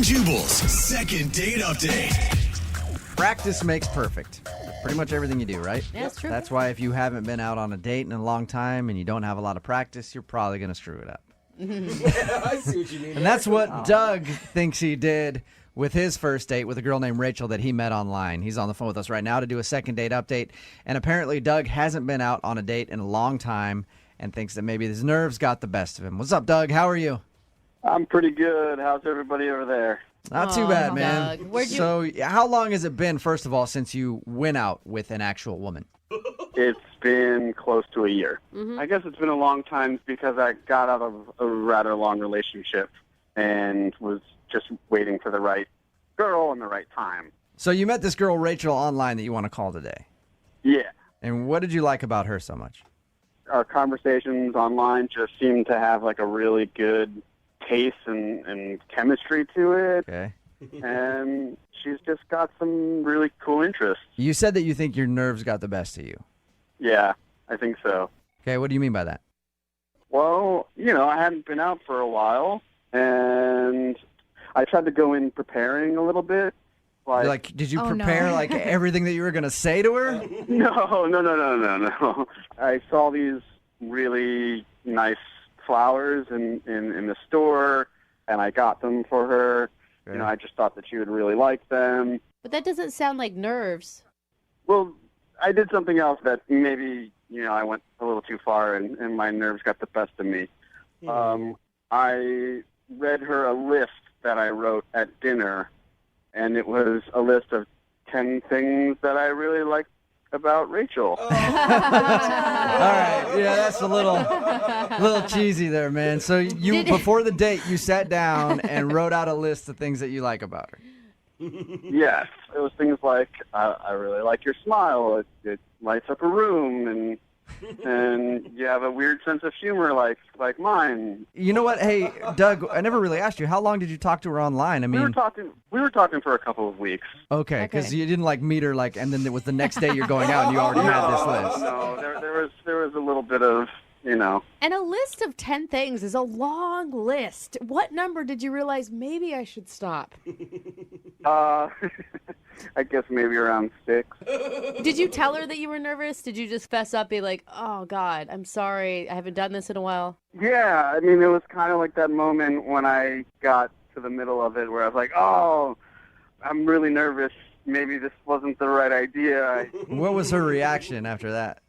Jubal's second date update. Practice makes perfect. Pretty much everything you do, right? Yeah, that's true. That's why if you haven't been out on a date in a long time and you don't have a lot of practice, you're probably going to screw it up. I see what you mean. And that's what Doug thinks he did with his first date with a girl named Rachel that he met online. He's on the phone with us right now to do a second date update. And apparently Doug hasn't been out on a date in a long time and thinks that maybe his nerves got the best of him. What's up, Doug? How are you? I'm pretty good. How's everybody over there? Not too bad, man. Doug. Where'd you- So how long has it been, first of all, since you went out with an actual woman? It's been close to a year. I guess it's been a long time because I got out of a rather long relationship and was just waiting for the right girl and the right time. So you met this girl, Rachel, online that you want to call today. Yeah. And what did you like about her so much? Our conversations online just seem to have like a really good taste and chemistry to it. Okay. And she's just got some really cool interests. You said that you think your nerves got the best of you. Yeah, I think so. Okay, what do you mean by that? Well, I hadn't been out for a while, and I tried to go in preparing a little bit. Like, did you prepare like everything that you were going to say to her? No. I saw these really nice flowers in the store, and I got them for her. Okay. I just thought that she would really like them. But that doesn't sound like nerves. Well, I did something else that maybe, I went a little too far, and my nerves got the best of me. I read her a list that I wrote at dinner, and it was a list of 10 things that I really liked about Rachel. All right, yeah, that's a little cheesy there, man. So before the date, you sat down and wrote out a list of things that you like about her. Yes, it was things like I really like your smile. It lights up a room, and you have a weird sense of humor like mine. You know what? Hey, Doug, I never really asked you. How long did you talk to her online? I mean, we were talking for a couple of weeks. Okay, because you didn't meet her and then it was the next day you're going out and you already had this list. No, there was a little bit of. And a list of 10 things is a long list. What number did you realize maybe I should stop? I guess maybe around 6. Did you tell her that you were nervous? Did you just fess up, be like, oh, God, I'm sorry. I haven't done this in a while? Yeah, I mean, it was kind of like that moment when I got to the middle of it where I was like, oh, I'm really nervous. Maybe this wasn't the right idea. What was her reaction after that?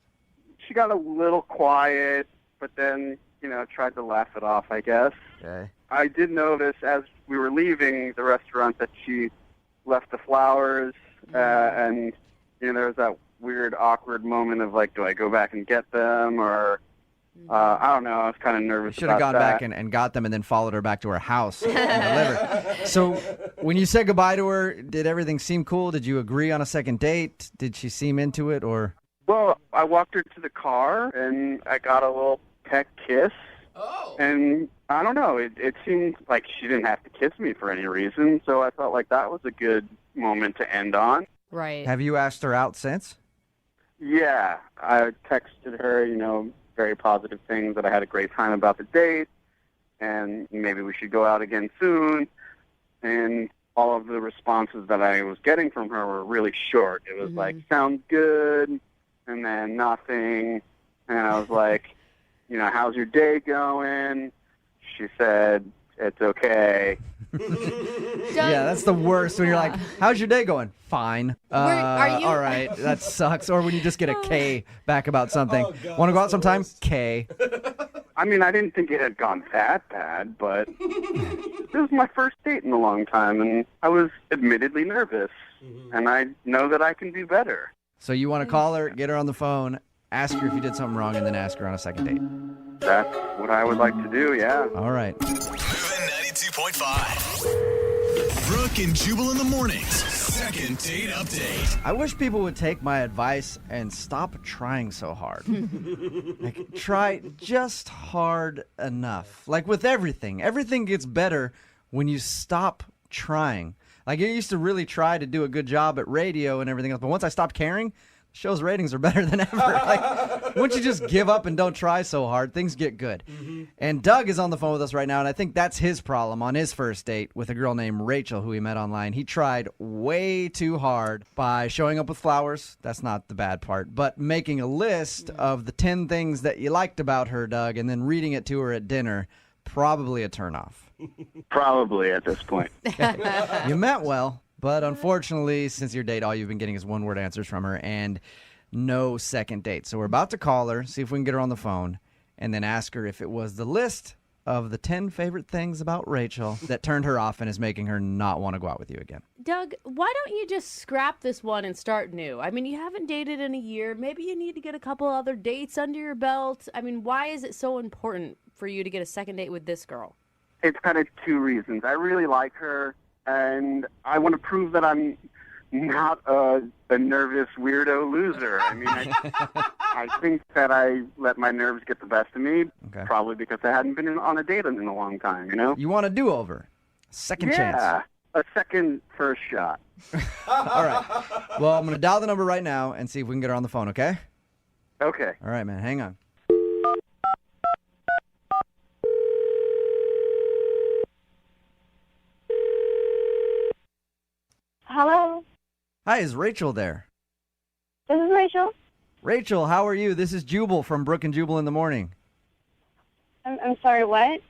She got a little quiet, but then, tried to laugh it off, I guess. Okay. I did notice as we were leaving the restaurant that she left the flowers, and, there was that weird, awkward moment of, do I go back and get them, or, I don't know, I was kind of nervous You should have gone back and got them and then followed her back to her house and delivered. So when you said goodbye to her, did everything seem cool? Did you agree on a second date? Did she seem into it, or... Well, I walked her to the car, and I got a little peck kiss. Oh. And I don't know, it seemed like she didn't have to kiss me for any reason, so I felt like that was a good moment to end on. Right. Have you asked her out since? Yeah, I texted her, very positive things, that I had a great time about the date, and maybe we should go out again soon. And all of the responses that I was getting from her were really short. It was like, sounds good, and then nothing. And I was like, how's your day going? She said, it's okay. Yeah, that's the worst when you're like, how's your day going? Fine. Are you- All right, that sucks. Or when you just get a K back about something. Oh, God, Want to go out that's the sometime? worst. K. I mean, I didn't think it had gone that bad, but it was my first date in a long time, and I was admittedly nervous. And I know that I can do better. So you want to call her, get her on the phone, ask her if you did something wrong, and then ask her on a second date. That's what I would like to do, yeah. All right. Moving 92.5. Brooke and Jubal in the mornings. Second date update. I wish people would take my advice and stop trying so hard. Try just hard enough. Like with everything. Everything gets better when you stop trying. Like I used to really try to do a good job at radio and everything else, but once I stopped caring, show's ratings are better than ever. Like, once you just give up and don't try so hard, things get good. And Doug is on the phone with us right now, and I think that's his problem on his first date with a girl named Rachel who he met online. He tried way too hard by showing up with flowers. That's not the bad part. But making a list of the 10 things that you liked about her, Doug, and then reading it to her at dinner, probably a turnoff. Probably at this point. You meant well, but unfortunately, since your date, all you've been getting is one-word answers from her and no second date. So we're about to call her, see if we can get her on the phone, and then ask her if it was the list of the 10 favorite things about Rachel that turned her off and is making her not want to go out with you again. Doug, why don't you just scrap this one and start new? I mean, you haven't dated in a year. Maybe you need to get a couple other dates under your belt. I mean, why is it so important for you to get a second date with this girl? It's kind of two reasons. I really like her, and I want to prove that I'm not a nervous weirdo loser. I mean, I think that I let my nerves get the best of me, probably because I hadn't been on a date in a long time, you know? You want a do-over, second chance. Yeah, a second first shot. All right. Well, I'm going to dial the number right now and see if we can get her on the phone, okay? Okay. All right, man, hang on. Hello, Hi, is Rachel there? this is Rachel. Rachel, how are you? This is Jubal from Brooke and Jubal in the Morning. I'm sorry, what?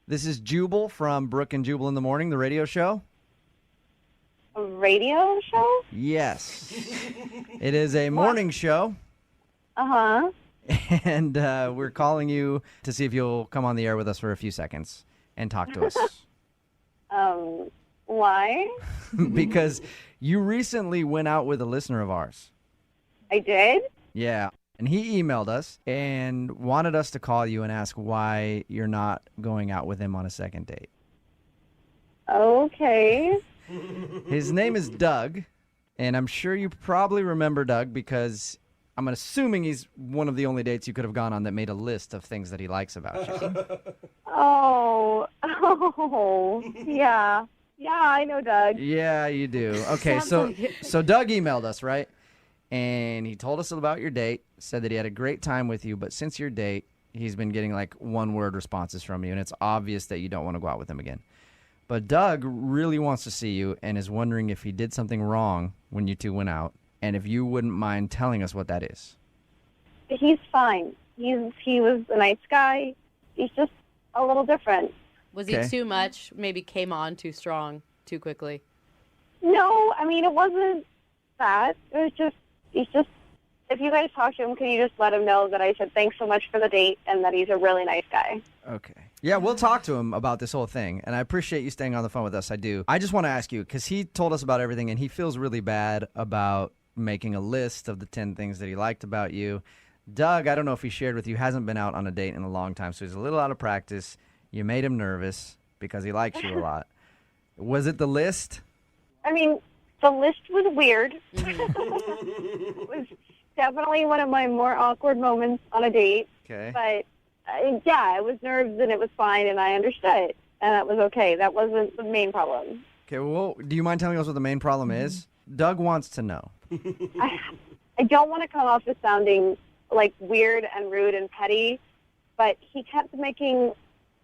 This is Jubal from Brooke and Jubal in the Morning, the radio show. A radio show? Yes. It is a morning show, Uh-huh. and we're calling you to see if you'll come on the air with us for a few seconds and talk to us. Why? Because you recently went out with a listener of ours. I did? Yeah. And he emailed us and wanted us to call you and ask why you're not going out with him on a second date. Okay. His name is Doug, and I'm sure you probably remember Doug because I'm assuming he's one of the only dates you could have gone on that made a list of things that he likes about you. Oh, yeah. Yeah, I know Doug. Yeah, you do. Okay, Sounds so like it. so Doug emailed us, right? And he told us about your date, said that he had a great time with you, but since your date, he's been getting like one-word responses from you, and it's obvious that you don't want to go out with him again. But Doug really wants to see you and is wondering if he did something wrong when you two went out, and if you wouldn't mind telling us what that is. He's fine. He was a nice guy. He's just a little different. Was he Okay. too much? Maybe came on too strong, too quickly? No, I mean, it wasn't that. It was just, if you guys talk to him, can you just let him know that I said thanks so much for the date and that he's a really nice guy? Okay. Yeah, we'll talk to him about this whole thing, and I appreciate you staying on the phone with us. I do. I just want to ask you, because he told us about everything, and he feels really bad about making a list of the 10 things that he liked about you. Doug, I don't know if he shared with you, hasn't been out on a date in a long time, so he's a little out of practice. You made him nervous because he likes you a lot. Was it the list? I mean, the list was weird. It was definitely one of my more awkward moments on a date. Okay. But, yeah, it was nerves and it was fine and I understood. And that was okay. That wasn't the main problem. Okay, well, do you mind telling us what the main problem is? Doug wants to know. I don't want to come off as sounding, like, weird and rude and petty, but he kept making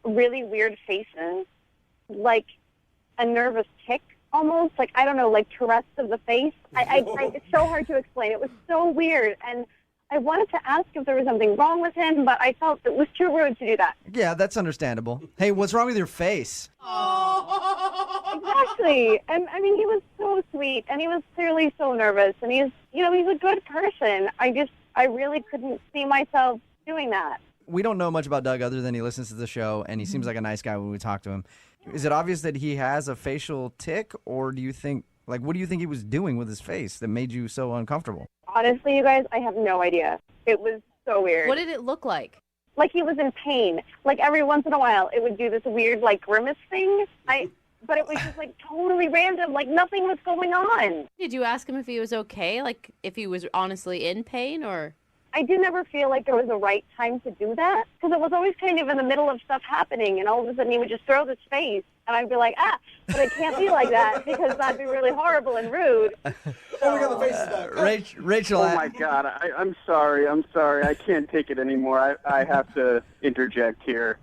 really weird faces, like a nervous tick almost, like, I don't know, like Tourette's of the face. It's so hard to explain. It was so weird, and I wanted to ask if there was something wrong with him, but I felt it was too rude to do that. Yeah, that's understandable. Hey, what's wrong with your face? Exactly. And, I mean, he was so sweet, and he was clearly so nervous, and he's a good person. I really couldn't see myself doing that. We don't know much about Doug other than he listens to the show, and he seems like a nice guy when we talk to him. Is it obvious that he has a facial tick, or do you think, like, what do you think he was doing with his face that made you so uncomfortable? Honestly, you guys, I have no idea. It was so weird. What did it look like? Like he was in pain. Like every once in a while, it would do this weird, like, grimace thing. But it was just, like, totally random. Like, nothing was going on. Did you ask him if he was okay? Like, if he was honestly in pain, or? I did never feel like there was a right time to do that because it was always kind of in the middle of stuff happening, and all of a sudden he would just throw this face. And I'd be like, but it can't be like that because that'd be really horrible and rude. Oh, we got the faces back. Rachel, Oh my God! I'm sorry. I can't take it anymore. I have to interject here.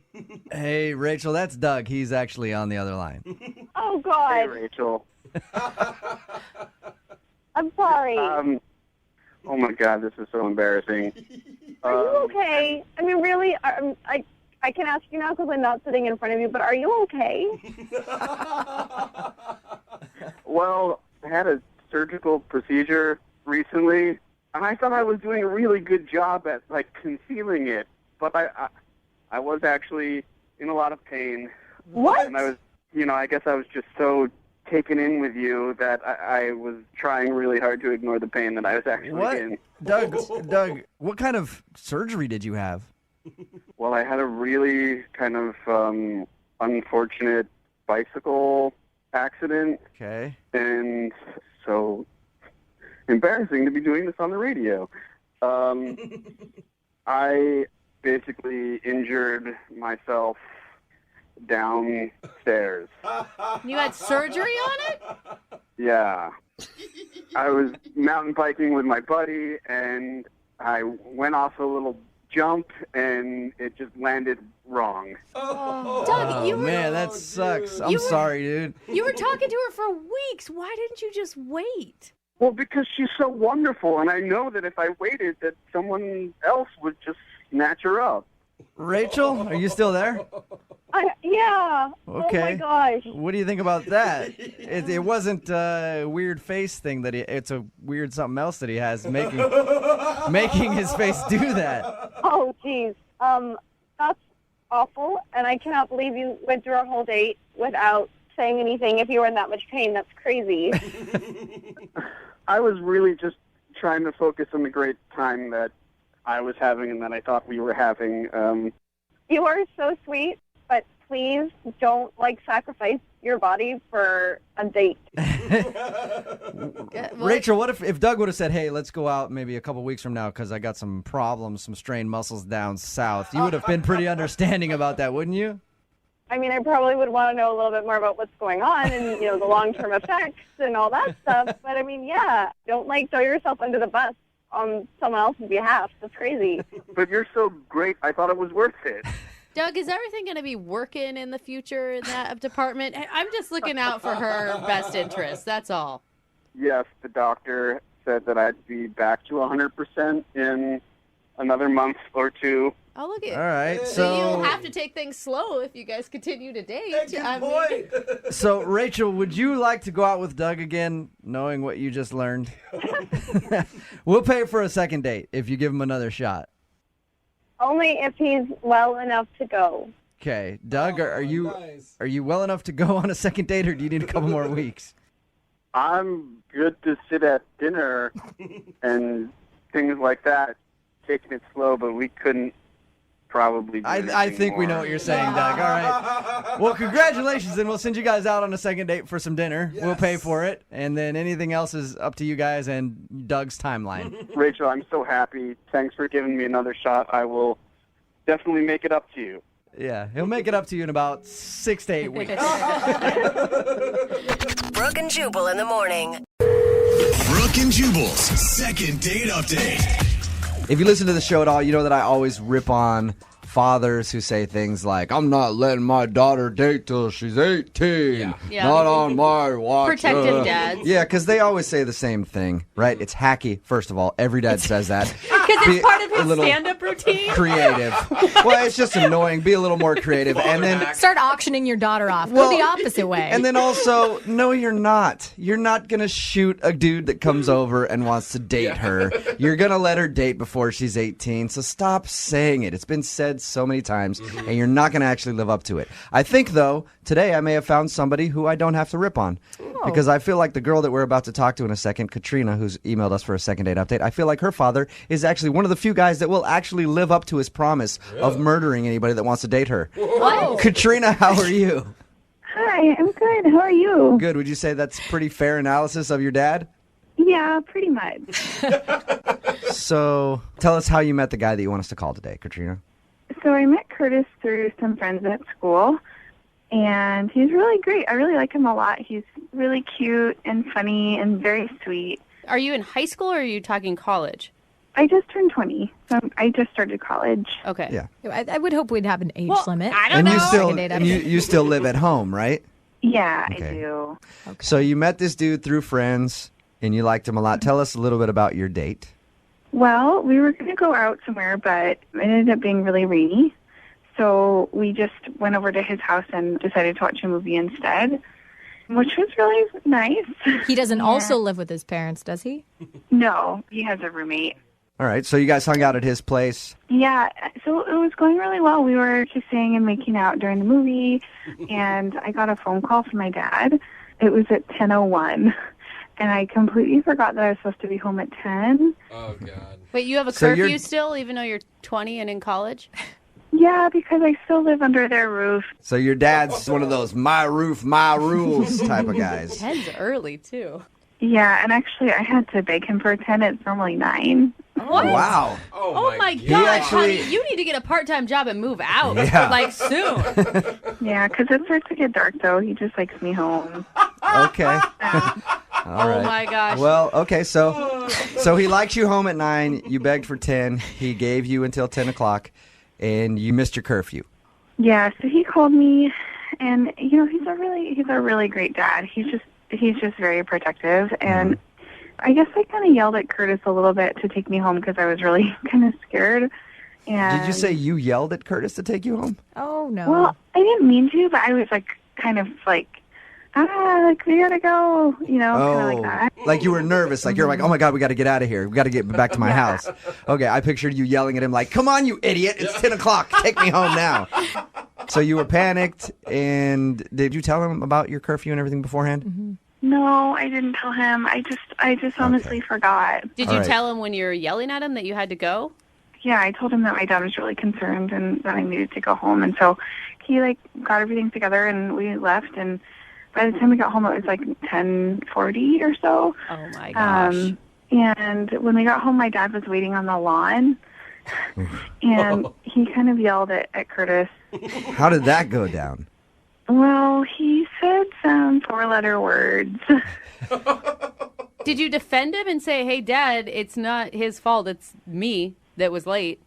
hey, Rachel, that's Doug. He's actually on the other line. Oh, Hey, God. Rachel. I'm sorry. Oh my God, this is so embarrassing. Are you okay? I mean, really, I can ask you now because I'm not sitting in front of you, but are you okay? Well, I had a surgical procedure recently, and I thought I was doing a really good job at concealing it, but I was actually in a lot of pain. What? And I was, I guess I was just so taken in with you that I was trying really hard to ignore the pain that I was actually What? in. Doug, what kind of surgery did you have? Well, I had a really kind of unfortunate bicycle accident, Okay. and so embarrassing to be doing this on the radio. I basically injured myself downstairs. You had surgery on it? Yeah. I was mountain biking with my buddy, and I went off a little jump, and it just landed wrong. Doug, you were Man, that sucks. I'm sorry, dude. you were talking to her for weeks. Why didn't you just wait? Well, because she's so wonderful, and I know that if I waited, that someone else would just snatch her up. Rachel, are you still there? Yeah. Okay. Oh, my gosh. What do you think about that? It wasn't a weird face thing that it's a weird something else that he has making his face do that. Oh, geez. That's awful, and I cannot believe you went through our whole date without saying anything. If you were in that much pain, that's crazy. I was really just trying to focus on the great time that I was having and that I thought we were having. You are so sweet, but please don't, sacrifice your body for a date. Rachel, what if Doug would have said, hey, let's go out maybe a couple weeks from now because I got some problems, some strained muscles down south? You would have been pretty understanding about that, wouldn't you? I mean, I probably would want to know a little bit more about what's going on and, the long-term effects and all that stuff. But, I mean, yeah, don't, throw yourself under the bus on someone else's behalf. That's crazy. But you're so great, I thought it was worth it. Doug, is everything going to be working in the future in that department? I'm just looking out for her best interest. That's all. Yes, the doctor said that I'd be back to 100% in another month or two. Oh, look at All right, So so you'll have to take things slow if you guys continue to date. Good I mean, point. So, Rachel, would you like to go out with Doug again, knowing what you just learned? We'll pay for a second date if you give him another shot. Only if he's well enough to go. Okay, Doug, Oh, are you nice. well enough to go on a second date, or do you need a couple more weeks? I'm good to sit at dinner and things like that, taking it slow, but we couldn't probably do I anything think we more. know what you're saying, Doug. All right. Well, congratulations, and we'll send you guys out on a second date for some dinner. Yes. We'll pay for it, and then anything else is up to you guys and Doug's timeline. Rachel, I'm so happy. Thanks for giving me another shot. I will definitely make it up to you. Yeah, he'll make it up to you in about 6 to 8 weeks. Brooke and Jubal in the morning. Brooke and Jubal's second date update. If you listen to the show at all, you know that I always rip on fathers who say things like, I'm not letting my daughter date till she's 18. Yeah. Not on my watch. Protective dads. Yeah, because they always say the same thing, right? It's hacky, first of all. Every dad says that. Because Be it's part of a his little stand-up routine. creative. Well, it's just annoying. Be a little more creative. And then Start auctioning your daughter off. Well, Go the opposite way. And then also, no, you're not. You're not going to shoot a dude that comes over and wants to date her. You're going to let her date before she's 18. So stop saying it. It's been said so many times, and you're not going to actually live up to it. I think, though, today I may have found somebody who I don't have to rip on. Because I feel like the girl that we're about to talk to in a second, Katrina, who's emailed us for a second date update, I feel like her father is actually one of the few guys that will actually live up to his promise of murdering anybody that wants to date her. What? Katrina, how are you? Hi, I'm good. How are you? Good. Would you say that's pretty fair analysis of your dad? Yeah, pretty much. So tell us how you met the guy that you want us to call today, Katrina. So I met Curtis through some friends at school, and he's really great. I really like him a lot. He's really cute and funny and very sweet. Are you in high school or are you talking college? I just turned 20, so I just started college. Okay. Yeah. I would hope we'd have an age limit. I don't And know. you still Second date and you still live at home, right? Yeah, Okay. I do. So you met this dude through friends, and you liked him a lot. Tell us a little bit about your date. Well, we were going to go out somewhere, but it ended up being really rainy. So we just went over to his house and decided to watch a movie instead, which was really nice. He doesn't also live with his parents, does he? No, he has a roommate. All right, so you guys hung out at his place. Yeah, so it was going really well. We were kissing and making out during the movie, and I got a phone call from my dad. It was at 10:01, and I completely forgot that I was supposed to be home at 10. Oh, God. Wait, you have a So curfew you're- still, even though you're 20 and in college? Yeah, because I still live under their roof. So your dad's one of those my roof, my rules type of guys. 10's early, too. Yeah, and actually I had to beg him for 10. It's normally 9. What? Wow. Oh my God. God, actually- honey, you need to get a part-time job and move out, Yeah. like soon. Yeah, because it starts to get dark, though. He just likes me home. Okay. All Oh right. my gosh. Well, okay, so he likes you home at 9. You begged for 10. He gave you until 10 o'clock, and you missed your curfew. Yeah, so he called me, and you know he's a really great dad. He's just very protective, and I guess I kind of yelled at Curtis a little bit to take me home because I was really kind of scared. And Did you say you yelled at Curtis to take you home? Oh, no. Well, I didn't mean to, but I was like kind of like, like we gotta go, you know, kind of like that. Like you were nervous, like you're like, oh my God, we got to get out of here. We got to get back to my house. Okay, I pictured you yelling at him like, come on, you idiot. It's 10 o'clock. Take me home now. So you were panicked, and did you tell him about your curfew and everything beforehand? No, I didn't tell him. I just honestly forgot. Did All you right. tell him when you were yelling at him that you had to go? Yeah, I told him that my dad was really concerned and that I needed to go home, and so he like got everything together and we left. And by the time we got home, it was like 10:40 or so. Oh my gosh. And when we got home, my dad was waiting on the lawn, and he kind of yelled at Curtis. How did that go down? Well, he said some 4-letter words. Did you defend him and say, hey, Dad, it's not his fault, it's me that was late?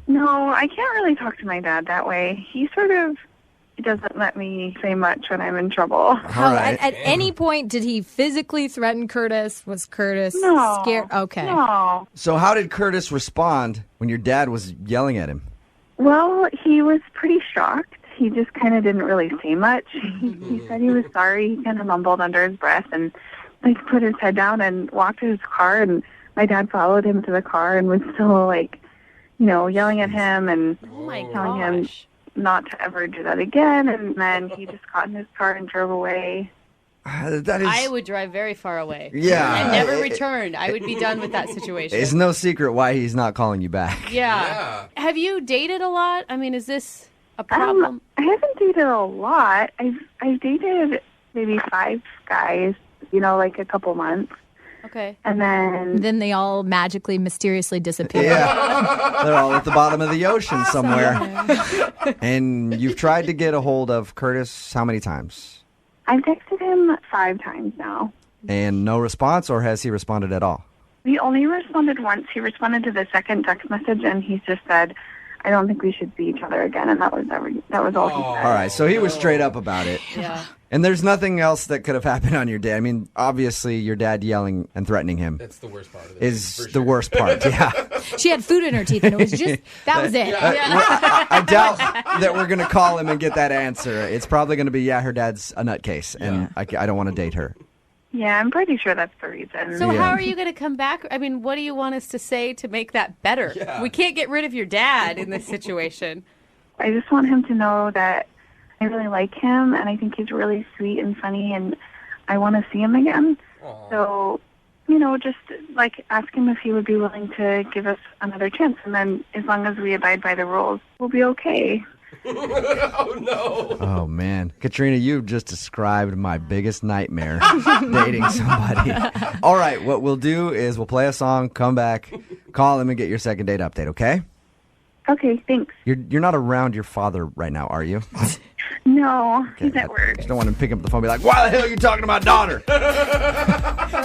No, I can't really talk to my dad that way. He sort of doesn't let me say much when I'm in trouble. How, right. at any point, did he physically threaten Curtis? Was Curtis No. scared? Okay. No. So how did Curtis respond when your dad was yelling at him? Well, he was pretty shocked. He just kind of didn't really say much. He said he was sorry. He kind of mumbled under his breath and like put his head down and walked to his car. And my dad followed him to the car and was still like, you know, yelling at him and Oh my telling him gosh. not to ever do that again. And then he just got in his car and drove away. That is, I would drive very far away. Yeah. And never return. I would be done with that situation. it's no secret why he's not calling you back. Yeah. Have you dated a lot? I mean, is this a problem? I haven't dated a lot. I've dated maybe 5 guys, you know, like a couple months. Okay. And then Then they all magically, mysteriously disappear. Yeah. They're all at the bottom of the ocean somewhere. And you've tried to get a hold of Curtis how many times? I've texted him 5 times now. And no response, or has he responded at all? He only responded once. He responded to the second text message, and he just said, I don't think we should see each other again, and that was all he said. All right, so he was straight up about it. Yeah. And there's nothing else that could have happened on your day. I mean, obviously, your dad yelling and threatening him That's the worst part of it. is for the sure. worst part. Yeah. She had food in her teeth, and it was just, that was it. I doubt that we're going to call him and get that answer. It's probably going to be, yeah, her dad's a nutcase, and I don't want to date her. Yeah, I'm pretty sure that's the reason. So Yeah. how are you going to come back? I mean, what do you want us to say to make that better? Yeah. We can't get rid of your dad in this situation. I just want him to know that I really like him, and I think he's really sweet and funny, and I want to see him again. Aw. So, you know, just like ask him if he would be willing to give us another chance, and then as long as we abide by the rules, we'll be okay. Oh, no. Oh, man. Katrina, you just described my biggest nightmare, dating somebody. All right, what we'll do is we'll play a song, come back, call him, and get your second date update, okay? Okay, thanks. You're not around your father right now, are you? No, No, he's at work. Just don't want him to pick up the phone and be like, why the hell are you talking to my daughter?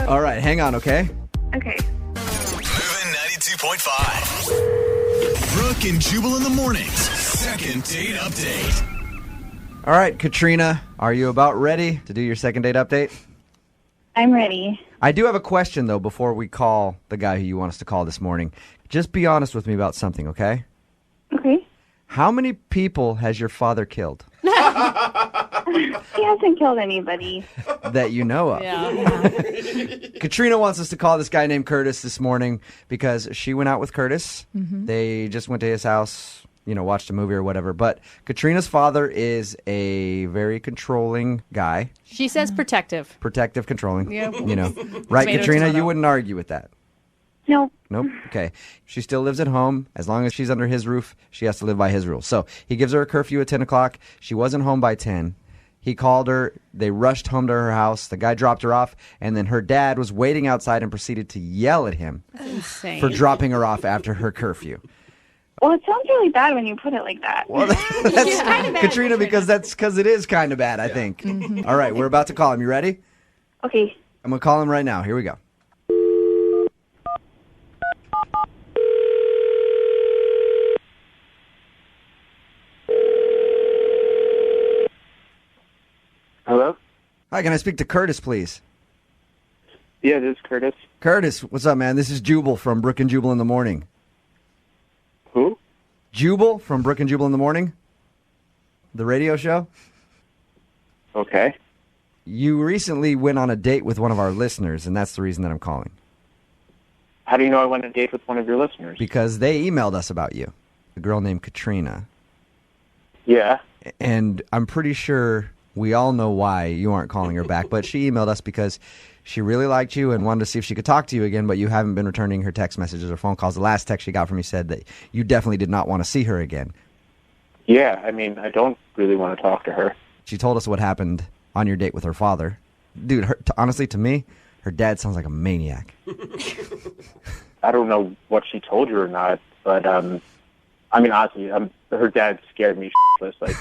All right, hang on, okay? Okay. Moving 92.5. Brooke and Jubal in the mornings. Second date update. All right, Katrina, are you about ready to do your second date update? I'm ready. I do have a question, though, before we call the guy who you want us to call this morning. Just be honest with me about something, okay? Okay. How many people has your father killed He hasn't killed anybody. that you know of? Yeah. Katrina wants us to call this guy named Curtis this morning because she went out with Curtis. They just went to his house, watched a movie or whatever. But Katrina's father is a very controlling guy. She says protective. Protective, controlling. Yep. Right, Tomato, Katrina? tomato. You wouldn't argue with that. No. Nope. Okay. She still lives at home. As long as she's under his roof, she has to live by his rules. So he gives her a curfew at 10 o'clock. She wasn't home by 10. He called her. They rushed home to her house. The guy dropped her off. And then her dad was waiting outside and proceeded to yell at him Insane. for dropping her off after her curfew. Well, it sounds really bad when you put it like that. Well, that's Katrina, because it is kind of bad, I think. All right. We're about to call him. You ready? Okay. I'm going to call him right now. Here we go. Hello? Hi, can I speak to Curtis, please? Yeah, this is Curtis. Curtis, what's up, man? This is Jubal from Brooke and Jubal in the Morning. Who? Jubal from Brooke and Jubal in the Morning? The radio show? Okay. You recently went on a date with one of our listeners, and that's the reason that I'm calling. How do you know I went on a date with one of your listeners? Because they emailed us about you, a girl named Katrina. Yeah. And I'm pretty sure we all know why you aren't calling her back, but she emailed us because she really liked you and wanted to see if she could talk to you again, but you haven't been returning her text messages or phone calls. The last text she got from you said that you definitely did not want to see her again. Yeah, I don't really want to talk to her. She told us what happened on your date with her father. Dude, honestly, to me, her dad sounds like a maniac. I don't know what she told you or not, but, honestly, her dad scared me shitless. Like,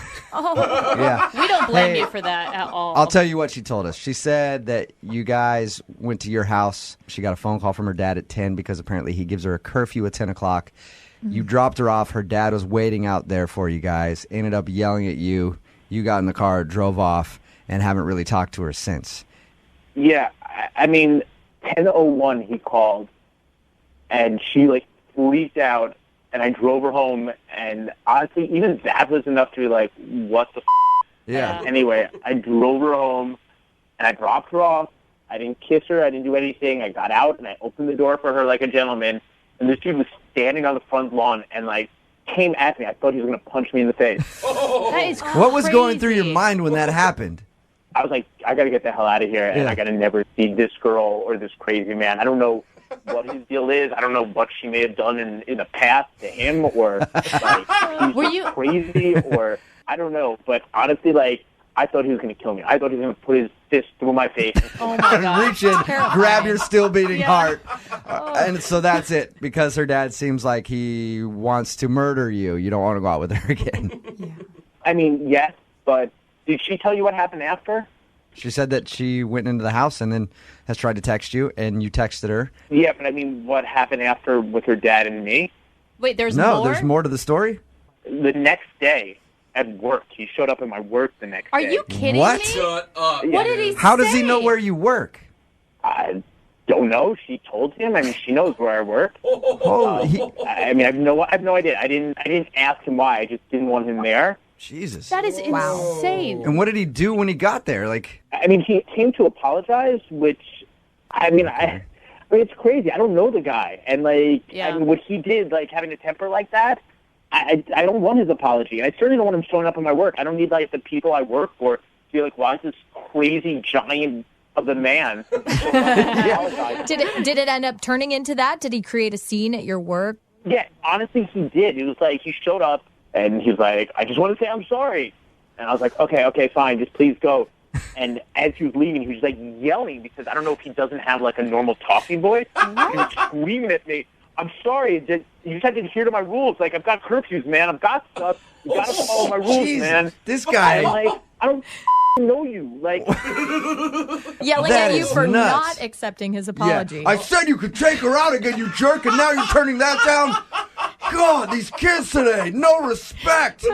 Yeah. We don't blame Hey, you for that at all. I'll tell you what she told us. She said that you guys went to your house. She got a phone call from her dad at 10 because apparently he gives her a curfew at 10 o'clock. You dropped her off. Her dad was waiting out there for you guys, ended up yelling at you. You got in the car, drove off, and haven't really talked to her since. yeah, 10:01 he called, and she, freaked out, and I drove her home, and honestly, even that was enough to be like, what the f***? Yeah. Anyway, I drove her home, and I dropped her off. I didn't kiss her. I didn't do anything. I got out, and I opened the door for her like a gentleman, and this dude was standing on the front lawn and, came at me. I thought he was going to punch me in the face. That is crazy. What was going through your mind when that happened? I was like, I got to get the hell out of here, and Yeah. I got to never see this girl or this crazy man. I don't know what his deal is. I don't know what she may have done in the past to him, or he's Were you- crazy, or I don't know. But honestly, I thought he was going to kill me. I thought he was going to put his fist through my face. Oh my god. Reach in, grab your still beating Yeah. heart. And so that's it. Because her dad seems like he wants to murder you. You don't want to go out with her again. Yes, but did she tell you what happened after? She said that she went into the house and then has tried to text you, and you texted her. Yeah, but what happened after with her dad and me? Wait, there's No, more? there's more to the story. The next day at work, he showed up at my work the next Are day. you kidding What? me? Shut up. What did he How does he say? know where you work? I don't know. She told him. She knows where I work. Oh, I have no idea. I didn't ask him why. I just didn't want him there. Jesus. That is insane. And what did he do when he got there? He came to apologize, which it's crazy. I don't know the guy, and what he did, having a temper like that, I don't want his apology. I certainly don't want him showing up at my work. I don't need the people I work for to be like, why is this crazy giant of a man apologize? Did it end up turning into that? Did he create a scene at your work? Yeah, honestly, he did. It was he showed up, and he was like, I just want to say I'm sorry. And I was like, okay, fine, just please go. And as he was leaving, he was yelling because I don't know if he doesn't have a normal talking voice. He was screaming at me. I'm sorry. You just had to adhere to my rules. Like, I've got curfews, man. I've got stuff. You got to follow my rules, man. This guy. And, like, I don't know you. Like, Yelling That at you is for nuts. not accepting his apology. I said you could take her out again, you jerk, and now you're turning that down? God, these kids today, no respect.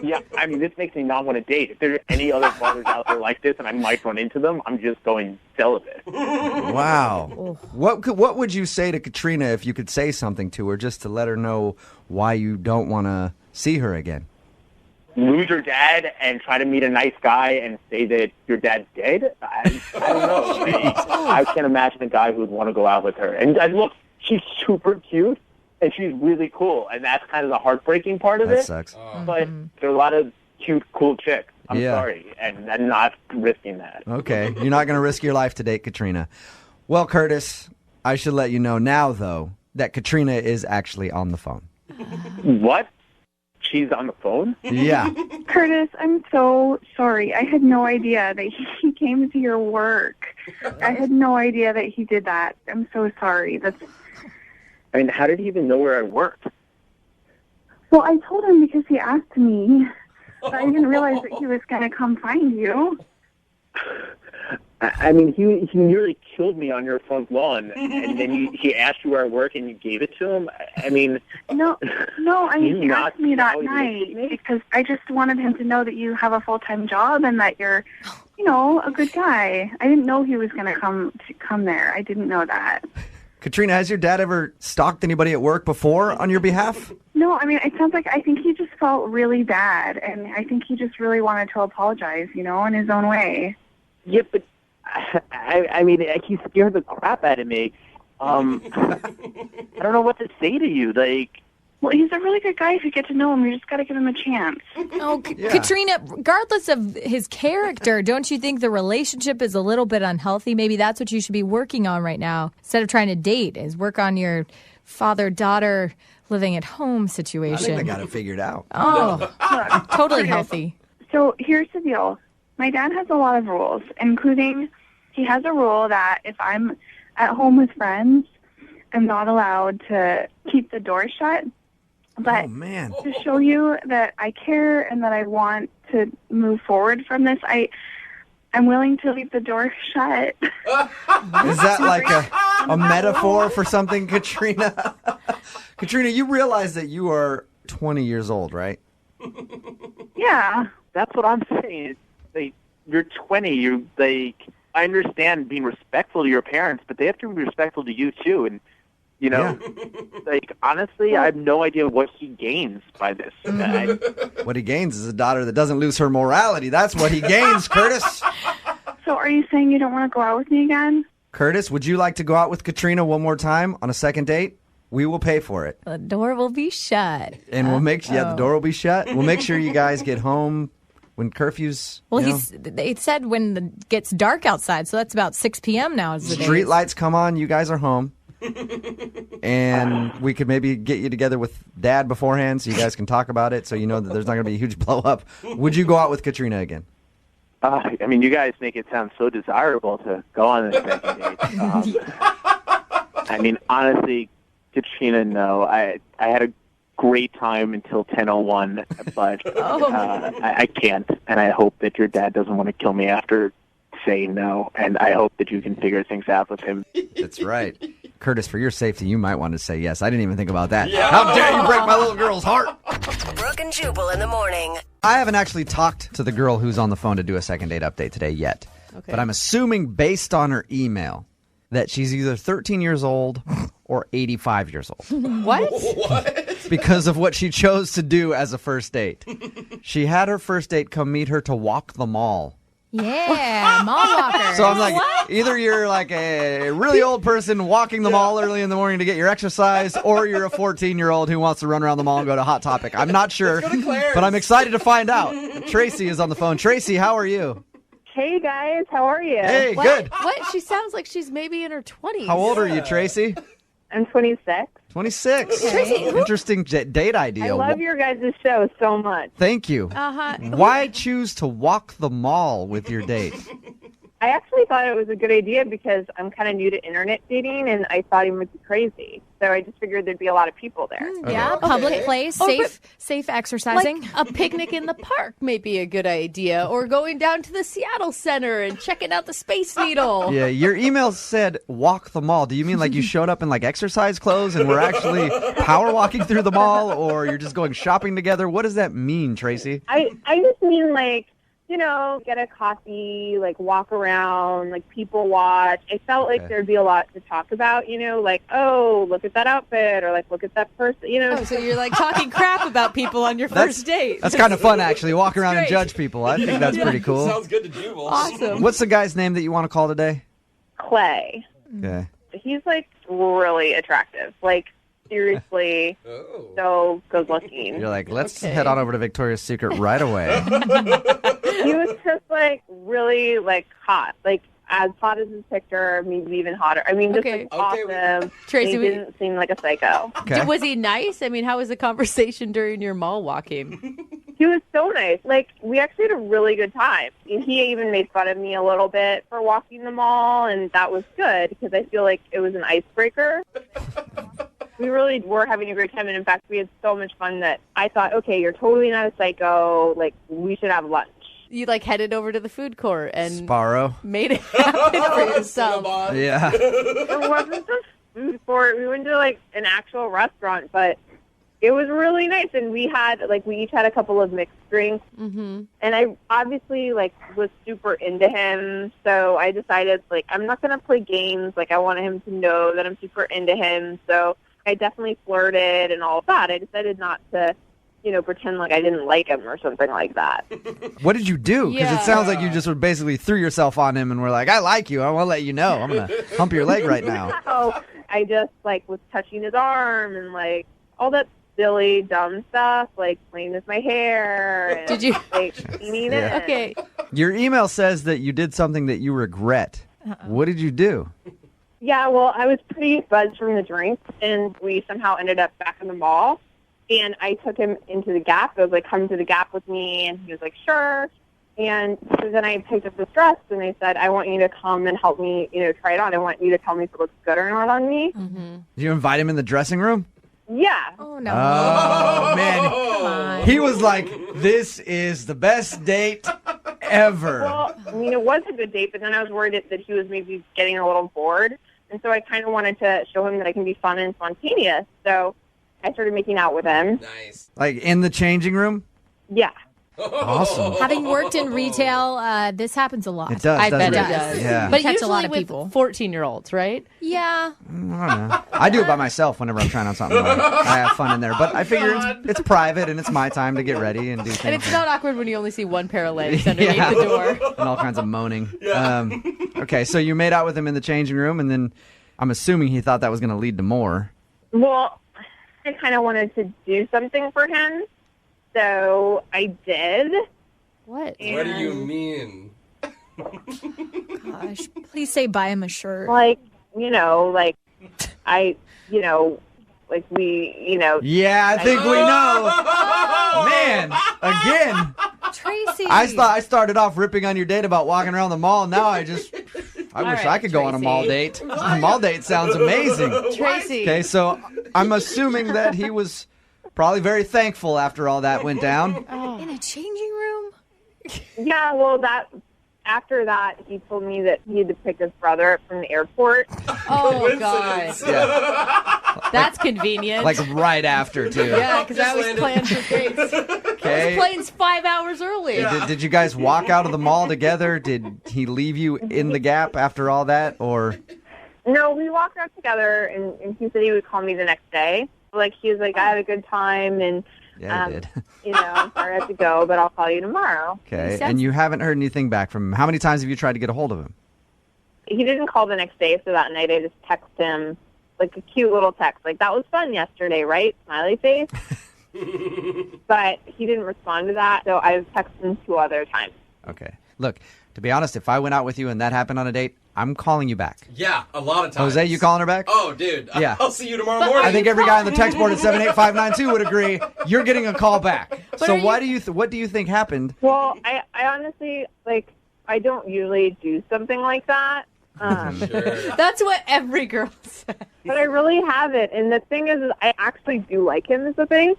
yeah, I mean, this makes me not want to date. If there are any other fathers out there like this and I might run into them, I'm just going celibate. Wow. What would you say to Katrina if you could say something to her just to let her know why you don't want to see her again? Lose your dad and try to meet a nice guy and say that your dad's dead? I don't know. I can't imagine a guy who would want to go out with her. And look, she's super cute. And she's really cool, and that's kind of the heartbreaking part of it. That sucks. But there are a lot of cute, cool chicks. I'm Yeah. sorry, and I'm not risking that. Okay. You're not going to risk your life to date Katrina. Well, Curtis, I should let you know now, though, that Katrina is actually on the phone. What? She's on the phone? Yeah. Curtis, I'm so sorry. I had no idea that he came to your work. I had no idea that he did that. I'm so sorry. I mean, how did he even know where I worked? Well, I told him because he asked me, but I didn't realize that he was going to come find you. I mean, he nearly killed me on your front lawn, and then he asked you where I work, and you gave it to him. I mean, No, I mean, he not asked me that evaluate night because I just wanted him to know that you have a full-time job and that you're, a good guy. I didn't know he was going to come there. I didn't know that. Katrina, has your dad ever stalked anybody at work before on your behalf? No, I mean, it sounds like I think he just felt really bad, and I think he just really wanted to apologize, in his own way. yeah, but I mean, he scared the crap out of me. I don't know what to say to you. Like, Well, he's a really good guy if you get to know him. You just got to give him a chance. Oh, Katrina, regardless of his character, don't you think the relationship is a little bit unhealthy? Maybe that's what you should be working on right now instead of trying to date, is work on your father-daughter living at home situation. I think I got it figured out. Oh, totally healthy. So here's the deal. My dad has a lot of rules, including he has a rule that if I'm at home with friends, I'm not allowed to keep the door shut. But to show you that I care and that I want to move forward from this, I'm willing to leave the door shut. Is that like a metaphor for something, Katrina? Katrina, you realize that you are 20 years old, right? Yeah. that's what I'm saying. You're 20. I understand being respectful to your parents, but they have to be respectful to you too. And honestly, I have no idea what he gains by this. What he gains is a daughter that doesn't lose her morality. That's what he gains, Curtis. So are you saying you don't want to go out with me again? Curtis, would you like to go out with Katrina one more time on a second date? We will pay for it. The door will be shut. And we'll make the door will be shut. We'll make sure you guys get home when curfews. Well, it said when it gets dark outside, so that's about 6 p.m. now. Street lights come on, you guys are home. And we could maybe get you together with Dad beforehand so you guys can talk about it so you know that there's not going to be a huge blow up. Would you go out with Katrina again? I mean, you guys make it sound so desirable to go on a second date. I mean, honestly, Katrina, no. I had a great time until 10:01, but I can't. And I hope that your dad doesn't want to kill me after saying no. And I hope that you can figure things out with him. That's right. Curtis, for your safety, you might want to say yes. I didn't even think about that. Yeah. How dare you break my little girl's heart? Brooke and Jubal in the morning. I haven't actually talked to the girl who's on the phone to do a second date update today yet. Okay. But I'm assuming based on her email that she's either 13 years old or 85 years old. What? Because of what she chose to do as a first date. She had her first date come meet her to walk the mall. Yeah, mall walker. So I'm like, either you're like a really old person walking the mall early in the morning to get your exercise, or you're a 14-year-old who wants to run around the mall and go to Hot Topic. I'm not sure, but I'm excited to find out. Tracy is on the phone. Tracy, how are you? Hey, guys. How are you? Hey, good. What? She sounds like she's maybe in her 20s. How old are you, Tracy? I'm 26. 26. Tracy, Interesting date idea. I love your guys' show so much. Thank you. Uh-huh. Why choose to walk the mall with your date? I actually thought it was a good idea because I'm kind of new to internet dating, and I thought he would be crazy. So I just figured there'd be a lot of people there. Yeah, public place, safe exercising. Like a picnic in the park may be a good idea, or going down to the Seattle Center and checking out the Space Needle. Yeah, your email said walk the mall. Do you mean like you showed up in like exercise clothes and we're actually power walking through the mall, or you're just going shopping together? What does that mean, Tracy? I just mean like, get a coffee, like walk around, like people watch. I felt like there'd be a lot to talk about, like, oh, look at that outfit, or like, look at that person, Oh, so you're like talking crap about people on your first date. That's kind of fun, actually. Walk around and judge people. I think that's pretty cool. Sounds good to Jubal. Awesome. What's the guy's name that you want to call today? Clay. Okay. He's like really attractive. Like, seriously, so good looking. You're like, let's head on over to Victoria's Secret right away. He was just like really like hot, like as hot as his picture, maybe even hotter. I mean, just like awesome. Tracy, he didn't seem like a psycho. Was he nice? I mean, how was the conversation during your mall walking? He was so nice. Like, we actually had a really good time. And he even made fun of me a little bit for walking the mall, and that was good because I feel like it was an icebreaker. We really were having a great time, and in fact, we had so much fun that I thought, okay, you're totally not a psycho. Like, we should have lunch. You like headed over to the food court and Sparrow made it happen for yourself. Yeah. It wasn't just food court. We went to like an actual restaurant, but it was really nice. And we each had a couple of mixed drinks. Mm-hmm. And I obviously was super into him. So I decided I'm not going to play games. I wanted him to know that I'm super into him. So I definitely flirted and all of that. I decided not to, pretend like I didn't like him or something like that. What did you do? Because it sounds like you just basically threw yourself on him and were like, I like you. I want to let you know. I'm going to hump your leg right now. So I just was touching his arm and all that silly, dumb stuff, playing with my hair. And, did you? Cleaning it. Okay. Your email says that you did something that you regret. What did you do? Yeah, well, I was pretty buzzed from the drink, and we somehow ended up back in the mall. And I took him into the Gap. I was like, come to the Gap with me. And he was like, sure. And so then I picked up this dress, and I said, I want you to come and help me, try it on. I want you to tell me if it looks good or not on me. Mm-hmm. Did you invite him in the dressing room? Yeah. Oh, no. Oh, man. Come on. He was like, this is the best date ever. Well, it was a good date, but then I was worried that he was maybe getting a little bored. And so I kind of wanted to show him that I can be fun and spontaneous. So I started making out with him. Nice. In the changing room? Yeah. Awesome. Having worked in retail, this happens a lot. It does. I bet it doesn't does. Yeah. But Catch usually a lot of with people. 14-year-olds, right? Yeah. I don't know. I do it by myself whenever I'm trying on something. I have fun in there. But I figure it's private and it's my time to get ready and do things. And it's not awkward when you only see one pair of legs underneath the door. And all kinds of moaning. Okay, so you made out with him in the changing room, and then I'm assuming he thought that was going to lead to more. Well, I kind of wanted to do something for him. So I did. What? And What do you mean? Gosh, please say buy him a shirt. we, Yeah, I think we know. Man, again. Tracy. I started off ripping on your date about walking around the mall. Now I wish right, I could go on a Tracy. mall date. A mall date sounds amazing. Tracy. Okay, so I'm assuming that he was probably very thankful after all that went down. In a changing room? Yeah, well, after that, he told me that he had to pick his brother up from the airport. Oh, God. Yeah, That's convenient. right after, too. Yeah, because I was planned for dates. Okay. This plane's 5 hours early. Did you guys walk out of the mall together? Did he leave you in the Gap after all that, or? No, we walked out together, and he said he would call me the next day. He was like, I had a good time, and Yeah, he did. I'm sorry I have to go, but I'll call you tomorrow. Okay, and you haven't heard anything back from him. How many times have you tried to get a hold of him? He didn't call the next day, so that night I just texted him, a cute little text, that was fun yesterday, right? Smiley face. But he didn't respond to that, so I've texted him 2 other times. Okay. Look, to be honest, if I went out with you and that happened on a date, I'm calling you back. Yeah, a lot of times. Jose, you calling her back? Oh, dude. Yeah. I'll see you tomorrow morning. I think every guy on the text board at 78592 would agree. You're getting a call back. So what do you think happened? Well, I honestly, I don't usually do something like that. That's what every girl says. But I really haven't. And the thing is I actually do like him is the thing,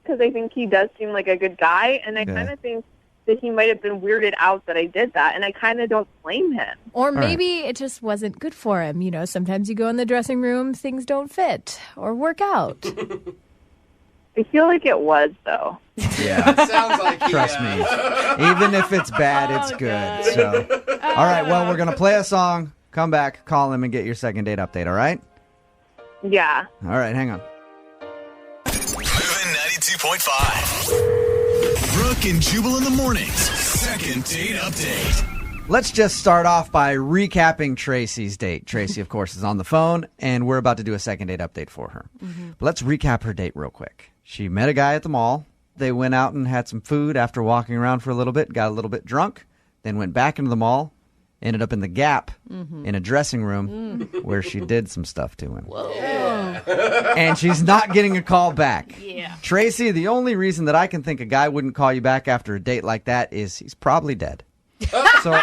because I think he does seem like a good guy, and I kind of think that he might have been weirded out that I did that, and I kind of don't blame him. Or maybe it just wasn't good for him. You know, sometimes you go in the dressing room, things don't fit or work out. I feel like it was, though. Yeah. Sounds like Trust me. Even if it's bad, it's good. So, all right. Well, we're gonna play a song. Come back, call him, and get your second date update. All right. Yeah. All right. Hang on. Moving 92.5. Brooke and Jubal in the mornings. Second date update. Let's just start off by recapping Tracy's date. Tracy, of course, is on the phone, and we're about to do a second date update for her. But let's recap her date real quick. She met a guy at the mall. They went out and had some food after walking around for a little bit, got a little bit drunk, then went back into the mall, ended up in the Gap in a dressing room where she did some stuff to him. Whoa. And she's not getting a call back. Yeah. Tracy, the only reason that I can think a guy wouldn't call you back after a date like that is he's probably dead. So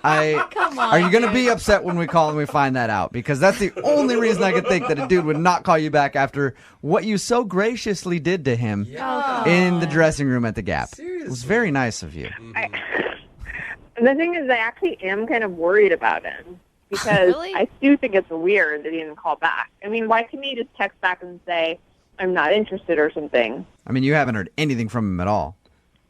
Come on, are you going to be upset when we call and we find that out? Because that's the only reason I could think that a dude would not call you back after what you so graciously did to him in the dressing room at the Gap. Seriously. It was very nice of you. And the thing is, I actually am kind of worried about him, because Really? I do think it's weird that he didn't call back. I mean, why couldn't he just text back and say, I'm not interested or something? I mean, you haven't heard anything from him at all.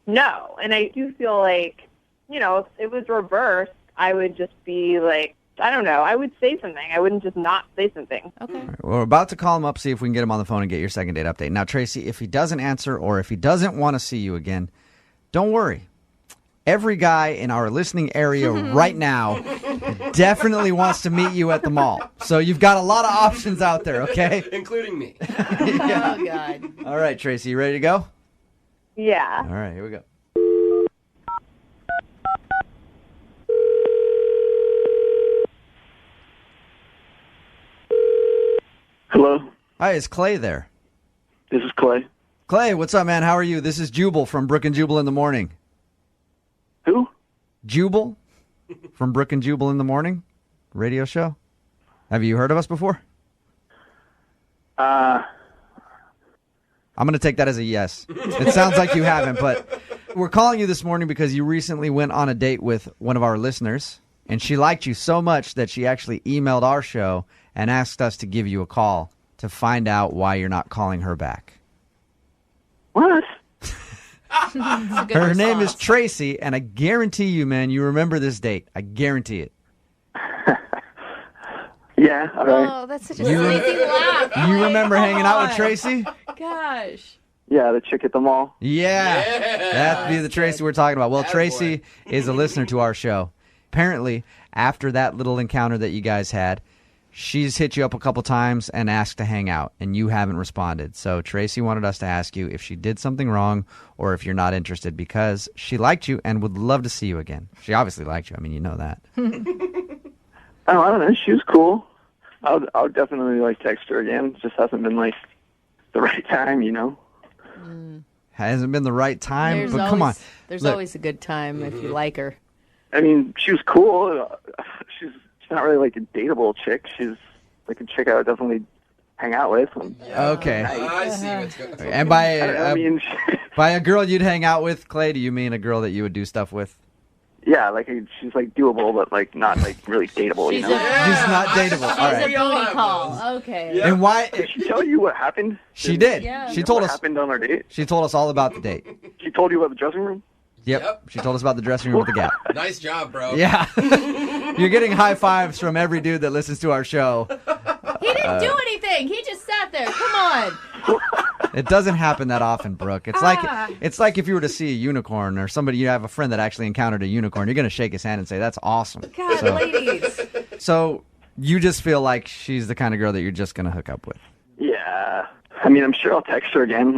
No. And I do feel like, you know, if it was reversed, I would just be like, I don't know, I would say something. I wouldn't just not say something. Okay. All right, we're about to call him up, see if we can get him on the phone and get your second date update. Now, Tracy, if he doesn't answer or if he doesn't want to see you again, don't worry. Every guy in our listening area right now definitely wants to meet you at the mall. So you've got a lot of options out there, okay? Including me. Oh, God. All right, Tracy, you ready to go? Yeah. All right, here we go. Hello, Hi, is Clay there? this is Clay. Clay, what's up, man? How are you? This is Jubal from Brooke and Jubal in the Morning. Who? Jubal from Brooke and Jubal in the Morning radio show. Have you heard of us before? I'm going to take that as a yes. It sounds like you haven't, but we're calling you this morning because you recently went on a date with one of our listeners, and she liked you so much that she actually emailed our show and asked us to give you a call to find out why you're not calling her back. What? Her name is Tracy, and I guarantee you, man, you remember this date. I guarantee it. Yeah, all right. Oh, that's such a sleepy laugh. You remember hanging out with Tracy? Gosh. Yeah, the chick at the mall. Yeah. That'd be the Tracy we're talking about. Well, Attaboy. Tracy is a listener to our show. Apparently, after that little encounter that you guys had, she's hit you up a couple times and asked to hang out, and you haven't responded. So Tracy wanted us to ask you if she did something wrong or if you're not interested, because she liked you and would love to see you again. She obviously liked you. I mean, you know that. Oh, I don't know. She was cool. I'll definitely text her again. It just hasn't been the right time, you know. Hasn't been the right time, There's but come on. There's Look. always a good time if you like her. I mean, she was cool. She's not really a dateable chick. She's a chick I would definitely hang out with. Okay. I see what's going on. And by I mean, by a girl you'd hang out with, Clay, do you mean a girl that you would do stuff with? yeah, she's doable, but not really dateable. She's you know. She's not dateable. All She's right. a booty call. Okay. Yeah. And why? Did she tell you what happened? She did. Yeah. She told what us. happened on our date. She told us all about the date. She told you about the dressing room. Yep. She told us about the dressing room at the Gap. Nice job, bro. Yeah. You're getting high fives from every dude that listens to our show. He didn't do anything. He just sat there. Come on. It doesn't happen that often, Brooke. It's like if you were to see a unicorn or somebody, you have a friend that actually encountered a unicorn, you're going to shake his hand and say, that's awesome. God, ladies. So you just feel like she's the kind of girl that you're just going to hook up with. Yeah. I mean, I'm sure I'll text her again.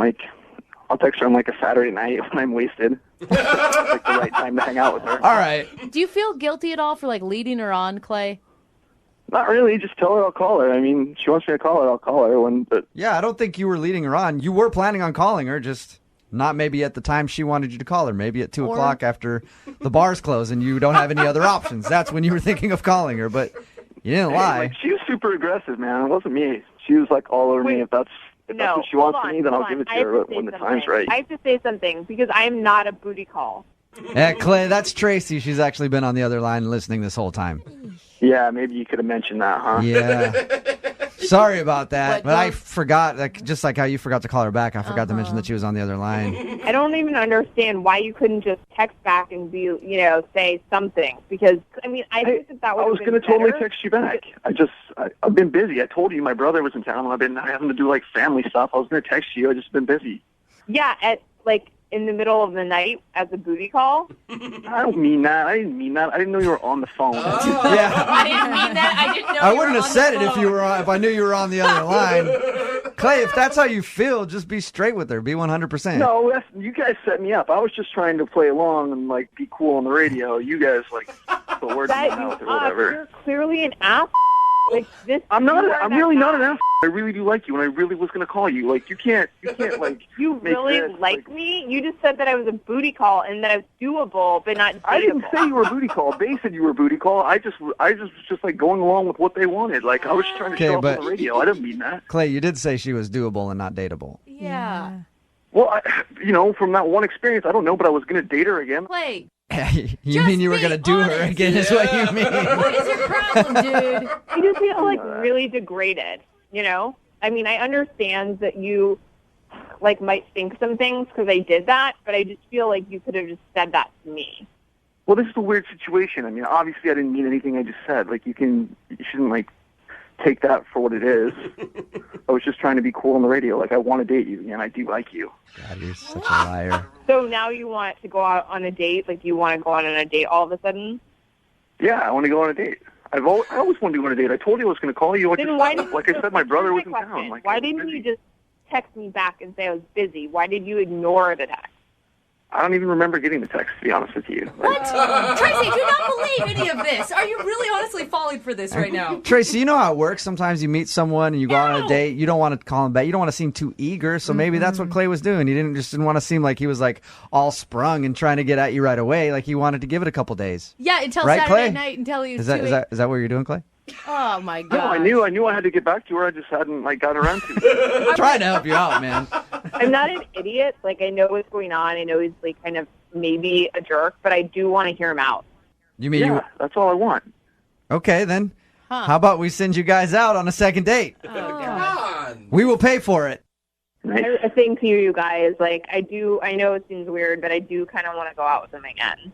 I'll text her on a Saturday night when I'm wasted. It's the right time to hang out with her. All right. Do you feel guilty at all for leading her on, Clay? Not really. Just tell her I'll call her. I mean, she wants me to call her, I'll call her. But Yeah, I don't think you were leading her on. You were planning on calling her, just Not maybe at the time she wanted you to call her. Maybe at 2 o'clock after the bars close and you don't have any other options. That's when you were thinking of calling her, but you didn't lie. Like, she was super aggressive, man. It wasn't me. She was like all over me. If that's what she wants from me, then I'll give it to her when the time's right. I have to say something because I am not a booty call. Yeah, Clay, that's Tracy. She's actually been on the other line listening this whole time. Yeah, maybe you could have mentioned that, huh? Yeah. Sorry about that, but I forgot, just like how you forgot to call her back, I forgot to mention that she was on the other line. I don't even understand why you couldn't just text back and say something. Because, I mean, I think that would I was going to totally text you back. I've been busy. I told you my brother was in town. I've been having to do, like, family stuff. I was going to text you. I've just been busy. Yeah, in the middle of the night as a booty call? I don't mean that. I didn't mean that. I didn't know you were on the phone. Yeah. I didn't mean that. I didn't know I wouldn't have said it if I knew you were on the other line. Clay, if that's how you feel, just be straight with her. Be 100%. No, you guys set me up. I was just trying to play along and, like, be cool on the radio. You guys, like, put words in my mouth or whatever. You're clearly an ass. Like this. I'm really not an ass. I really do like you, and I really was going to call you. Like, you can't, like. You really like me? You just said that I was a booty call and that I was doable, but not dateable. I didn't say you were a booty call. They said you were a booty call. I just was like going along with what they wanted. Like, I was trying to show up on the radio. I didn't mean that. Clay, you did say she was doable and not dateable. Yeah. Well, from that one experience, I don't know, but I was going to date her again. Clay. You mean you were going to do her again is what you mean. What is your problem, dude? I just feel like really degraded, I mean, I understand that you, like, might think some things because I did that, but I just feel like you could have just said that to me. Well, this is a weird situation. I mean, obviously I didn't mean anything I just said. Like, you shouldn't, like, take that for what it is. I was just trying to be cool on the radio. Like, I want to date you, and I do like you. God, you're such a liar. So now you want to go out on a date? Like, you want to go out on a date all of a sudden? Yeah, I want to go on a date. I always wanted to go on a date. I told you I was going to call you. Like I said, my brother was in town. Like, why didn't you just text me back and say I was busy? Why did you ignore the text? I don't even remember getting the text, to be honest with you. What? Tracy, do not believe any of this. Are you really honestly falling for this right now? Tracy, you know how it works. Sometimes you meet someone and you go on a date. You don't want to call him back. You don't want to seem too eager. So maybe that's what Clay was doing. He didn't want to seem like he was like all sprung and trying to get at you right away. Like he wanted to give it a couple days. Yeah, until right, Saturday Clay? night until he was Is that what you're doing, Clay? Oh my God! No, I knew I had to get back to her. I just hadn't got around to it. I'm trying to help you out, man. I'm not an idiot. Like, I know what's going on. I know he's like kind of maybe a jerk, but I do want to hear him out. You mean that's all I want. Okay, then. How about we send you guys out on a second date? Oh, God. We will pay for it. Nice. A thing to you guys. Like, I know it seems weird, but I do kind of want to go out with him again.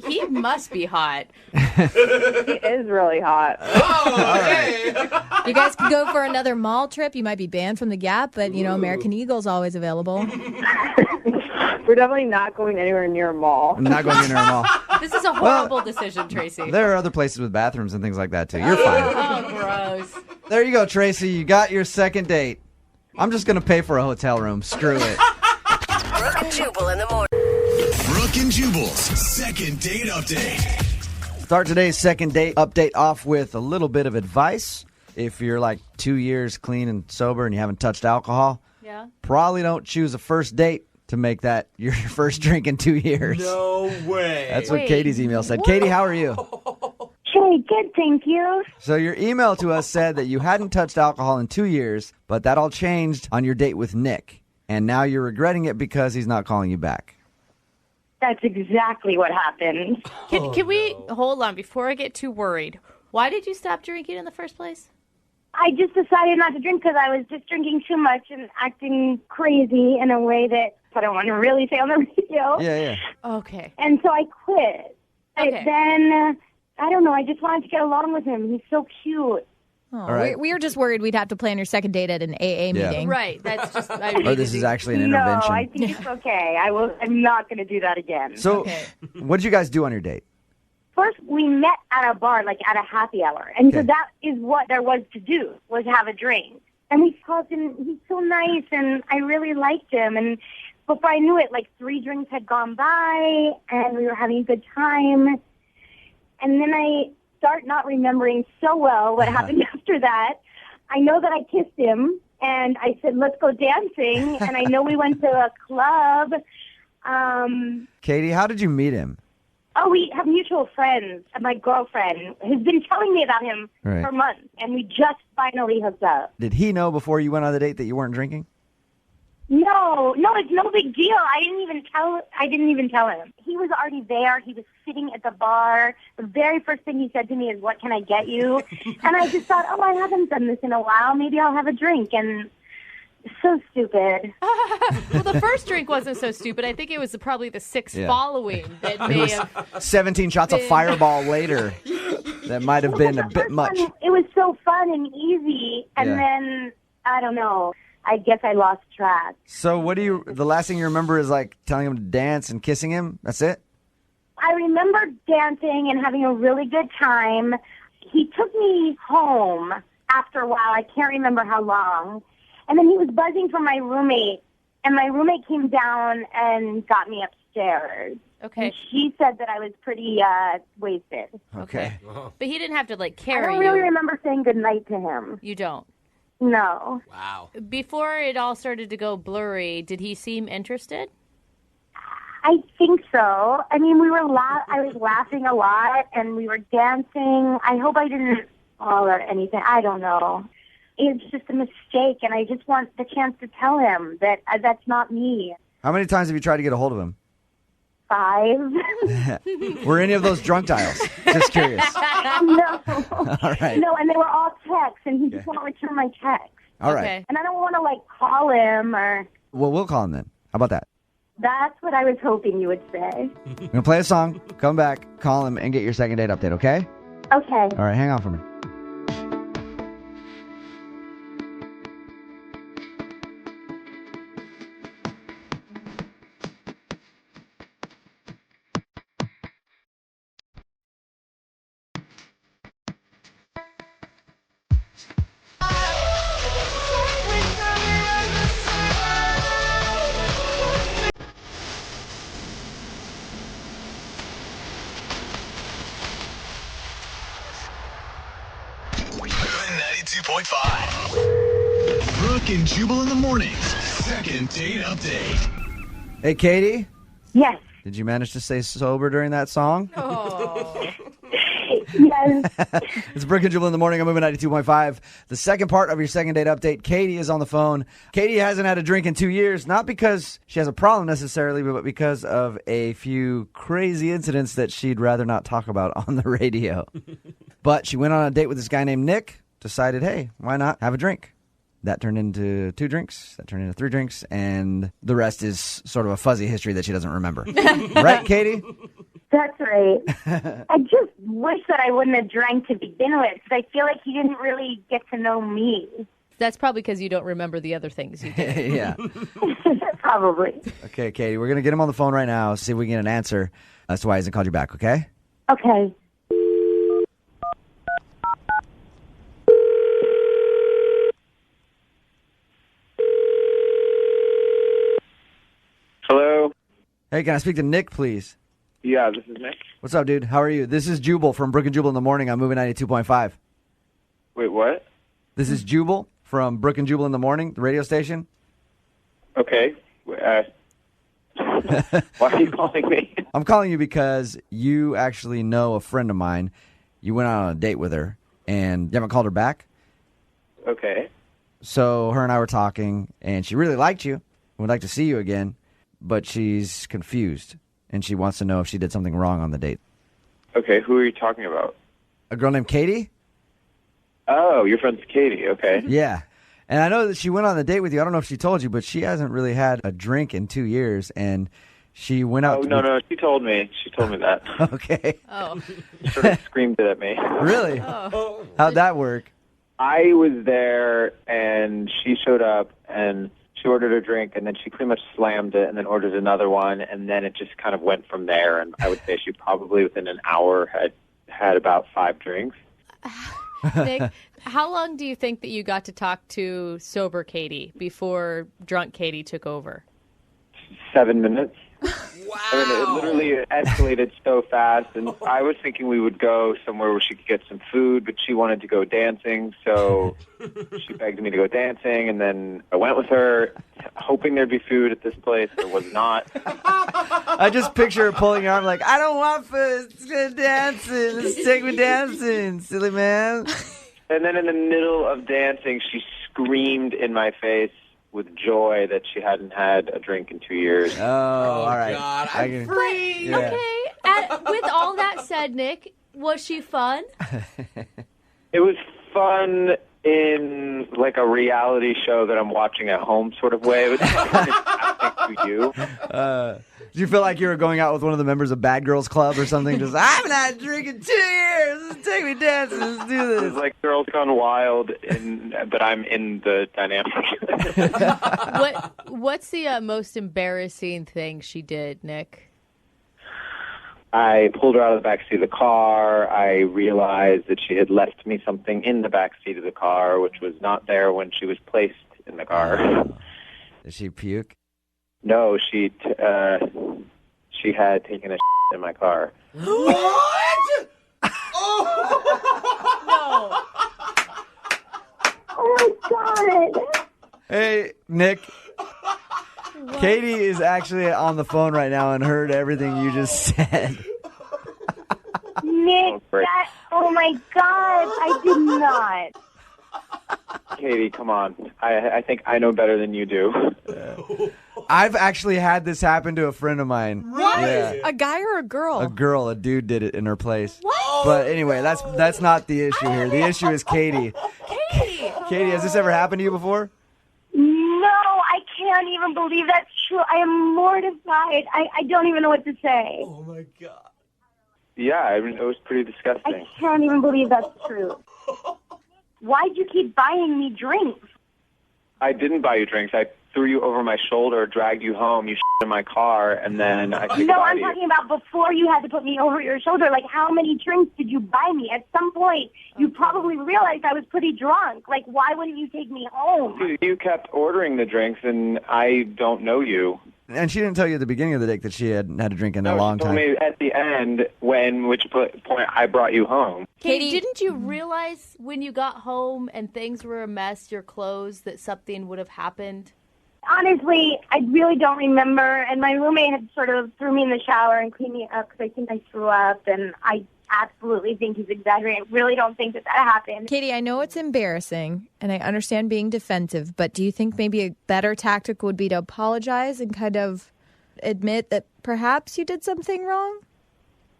He must be hot. He is really hot. Oh, okay. You guys can go for another mall trip. You might be banned from the Gap, but, American Eagle's always available. We're definitely not going anywhere near a mall. I'm not going near a mall. This is a horrible decision, Tracy. There are other places with bathrooms and things like that, too. You're fine. Oh, gross. There you go, Tracy. You got your second date. I'm just going to pay for a hotel room. Screw it. Brooke and Jubal in the morning. Brooke and Jubal's second date update. Start today's second date update off with a little bit of advice. If you're like 2 years clean and sober and you haven't touched alcohol, probably don't choose a first date to make that your first drink in 2 years. No way. That's what Katie's email said. Katie, how are you? Hey, good, thank you. So your email to us said that you hadn't touched alcohol in 2 years, but that all changed on your date with Nick. And now you're regretting it because he's not calling you back. That's exactly what happened. Can we hold on before I get too worried? Why did you stop drinking in the first place? I just decided not to drink because I was just drinking too much and acting crazy in a way that I don't want to really say on the radio. Yeah. Okay. And so I quit. Okay. But then, I don't know, I just wanted to get along with him. He's so cute. Oh, All right. we were just worried we'd have to plan your second date at an AA meeting. Right. That's just. Or this is actually an intervention. No, I think it's okay. I'm not going to do that again. So what did you guys do on your date? First, we met at a bar, like at a happy hour. And so that is what there was to do, was have a drink. And we talked, and he's so nice, and I really liked him. And before I knew it, like 3 drinks had gone by, and we were having a good time. And then I start not remembering so well what happened after that. I know that I kissed him, And I said, let's go dancing. And I know we went to a club. Katie, how did you meet him? Oh, we have mutual friends. My girlfriend has been telling me about him Right. for months, and we just finally hooked up. Did he know before you went on the date that you weren't drinking? No, it's no big deal. I didn't even tell him. He was already there. He was sitting at the bar. The very first thing he said to me is, "What can I get you?" And I just thought, oh, I haven't done this in a while. Maybe I'll have a drink. And so stupid. Well, the first drink wasn't so stupid. I think it was probably the six following that It may was have 17 shots of been- Fireball later. That might have been a bit much. It was so fun and easy. And then, I don't know. I guess I lost track. So the last thing you remember is like telling him to dance and kissing him? That's it? I remember dancing and having a really good time. He took me home after a while. I can't remember how long. And then he was buzzing for my roommate. And my roommate came down and got me upstairs. Okay. And she said that I was pretty wasted. Okay. But he didn't have to like I carry don't really you. remember saying goodnight to him. You don't. No. Wow. Before it all started to go blurry, did he seem interested? I think so. I mean, I was laughing a lot, and we were dancing. I hope I didn't fall or anything. I don't know. It's just a mistake, and I just want the chance to tell him that that's not me. How many times have you tried to get a hold of him? 5. Were any of those drunk dials? Just curious. No. All right. No, and they were all texts, and he just won't return my texts. All right. And I don't want to, call him or... Well, we'll call him then. How about that? That's what I was hoping you would say. We're going to play a song, come back, call him, and get your second date update, okay? Okay. All right, hang on for me. Moving 92.5. Brooke and Jubal in the mornings. Second date update. Hey, Katie? Yes. Did you manage to stay sober during that song? Yes. It's Brooke and Jubal in the morning. I'm moving 92.5. The second part of your second date update. Katie is on the phone. Katie hasn't had a drink in 2 years, not because she has a problem necessarily, but because of a few crazy incidents that she'd rather not talk about on the radio. But she went on a date with this guy named Nick, decided, hey, why not have a drink? That turned into 2 drinks, that turned into 3 drinks, and the rest is sort of a fuzzy history that she doesn't remember. Right, Katie? That's right. I just wish that I wouldn't have drank to begin with, because I feel like he didn't really get to know me. That's probably because you don't remember the other things you did. Yeah. Probably. Okay, Katie, we're going to get him on the phone right now, see if we can get an answer as to why he hasn't called you back, okay? Okay. Hello? Hey, can I speak to Nick, please? Yeah, this is Nick. What's up, dude? How are you? This is Jubal from Brooke and Jubal in the morning. I'm moving 92.5. Wait, what? This is Jubal from Brooke and Jubal in the morning, the radio station. Okay. Why are you calling me? I'm calling you because you actually know a friend of mine. You went on a date with her, and you haven't called her back. Okay. So her and I were talking, and she really liked you and would like to see you again, but she's confused, and she wants to know if she did something wrong on the date. Okay, who are you talking about? A girl named Katie? Oh, your friend's Katie, okay. Yeah. And I know that she went on the date with you. I don't know if she told you, but she hasn't really had a drink in 2 years, and she went out. Oh, no, she told me. She told me that. Okay. Oh. She sort of screamed it at me. Really? Oh. How'd that work? I was there, and she showed up, and she ordered a drink, and then she pretty much slammed it, and then ordered another one, and then it just kind of went from there. And I would say she probably within an hour had about 5 drinks. Nick, how long do you think that you got to talk to sober Katie before drunk Katie took over? 7 minutes. I mean, it literally escalated so fast, and I was thinking we would go somewhere where she could get some food, but she wanted to go dancing, so she begged me to go dancing, and then I went with her, hoping there'd be food at this place. There was not. I just picture her pulling your arm like, I don't want food. Let's go dancing. Let's take me dancing, silly man. And then in the middle of dancing, she screamed in my face with joy that she hadn't had a drink in 2 years. Oh, all right. God, I I'm can- free. Yeah. Okay. With all that said, Nick, was she fun? It was fun in like a reality show that I'm watching at home sort of way. It was happening to you. Do you feel like you were going out with one of the members of Bad Girls Club or something? Just, I haven't had a drink in 2 years. Let's take me dancing. Let's do It this. was like Girls Gone Wild, but I'm in the dynamic. What's the most embarrassing thing she did, Nick? I pulled her out of the back seat of the car. I realized that she had left me something in the back seat of the car, which was not there when she was placed in the car. Did she puke? No, she had taken a in my car. What? No. Oh my God. Hey, Nick. Katie is actually on the phone right now and heard everything you just said. Nick, oh my God, I did not. Katie, come on. I think I know better than you do. I've actually had this happen to a friend of mine. What? Yeah. A guy or a girl? A dude did it in her place. What? But anyway, that's not the issue here. The issue is Katie. Katie, has this ever happened to you before? No, I can't even believe that's true. I am mortified. I don't even know what to say. Oh my God. Yeah, I mean, it was pretty disgusting. I can't even believe that's true. Why'd you keep buying me drinks? I didn't buy you drinks. I threw you over my shoulder, dragged you home, you in my car, and then I said No, goodbye I'm to you. talking about before you had to put me over your shoulder. Like, how many drinks did you buy me? At some point, you probably realized I was pretty drunk. Like, why wouldn't you take me home? Dude, you kept ordering the drinks, and I don't know you. And she didn't tell you at the beginning of the date that she had had a drink in a No, long she told time. me at the end, which point I brought you home. Katie, didn't you realize when you got home and things were a mess, your clothes, that something would have happened? Honestly, I really don't remember. And my roommate had sort of threw me in the shower and cleaned me up because I think I threw up. And I absolutely think he's exaggerating. I really don't think that happened. Katie, I know it's embarrassing, and I understand being defensive, but do you think maybe a better tactic would be to apologize and kind of admit that perhaps you did something wrong?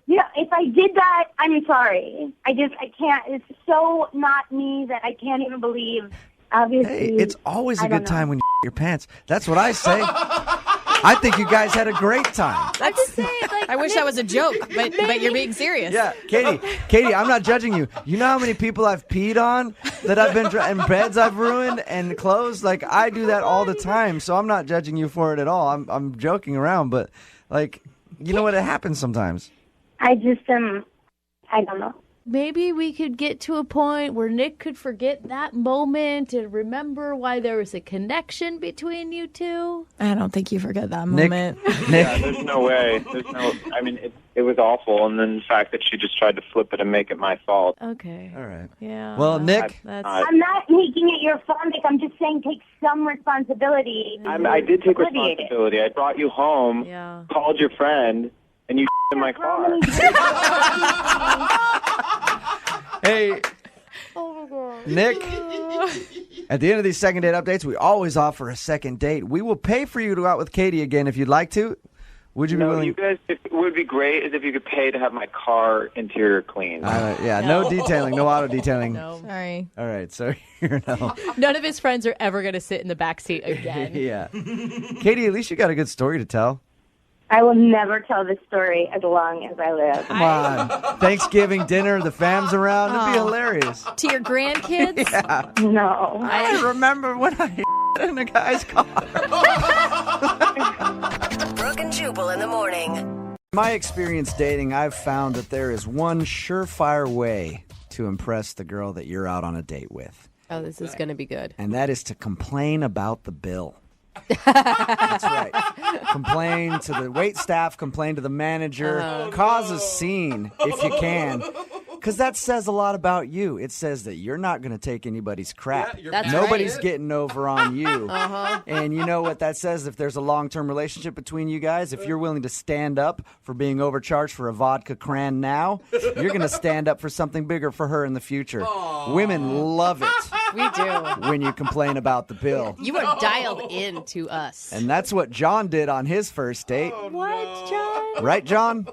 Yeah, if I did that, I'm sorry. I can't. It's so not me that I can't even believe. Obviously, Hey, it's always a good time when you your pants. That's what I say. I think you guys had a great time. I'm just saying, like, I wish that was a joke, but you're being serious. Yeah, Katie, I'm not judging you. You know how many people I've peed on that I've been and beds I've ruined and clothes? Like, I do that all the time, so I'm not judging you for it at all. I'm joking around, but like, you know what? It happens sometimes. I just I don't know. Maybe we could get to a point where Nick could forget that moment and remember why there was a connection between you two. I don't think you forget that Nick, moment. Yeah, there's no way. I mean, it was awful, and then the fact that she just tried to flip it and make it my fault. Okay. All right. Yeah. Well, Nick. I'm not making it your fault, Nick. I'm just saying take some responsibility. I did take Alleviate it. responsibility. I brought you home, called your friend, and you in my car. Hey, Nick, at the end of these second date updates, we always offer a second date. We will pay for you to go out with Katie again if you'd like to. Would you be willing? You guys, it would be great is if you could pay to have my car interior cleaned. No detailing, no auto detailing. Sorry. All right, so here no. None of his friends are ever going to sit in the back seat again. Yeah. Katie, at least you got a good story to tell. I will never tell this story as long as I live. Come on. Thanksgiving dinner, the fam's around. It'd be hilarious. To your grandkids? Yeah. No. I remember when I in a guy's car. Brooke and Jubal in the morning. In my experience dating, I've found that there is one surefire way to impress the girl that you're out on a date with. Oh, this is going to be good. And that is to complain about the bill. That's right. Complain to the wait staff, complain to the manager, cause a scene if you can. Because that says a lot about you. It says that you're not going to take anybody's crap. That's Nobody's right. getting over on you. Uh-huh. And you know what that says? If there's a long-term relationship between you guys, if you're willing to stand up for being overcharged for a vodka cran now, you're going to stand up for something bigger for her in the future. Women love it We do. when you complain about the bill. You are dialed in to us. And that's what John did on his first date. What, John? Right, John?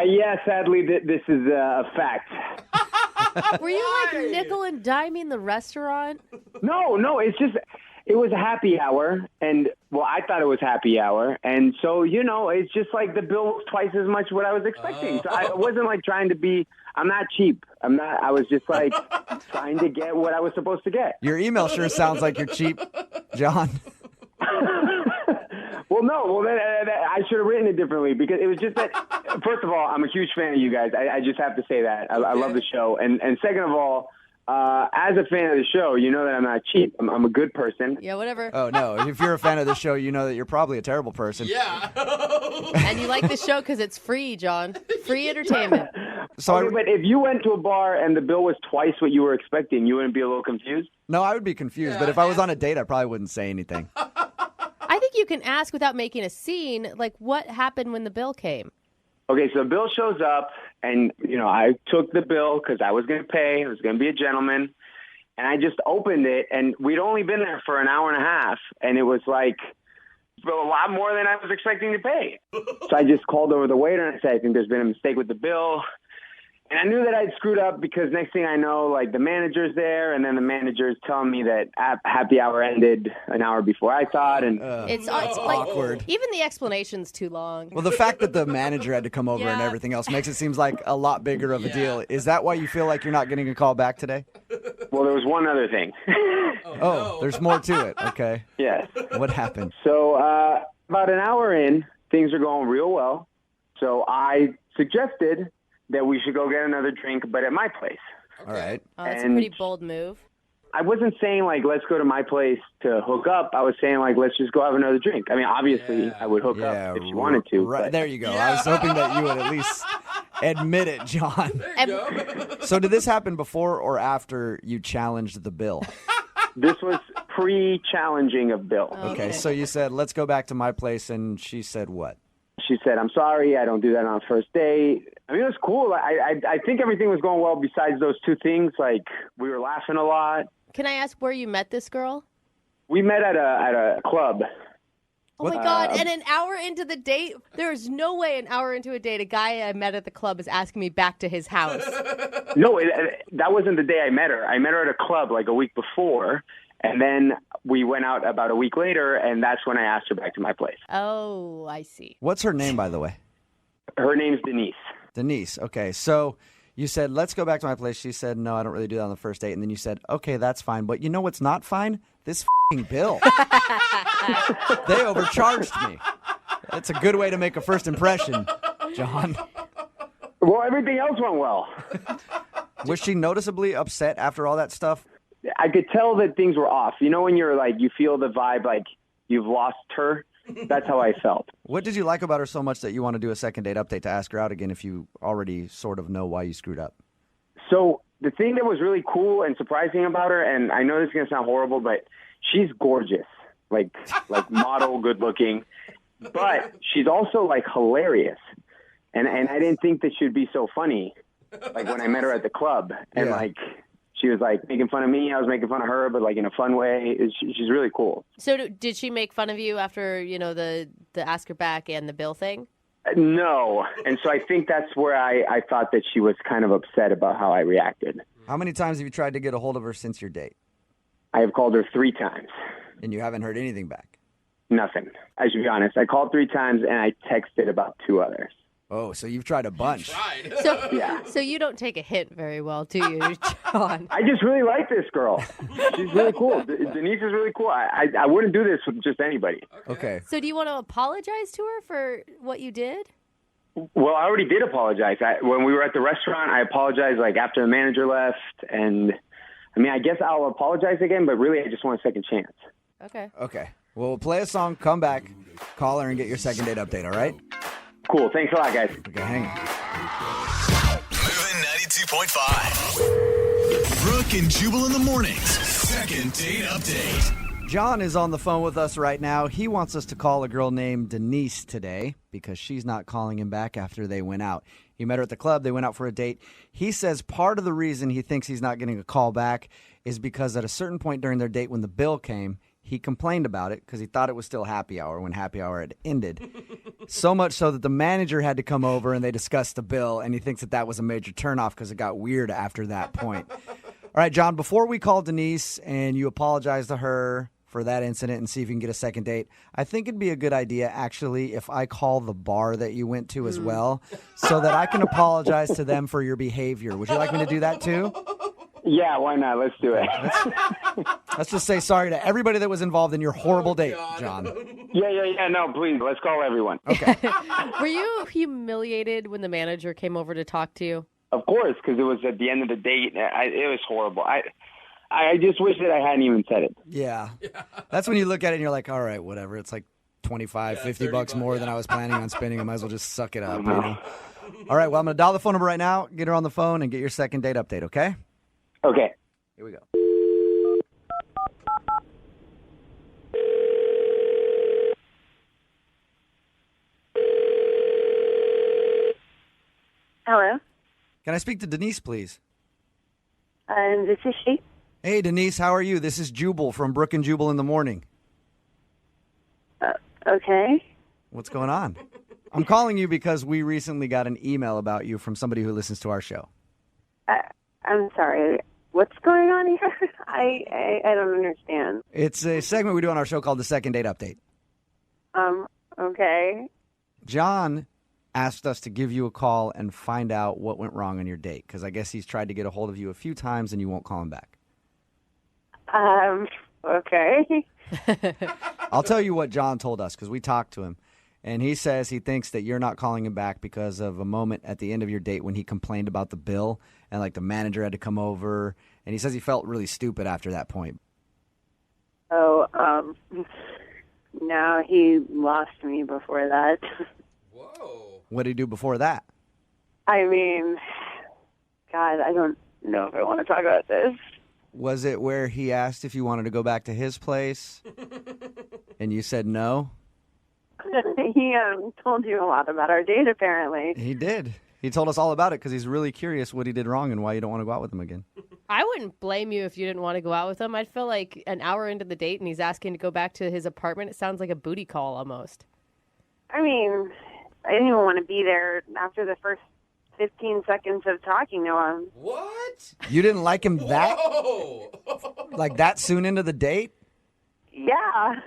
Yeah, sadly, this is a fact. Were you like nickel and diming the restaurant? No, it's just, it was a happy hour, and, well, I thought it was happy hour, and so, it's just like the bill was twice as much what I was expecting. So I wasn't like trying to be, I'm not cheap. I was just like trying to get what I was supposed to get. Your email sure sounds like you're cheap, John. Well, then I should have written it differently because it was just that, first of all, I'm a huge fan of you guys. I just have to say that. I love the show. And second of all, as a fan of the show, you know that I'm not cheap. I'm a good person. Yeah, whatever. Oh, no. If you're a fan of the show, you know that you're probably a terrible person. Yeah. And you like the show because it's free, John. Free entertainment. So but if you went to a bar and the bill was twice what you were expecting, you wouldn't be a little confused? No, I would be confused. But if I was on a date, I probably wouldn't say anything. I think you can ask without making a scene, like what happened when the bill came. Okay, so the bill shows up, and, I took the bill because I was going to pay. I was going to be a gentleman. And I just opened it, and we'd only been there for an hour and a half, and it was like a lot more than I was expecting to pay. So I just called over the waiter and I said, I think there's been a mistake with the bill. And I knew that I'd screwed up because next thing I know, like, the manager's there, and then the manager's telling me that happy hour ended an hour before I thought. And It's awkward. Like, even the explanation's too long. Well, the fact that the manager had to come over and Yeah. everything else makes it seem like a lot bigger of a deal. Is that why you feel like you're not getting a call back today? Well, there was one other thing. Oh, there's more to it. Okay. Yes. What happened? So about an hour in, things are going real well. So I suggested that we should go get another drink, but at my place. All right. Oh, that's a And- pretty bold move. I wasn't saying, like, let's go to my place to hook up. I was saying, like, let's just go have another drink. I mean, obviously, I would hook up if you wanted to. Right. but- There you go. I was hoping that you would at least admit it, John. So did this happen before or after you challenged the bill? This was pre-challenging of Bill. Okay, so you said, let's go back to my place, and she said what? She said, I'm sorry, I don't do that on a first date. I mean, it was cool. I think everything was going well besides those two things. Like, we were laughing a lot. Can I ask where you met this girl? We met at a club. Oh my God. And an hour into the date, there's no way an hour into a date, a guy I met at the club is asking me back to his house. No, that wasn't the day I met her. I met her at a club like a week before, and then we went out about a week later, and that's when I asked her back to my place. Oh, I see. What's her name, by the way? Her name's Denise. Denise. Okay, so you said, let's go back to my place. She said, no, I don't really do that on the first date. And then you said, okay, that's fine. But you know what's not fine? This f***ing bill. They overcharged me. That's a good way to make a first impression, John. Well, everything else went well. Was she noticeably upset after all that stuff? I could tell that things were off. You know when you're like, you feel the vibe like you've lost her? That's how I felt. What did you like about her so much that you want to do a second date update to ask her out again if you already sort of know why you screwed up? So the thing that was really cool and surprising about her, and I know this is going to sound horrible, but she's gorgeous, like model, good looking, but she's also like hilarious. And I didn't think that she'd be so funny, like when I met her at the club, and like she was like making fun of me, I was making fun of her, but like in a fun way. She's really cool. So did she make fun of you after, the ask her back and the bill thing? No. And so I think that's where I thought that she was kind of upset about how I reacted. How many times have you tried to get a hold of her since your date? I have called her 3 times. And you haven't heard anything back? Nothing. I should be honest. I called 3 times and I texted about 2 others. Oh, so you've tried a bunch. So, yeah. So you don't take a hint very well, do you, John? I just really like this girl. She's really cool. Denise is really cool. I wouldn't do this with just anybody. Okay. So do you want to apologize to her for what you did? Well, I already did apologize. When we were at the restaurant, I apologized like after the manager left. And I mean, I guess I'll apologize again, but really I just want a second chance. Okay. Okay. Well, we'll play a song, come back, call her, and get your second date update, all right? Cool. Thanks a lot, guys. Okay, hang on. Moving 92.5. Brooke and Jubal in the mornings. Second date update. John is on the phone with us right now. He wants us to call a girl named Denise today because she's not calling him back after they went out. He met her at the club. They went out for a date. He says part of the reason he thinks he's not getting a call back is because at a certain point during their date when the bill came, he complained about it because he thought it was still happy hour when happy hour had ended. So much so that the manager had to come over and they discussed the bill, and he thinks that was a major turnoff because it got weird after that point. All right, John, before we call Denise and you apologize to her for that incident and see if you can get a second date, I think it'd be a good idea, actually, if I call the bar that you went to as well so that I can apologize to them for your behavior. Would you like me to do that too? Yeah, why not? Let's do it. Let's just say sorry to everybody that was involved in your horrible date, John. Yeah. No, please. Let's call everyone. Okay. Were you humiliated when the manager came over to talk to you? Of course, because it was at the end of the date. It was horrible. I just wish that I hadn't even said it. Yeah. That's when you look at it and you're like, all right, whatever. It's like 25, 50 bucks more than I was planning on spending. I might as well just suck it up. You know? All right, well, I'm going to dial the phone number right now, get her on the phone, and get your second date update, okay? Okay. Here we go. Hello. Can I speak to Denise, please? This is she. Hey, Denise, how are you? This is Jubal from Brooke and Jubal in the morning. Okay. What's going on? I'm calling you because we recently got an email about you from somebody who listens to our show. I'm sorry. What's going on here? I don't understand. It's a segment we do on our show called the Second Date Update. Okay. John asked us to give you a call and find out what went wrong on your date because I guess he's tried to get a hold of you a few times and you won't call him back. Okay. I'll tell you what John told us because we talked to him. And he says he thinks that you're not calling him back because of a moment at the end of your date when he complained about the bill and like the manager had to come over. And he says he felt really stupid after that point. Oh, no, he lost me before that. What did he do before that? I mean, God, I don't know if I want to talk about this. Was it where he asked if you wanted to go back to his place and you said no? He told you a lot about our date, apparently. He did. He told us all about it because he's really curious what he did wrong and why you don't want to go out with him again. I wouldn't blame you if you didn't want to go out with him. I'd feel like an hour into the date and he's asking to go back to his apartment. It sounds like a booty call almost. I mean, I didn't even want to be there after the first 15 seconds of talking to him. What? You didn't like him that? Like that soon into the date? Yeah.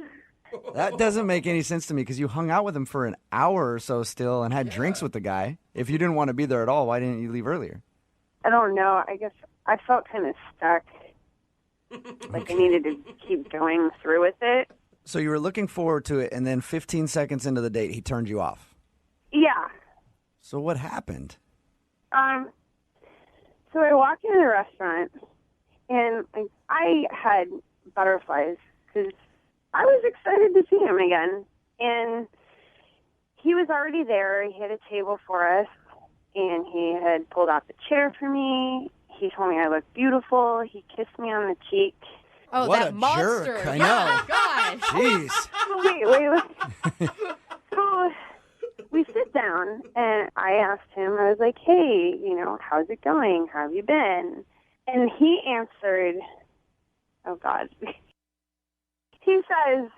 That doesn't make any sense to me because you hung out with him for an hour or so still and had drinks with the guy. If you didn't want to be there at all, why didn't you leave earlier? I don't know. I guess I felt kind of stuck. Like I needed to keep going through with it. So you were looking forward to it, and then 15 seconds into the date, he turned you off. Yeah. So what happened? So I walked into the restaurant, and I had butterflies because I was excited to see him again. And he was already there. He had a table for us, and he had pulled out the chair for me. He told me I looked beautiful. He kissed me on the cheek. Oh, what that a monster. jerk. I know. Gosh. Jeez. Wait. So we sit down, and I asked him, I was like, hey, how's it going? How have you been? And he answered, oh, God. He says,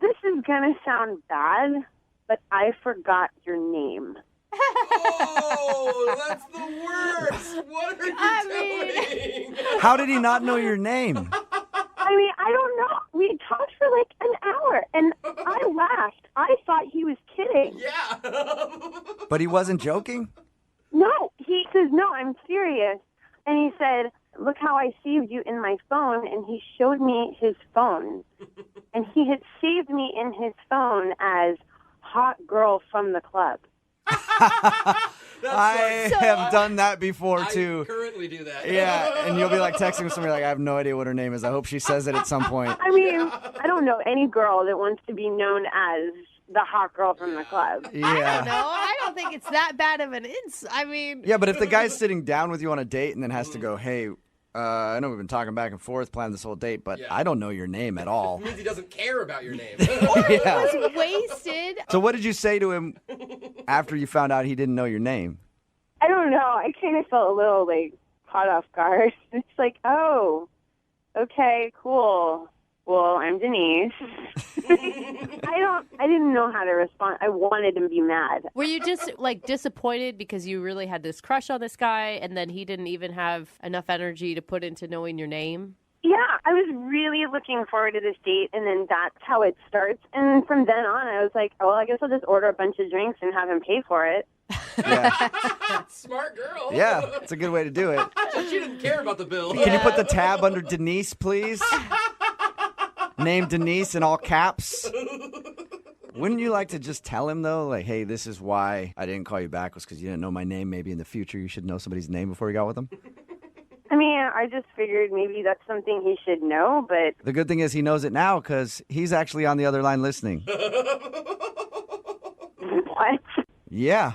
this is going to sound bad, but I forgot your name. Oh, that's the worst. What are you doing? How did he not know your name? I mean, I don't know. We talked for like an hour, and I laughed. I thought he was kidding. Yeah. But he wasn't joking? No, he says, no, I'm serious. And he said, look how I saved you in my phone. And he showed me his phone. And he had saved me in his phone as hot girl from the club. I have done that before, too. I currently do that. Yeah, and you'll be like texting with somebody like, I have no idea what her name is. I hope she says it at some point. I mean, I don't know any girl that wants to be known as the hot girl from the club. Yeah. I don't know. I don't think it's that bad of an I mean... Yeah, but if the guy's sitting down with you on a date and then has to go, hey, I know we've been talking back and forth, planning this whole date, but I don't know your name at all. It means he doesn't care about your name. Or he was wasted. So what did you say to him after you found out he didn't know your name? I don't know. I kind of felt a little, like, caught off guard. It's like, oh, okay, cool. Well, I'm Denise. I didn't know how to respond. I wanted him to be mad. Were you just, like, disappointed because you really had this crush on this guy and then he didn't even have enough energy to put into knowing your name? Yeah, I was really looking forward to this date, and then that's how it starts. And from then on, I was like, well, I guess I'll just order a bunch of drinks and have him pay for it. Smart girl. Yeah, it's a good way to do it. She didn't care about the bill. Can you put the tab under Denise, please? Name Denise in all caps. Wouldn't you like to just tell him, though, like, hey, this is why I didn't call you back was because you didn't know my name. Maybe in the future you should know somebody's name before you got with them? I mean, I just figured maybe that's something he should know, but... The good thing is he knows it now because he's actually on the other line listening. What? Yeah.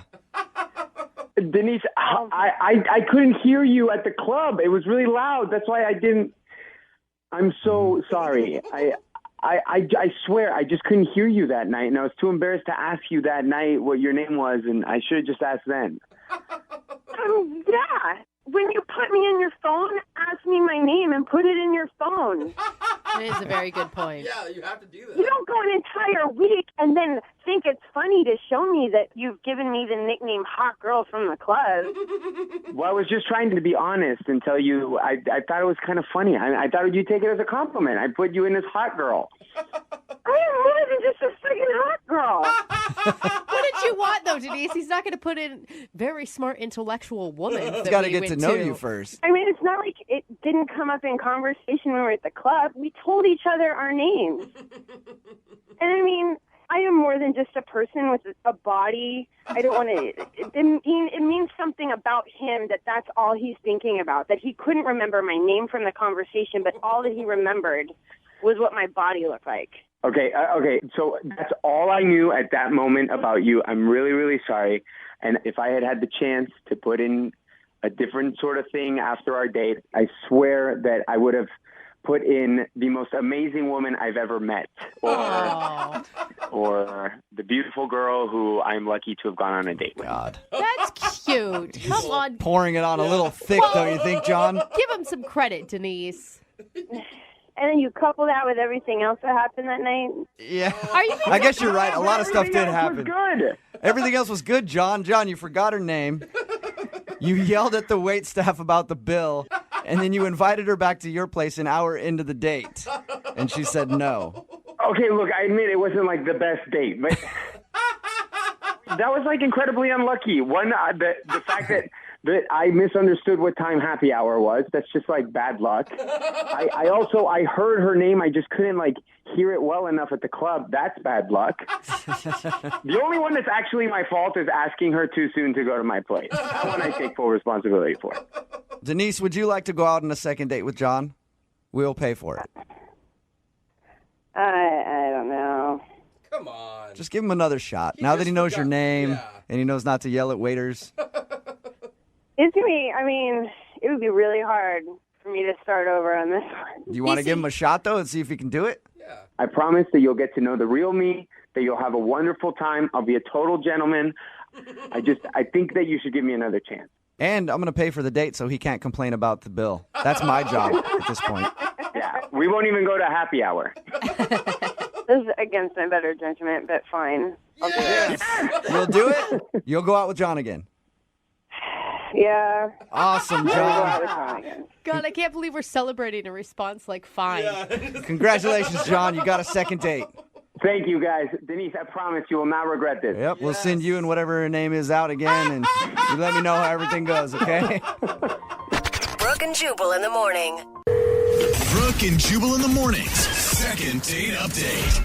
Denise, I couldn't hear you at the club. It was really loud. That's why I didn't. I'm so sorry. I swear I just couldn't hear you that night, and I was too embarrassed to ask you that night what your name was, and I should have just asked then. Yeah. When you put me in your phone, ask me my name and put it in your phone. That is a very good point. Yeah, you have to do that. You don't go an entire week and then think it's funny to show me that you've given me the nickname Hot Girl from the club. Well, I was just trying to be honest and tell you I thought it was kind of funny. I thought you'd take it as a compliment. I put you in as Hot Girl. I am more than just a freaking hot girl. What did you want, though, Denise? He's not going to put in very smart, intellectual woman. He's got to get to know you first. I mean, it's not like it didn't come up in conversation when we were at the club. We told each other our names. And I mean, I am more than just a person with a body. I don't want to... It means something about him that's all he's thinking about, that he couldn't remember my name from the conversation, but all that he remembered was what my body looked like. Okay, so that's all I knew at that moment about you. I'm really, really sorry. And if I had had the chance to put in a different sort of thing after our date, I swear that I would have put in the most amazing woman I've ever met. Or the beautiful girl who I'm lucky to have gone on a date with. God. That's cute. Come on. Pouring it on a little thick, don't you think, John? Give him some credit, Denise. And then you couple that with everything else that happened that night. Yeah. Are you I guess you're right. A lot of stuff did Everything else happen. was good. Everything else was good, John. John, you forgot her name. You yelled at the wait staff about the bill, and then you invited her back to your place an hour into the date, and she said no. Okay, look, I admit it wasn't like the best date, but that was like incredibly unlucky. One, the fact that I misunderstood what time happy hour was, that's just like bad luck. I heard her name, I just couldn't like hear it well enough at the club. That's bad luck. The only one that's actually my fault is asking her too soon to go to my place. That one I take full responsibility for. Denise, would you like to go out on a second date with John? We'll pay for it. I don't know. Come on. Just give him another shot. Now that he knows your name yeah. and he knows not to yell at waiters. It's me. I mean, it would be really hard for me to start over on this one. Do you want to give him a shot, though, and see if he can do it? Yeah. I promise that you'll get to know the real me, that you'll have a wonderful time. I'll be a total gentleman. I think that you should give me another chance. And I'm going to pay for the date so he can't complain about the bill. That's my job at this point. Yeah, we won't even go to happy hour. This is against my better judgment, but fine. I'll do it. You'll do it? You'll go out with John again. Yeah. Awesome, John. God, I can't believe we're celebrating a response like fine. Congratulations, John. You got a second date. Thank you, guys. Denise, I promise you will not regret this. Yep, we'll send you and whatever her name is out again, and you let me know how everything goes, okay? Brooke and Jubal in the morning. Brooke and Jubal in the mornings. Second date update.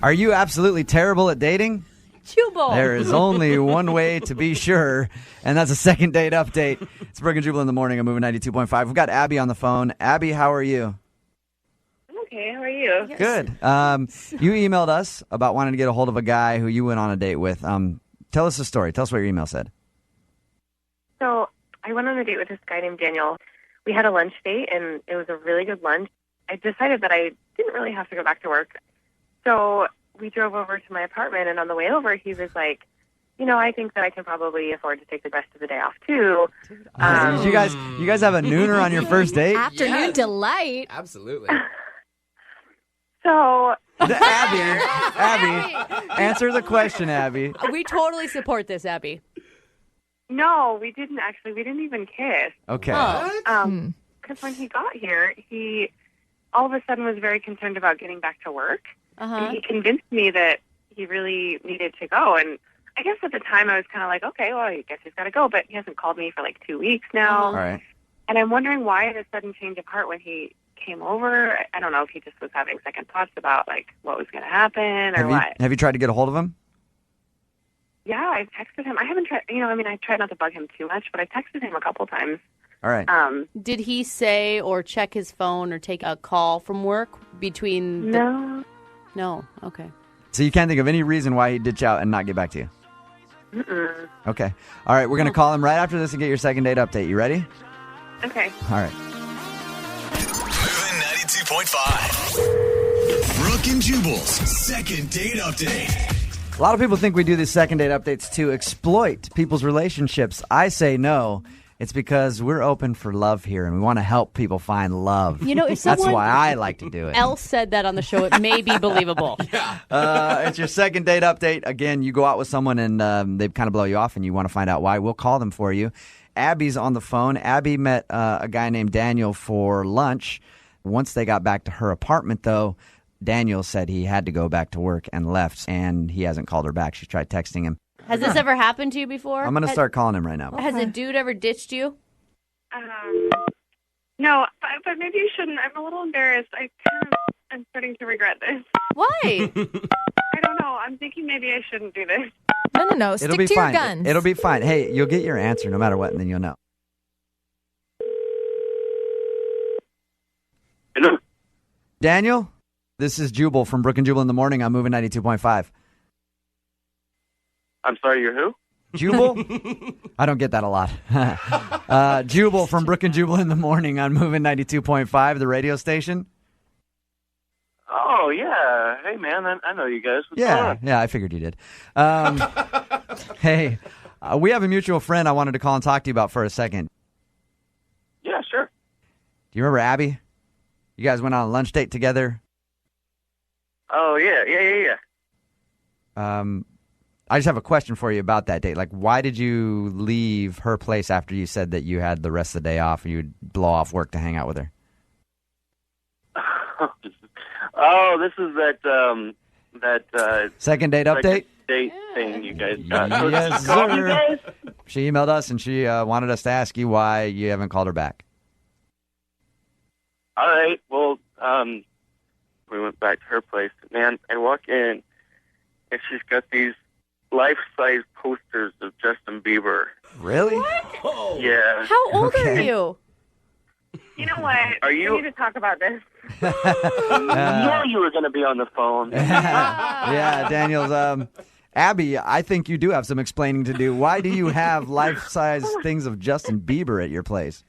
Are you absolutely terrible at dating? Jubal. There is only one way to be sure, and that's a second date update. It's Brooke and Jubal in the morning. I'm moving 92.5. We've got Abby on the phone. Abby, how are you? I'm okay. How are you? Good. You emailed us about wanting to get a hold of a guy who you went on a date with. Tell us the story. Tell us what your email said. So I went on a date with this guy named Daniel. We had a lunch date, and it was a really good lunch. I decided that I didn't really have to go back to work. So we drove over to my apartment, and on the way over, he was like, I think that I can probably afford to take the rest of the day off, too. You guys have a nooner on your first date? Afternoon delight. Absolutely. So... Abby, answer the question, Abby. We totally support this, Abby. No, we didn't actually. We didn't even kiss. Okay. Because when he got here, he all of a sudden was very concerned about getting back to work. And he convinced me that he really needed to go. And I guess at the time I was kind of like, okay, well, I guess he's got to go. But he hasn't called me for like 2 weeks now. All right. And I'm wondering why the sudden change of heart when he came over. I don't know if he just was having second thoughts about like what was going to happen or what. Have you tried to get a hold of him? Yeah, I texted him. I haven't tried, I tried not to bug him too much, but I texted him a couple times. All right. Did he say or check his phone or take a call from work between No. No, okay. So you can't think of any reason why he'd ditch out and not get back to you? Mm-mm. Okay. All right, we're going to call him right after this and get your second date update. You ready? Okay. All right. Moving 92.5. Brooke and Jubal's second date update. A lot of people think we do these second date updates to exploit people's relationships. I say no. It's because we're open for love here, and we want to help people find love. If That's someone why I like to do it. else said that on the show, it may be believable. It's your second date update. Again, you go out with someone, and they kind of blow you off, and you want to find out why. We'll call them for you. Abby's on the phone. Abby met a guy named Daniel for lunch. Once they got back to her apartment, though, Daniel said he had to go back to work and left, and he hasn't called her back. She tried texting him. Has this ever happened to you before? I'm going to start calling him right now. Has a dude ever ditched you? No, but maybe you shouldn't. I'm a little embarrassed. I'm starting to regret this. Why? I don't know. I'm thinking maybe I shouldn't do this. No. Stick It'll be to fine. your guns. It'll be fine. Hey, you'll get your answer no matter what, and then you'll know. Hello? Daniel, this is Jubal from Brooke and Jubal in the morning. I'm moving 92.5. I'm sorry, you're who? Jubal? I don't get that a lot. Jubal from Brooke and Jubal in the morning on moving 92.5, the radio station. Oh, yeah. Hey, man, I know you guys. What's going on? Yeah, I figured you did. Hey, we have a mutual friend I wanted to call and talk to you about for a second. Yeah, sure. Do you remember Abby? You guys went on a lunch date together. Oh, yeah. I just have a question for you about that date. Like, why did you leave her place after you said that you had the rest of the day off and you would blow off work to hang out with her? Oh, this is that second date update? Date thing you guys got. Yes, Call you sir. guys? She emailed us and she wanted us to ask you why you haven't called her back. All right. Well, we went back to her place. Man, I walk in, and she's got these life-size posters of Justin Bieber. Really? What? Yeah. How old are you? You know what? Are you- We need to talk about this. I knew you were going to be on the phone. Yeah, Daniels. Abby, I think you do have some explaining to do. Why do you have life-size things of Justin Bieber at your place?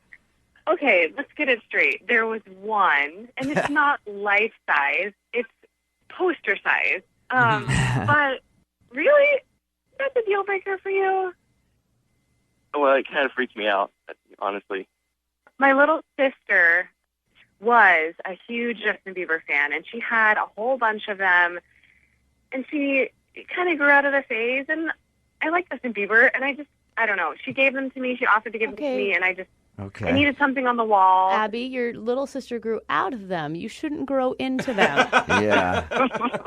Okay, let's get it straight. There was one, and it's not life size; it's poster size. But really, that's a deal breaker for you? Well, it kind of freaks me out, honestly. My little sister was a huge Justin Bieber fan, and she had a whole bunch of them. And she kind of grew out of the phase, and I like Justin Bieber, and I don't know. She gave them to me. She offered to give them to me, and I needed something on the wall. Abby, your little sister grew out of them. You shouldn't grow into them. Yeah,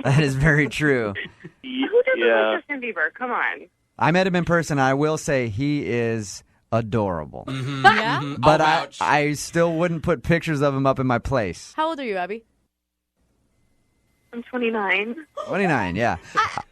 that is very true. Who doesn't like Justin Bieber? Come on. I met him in person. I will say he is adorable. Yeah? But I still wouldn't put pictures of him up in my place. How old are you, Abby? I'm 29. 29, yeah.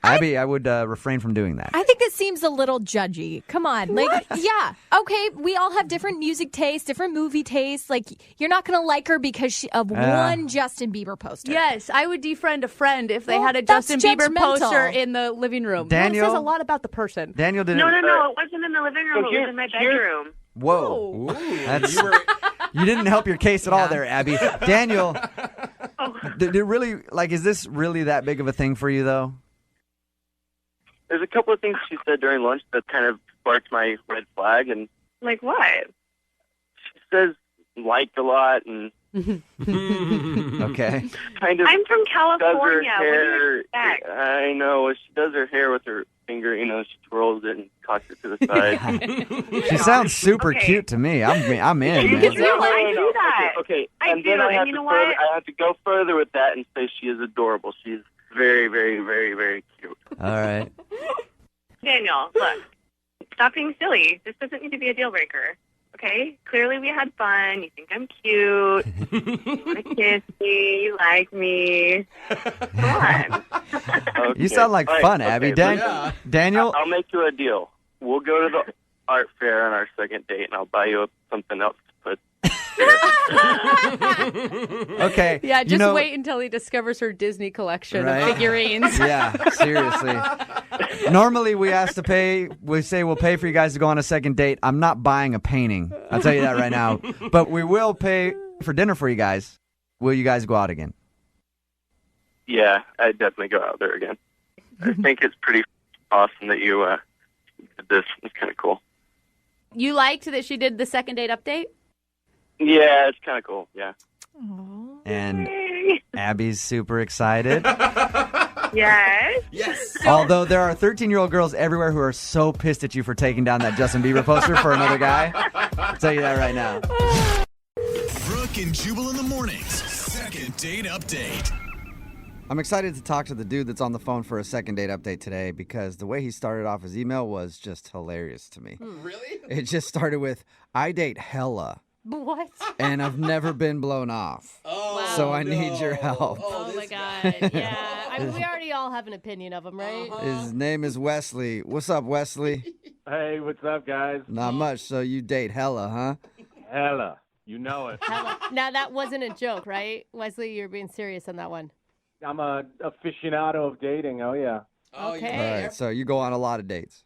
Abby, I would refrain from doing that. I think this seems a little judgy. Come on. Like, yeah. Okay, we all have different music tastes, different movie tastes. Like, you're not going to like her because of one Justin Bieber poster. Yes, I would defriend a friend if they Well, had a that's Justin Bieber judgmental. poster in the living room. Daniel? That says a lot about the person. Daniel didn't. No, it wasn't in the living room. It was in my bedroom. Whoa. You didn't help your case at all there, Abby. Daniel, did it really, like, is this really that big of a thing for you, though? There's a couple of things she said during lunch that kind of sparked my red flag, and Like what? she says liked a lot and Okay. kind of I'm from does her California. What do you hair. expect? I know. She does her hair with her finger. You know, she twirls it and cocks it to the side. She sounds super Okay. cute to me. I'm in, You man. can do I do that. Okay. I And do, then I and have you to know further, what? I have to go further with that and say she is adorable. She's very, very, very, very cute. All right. Daniel, look. Stop being silly. This doesn't need to be a deal breaker. Okay? Clearly we had fun. You think I'm cute. You want to kiss me. You like me. Come on. Okay. You sound like All right, fun, okay, Abby. listen. Daniel? I'll make you a deal. We'll go to the art fair on our second date, and I'll buy you something else to put. Okay. Yeah, just you know, wait until he discovers her Disney collection Right? of figurines. Yeah, seriously. Normally we ask to pay, we say we'll pay for you guys to go on a second date. I'm not buying a painting. I'll tell you that right now. But we will pay for dinner for you guys. Will you guys go out again? Yeah, I'd definitely go out there again. I think it's pretty awesome that you did this. It's kind of cool. You liked that she did the second date update? Yeah, it's kind of cool. Yeah. And Abby's super excited. Yes. Yes. Although there are 13-year-old girls everywhere who are so pissed at you for taking down that Justin Bieber poster for another guy. I'll tell you that right now. Brooke and Jubal in the mornings. Second date update. I'm excited to talk to the dude that's on the phone for a second date update today because the way he started off his email was just hilarious to me. Really? It just started with, I date hella, What? and I've never been blown off. Oh, So I need your help. Oh my God. Yeah. I mean, we already all have an opinion of him, right? His name is Wesley. What's up, Wesley? Hey, what's up, guys? Not much. So you date hella, huh? Hella. You know it. Now, that wasn't a joke, right? Wesley, you're being serious on that one. I'm a aficionado of dating. Oh, yeah. Okay. All right. So you go on a lot of dates.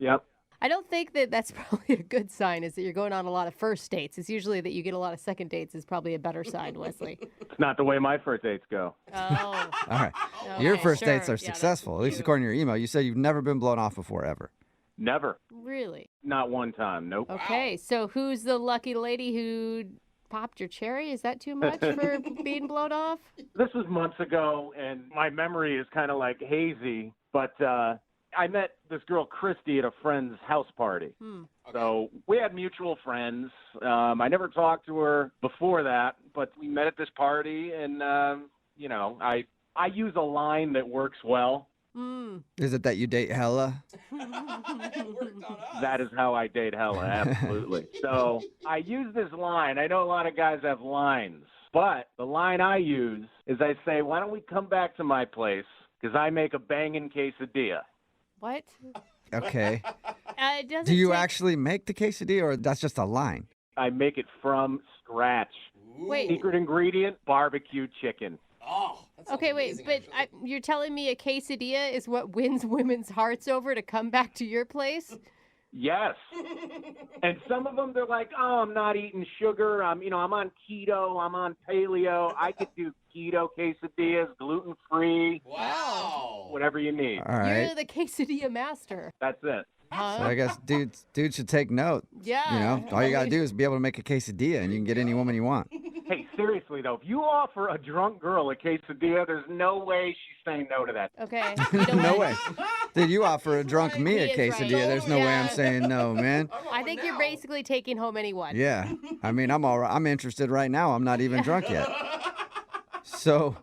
Yep. I don't think that that's probably a good sign, is that you're going on a lot of first dates. It's usually that you get a lot of second dates is probably a better sign, Wesley. It's not the way my first dates go. Oh. All right. Okay, Your first sure. dates are Yeah, that's successful, at least according to your email. You said you've never been blown off before, ever. Never. Really? Not one time. Nope. Okay. So who's the lucky lady who popped your cherry? Is that too much for being blown off? This was months ago, and my memory is kind of like hazy, but I met this girl, Christy, at a friend's house party. So we had mutual friends. I never talked to her before that, but we met at this party, and, you know, I use a line that works well. Is it that you date hella? That is how I date hella, absolutely. So I use this line. I know a lot of guys have lines, but the line I use is I say, why don't we come back to my place because I make a banging quesadilla. What? Okay. It doesn't Do you take- actually make the quesadilla, or that's just a line? I make it from scratch. Wait. Secret ingredient, barbecue chicken. Oh, Okay, wait, but you're telling me a quesadilla is what wins women's hearts over to come back to your place? Yes. And some of them, they're like, oh, I'm not eating sugar. I'm on keto. I'm on paleo. I could do keto quesadillas, gluten-free. Wow. Whatever you need. All right. You're the quesadilla master. That's it. So I guess dudes should take note. Yeah. You know, all you got to do is be able to make a quesadilla, and you can get any woman you want. Hey, seriously, though, if you offer a drunk girl a quesadilla, there's no way she's saying no to that. Okay. No way. Dude, you offer a drunk me a He is right. quesadilla, there's no way I'm saying no, man. I think you're basically taking home anyone. Yeah. I mean, I'm all right. I'm interested right now. I'm not even drunk yet. So,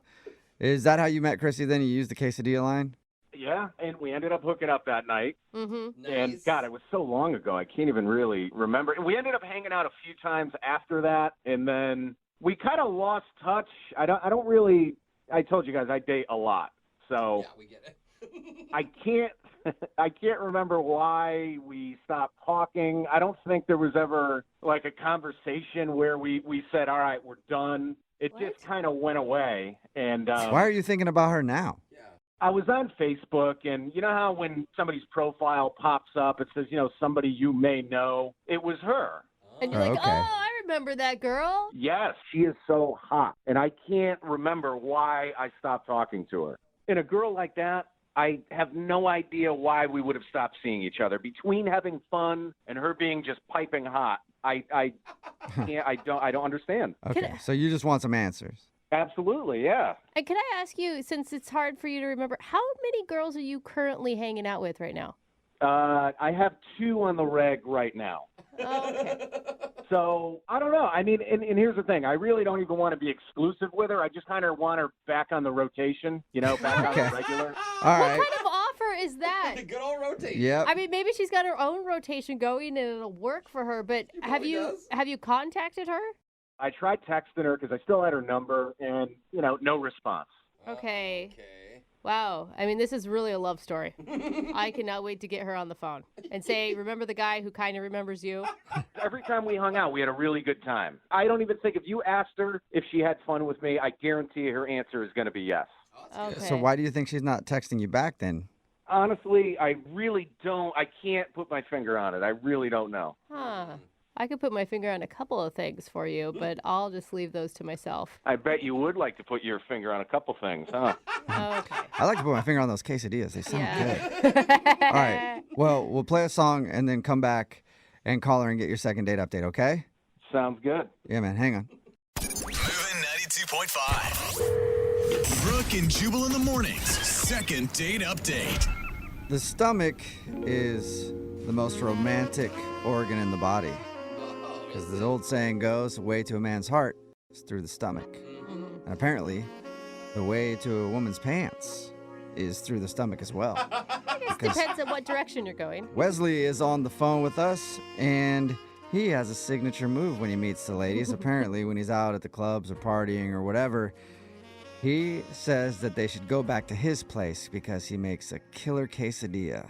is that how you met Chrissy then? You used the quesadilla line? Yeah, and we ended up hooking up that night. Mm-hmm. And, God, it was so long ago, I can't even really remember. And we ended up hanging out a few times after that, and then we kind of lost touch. I don't really I told you guys I date a lot, so Yeah, we get it. I can't remember why we stopped talking. I don't think there was ever like a conversation where we said, all right, we're done. It just kind of went away. And Why are you thinking about her now? I was on Facebook, and you know how when somebody's profile pops up, it says, somebody you may know? It was her. And you're like, okay. oh, I remember that girl. Yes, she is so hot, and I can't remember why I stopped talking to her. And a girl like that, I have no idea why we would have stopped seeing each other. Between having fun and her being just piping hot, I don't understand. Okay, so you just want some answers. Absolutely, yeah. And can I ask you, since it's hard for you to remember, how many girls are you currently hanging out with right now? I have 2 on the reg right now. Oh, okay. So, I don't know. I mean, and here's the thing. I really don't even want to be exclusive with her. I just kind of want her back on the rotation, back on the regular. All right. What kind of offer is that? Good old rotation. Yep. I mean, maybe she's got her own rotation going and it'll work for her, but have you contacted her? I tried texting her because I still had her number, and, no response. Okay. Wow. I mean, this is really a love story. I cannot wait to get her on the phone and say, remember the guy who kind of remembers you? Every time we hung out, we had a really good time. I don't even think if you asked her if she had fun with me, I guarantee her answer is going to be yes. Okay. So why do you think she's not texting you back then? Honestly, I really don't. I can't put my finger on it. I really don't know. Huh. I could put my finger on a couple of things for you, but I'll just leave those to myself. I bet you would like to put your finger on a couple things, huh? Okay. I like to put my finger on those quesadillas. They sound Yeah. good. All right. Well, we'll play a song and then come back and call her and get your second date update, okay? Sounds good. Yeah, man. Hang on. Moving 92.5. Brooke and Jubal in the mornings. Second date update. The stomach is the most romantic organ in the body. Because the old saying goes, the way to a man's heart is through the stomach. And apparently, the way to a woman's pants is through the stomach as well. It depends on what direction you're going. Wesley is on the phone with us, and he has a signature move when he meets the ladies. Apparently, when he's out at the clubs or partying or whatever, he says that they should go back to his place because he makes a killer quesadilla.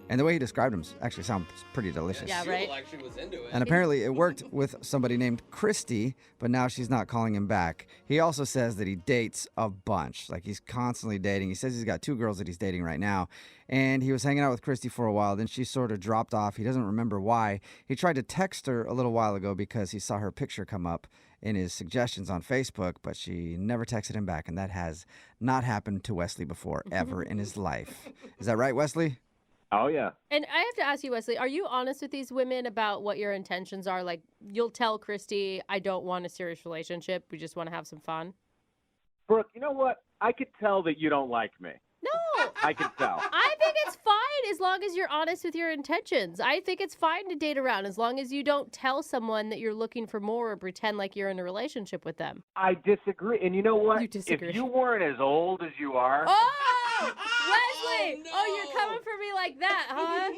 And the way he described them actually sounds pretty delicious. Yeah, right? Jubal actually was into it. And apparently it worked with somebody named Christy, but now she's not calling him back. He also says that he dates a bunch. Like, he's constantly dating. He says he's got 2 girls that he's dating right now. And he was hanging out with Christy for a while. Then she sort of dropped off. He doesn't remember why. He tried to text her a little while ago because he saw her picture come up in his suggestions on Facebook, but she never texted him back. And that has not happened to Wesley before, ever in his life. Is that right, Wesley? Oh, yeah. And I have to ask you, Wesley, are you honest with these women about what your intentions are? Like, you'll tell Christy, I don't want a serious relationship. We just want to have some fun. Brooke, you know what? I could tell that you don't like me. No. I could tell. I think it's fine as long as you're honest with your intentions. I think it's fine to date around as long as you don't tell someone that you're looking for more or pretend like you're in a relationship with them. I disagree. And you know what? You disagree. If you weren't as old as you are, Oh, Wesley! Oh, you're coming for me like that, huh?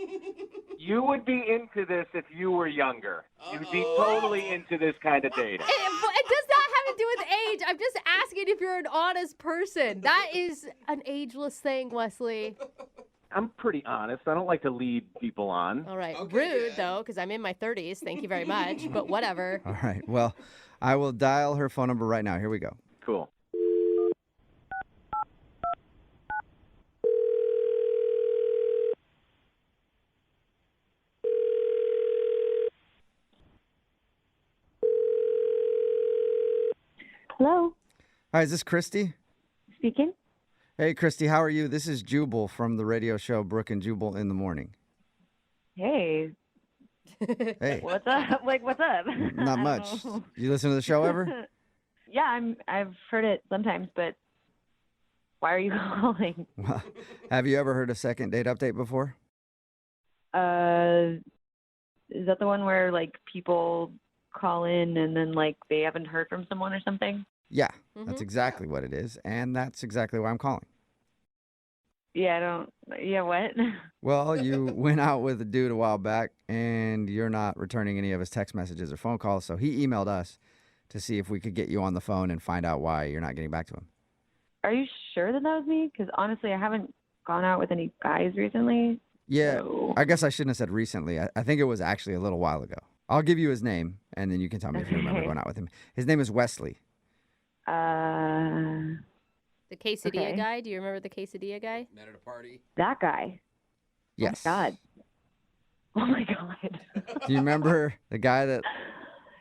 you would be into this if you were younger. You'd be totally into this kind of dating. It does not have to do with age. I'm just asking if you're an honest person. That is an ageless thing, Wesley. I'm pretty honest. I don't like to lead people on. All right. Rude, though, because I'm in my 30s. Thank you very much. But whatever. All right. Well, I will dial her phone number right now. Here we go. Cool. Hello, Hi, is this Christy? speaking. Hey, Christy, how are you? This is Jubal from the radio show Brooke and Jubal in the Morning. Hey, Hey, what's up? What's up? not much. You listen to the show ever? Yeah, I've heard it sometimes, but why are you calling? Well, have you ever heard a second date update before? Is that the one where like people call in and then like they haven't heard from someone or something? Yeah, that's exactly what it is, and that's exactly why I'm calling. Yeah, what? Well, you went out with a dude a while back, and you're not returning any of his text messages or phone calls, so he emailed us to see if we could get you on the phone and find out why you're not getting back to him. Are you sure that was me? Because honestly, I haven't gone out with any guys recently. Yeah, So... I guess I shouldn't have said recently. I think it was actually a little while ago. I'll give you his name, and then you can tell me if you remember going out with him. His name is Wesley. The quesadilla Okay. guy? Do you remember the quesadilla guy? Met at a party. That guy. Yes. God. Oh my God. Do you remember the guy that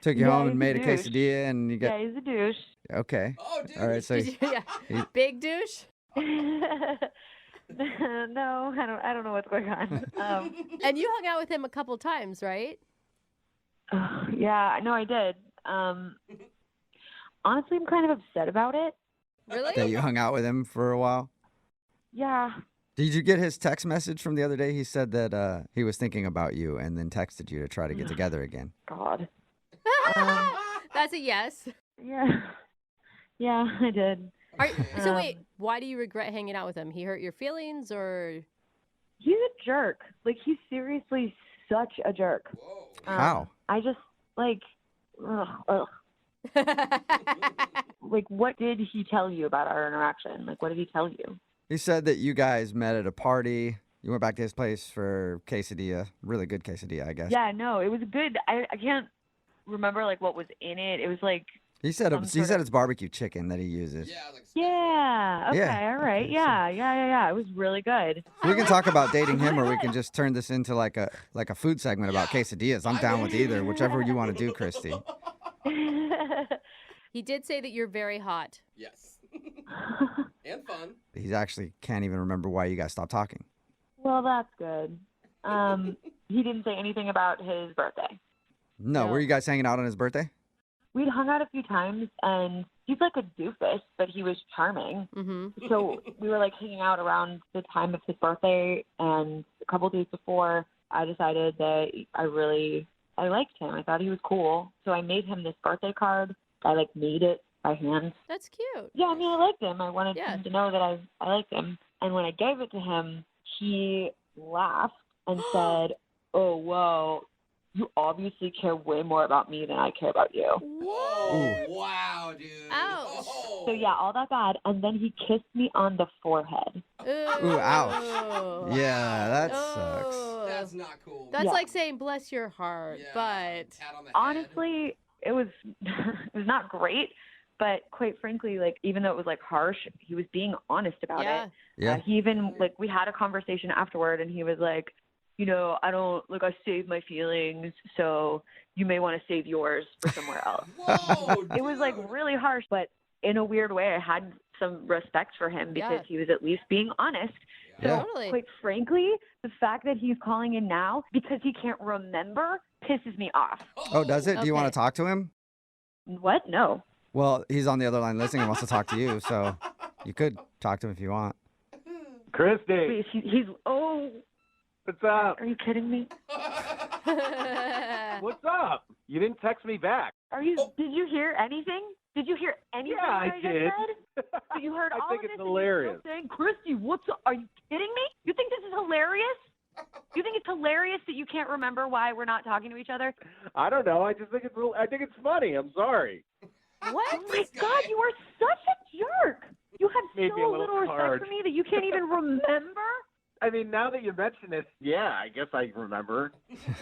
took you Yeah, home and he's a made a douche. quesadilla and you got? Yeah, he's a douche. Okay. Oh, dude. All right. So Yeah. he- Big douche? No, I don't know what's going on. And you hung out with him a couple times, right? Yeah, no, I did. Honestly, I'm kind of upset about it. Really? that you hung out with him for a while. Yeah. Did you get his text message from the other day? He said that he was thinking about you and then texted you to try to get together again. God. That's a yes. Yeah. Yeah, I did. So wait, why do you regret hanging out with him? He hurt your feelings or? He's a jerk. Like, he's seriously such a jerk. How? I just, like, ugh. Like, what did he tell you about our interaction? Like, what did he tell you? He said that you guys met at a party. You went back to his place for quesadilla. Really good quesadilla, I guess. Yeah, no, it was good. I can't remember, like, what was in it. It was, like... He said some sort of- it's barbecue chicken that he uses. Yeah, okay, Yeah. all right. Yeah. It was really good. We can talk about dating him, or we can just turn this into like a food segment about quesadillas. I'm down with either, whichever you want to do, Christy. He did say that you're very hot. Yes. And fun. He actually can't even remember why you guys stopped talking. Well, that's good. He didn't say anything about his birthday. No, were you guys hanging out on his birthday? We'd hung out a few times, and he's like a doofus, but he was charming. Mm-hmm. So we were like hanging out around the time of his birthday, and a couple days before, I decided that I liked him. I thought he was cool. So I made him this birthday card. I like made it by hand. That's cute. Yeah, I mean, I liked him. I wanted him to know that I liked him. And when I gave it to him, he laughed and said, "Oh, whoa, you obviously care way more about me than I care about you." Whoa. Wow, dude. Ouch. Oh. So yeah, all that bad. And then he kissed me on the forehead. Ooh, ouch. Yeah, that sucks. That's not cool. That's Yeah. like saying bless your heart, but Honestly, it was it was not great. But quite frankly, like, even though it was like harsh, he was being honest about Yeah. it. Yeah. He even, like, we had a conversation afterward, and he was like, you know, I don't, like, I saved my feelings, so you may want to save yours for somewhere else. Whoa, It was, like, really harsh, but in a weird way, I had some respect for him because Yeah. he was at least being honest. So, Yeah. Totally. quite frankly, the fact that he's calling in now because he can't remember pisses me off. Oh, does it? Do you want to talk to him? What? No. Well, he's on the other line listening and wants to talk to you, so you could talk to him if you want. Christy, Wait, he's oh, what's up? are you kidding me? What's up? You didn't text me back. Did you hear anything? Did you hear anything Yeah, I that I just did. said? But you heard I all think of it's this hilarious. And you're still saying, Christy, what's up? Are you kidding me? You think this is hilarious? You think it's hilarious that you can't remember why we're not talking to each other? I don't know. I just think it's funny. I'm sorry. What? Oh my God, you are such a jerk. You have Made me a so little little respect card. for me that you can't even remember. I mean, now that you mention it, yeah, I guess I remember.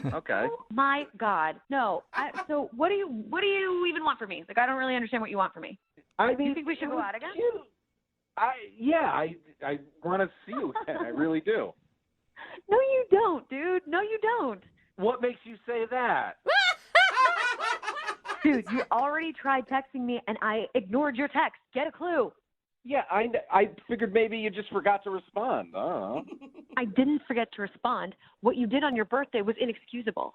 Okay. Oh my God, no. So what do you even want from me? Like, I don't really understand what you want from me. I mean, You think we should go out again? I want to see you again. I really do. No, you don't, dude. No, you don't. What makes you say that? Dude, you already tried texting me, and I ignored your text. Get a clue. Yeah, I figured maybe you just forgot to respond. I don't know. I didn't forget to respond. What you did on your birthday was inexcusable.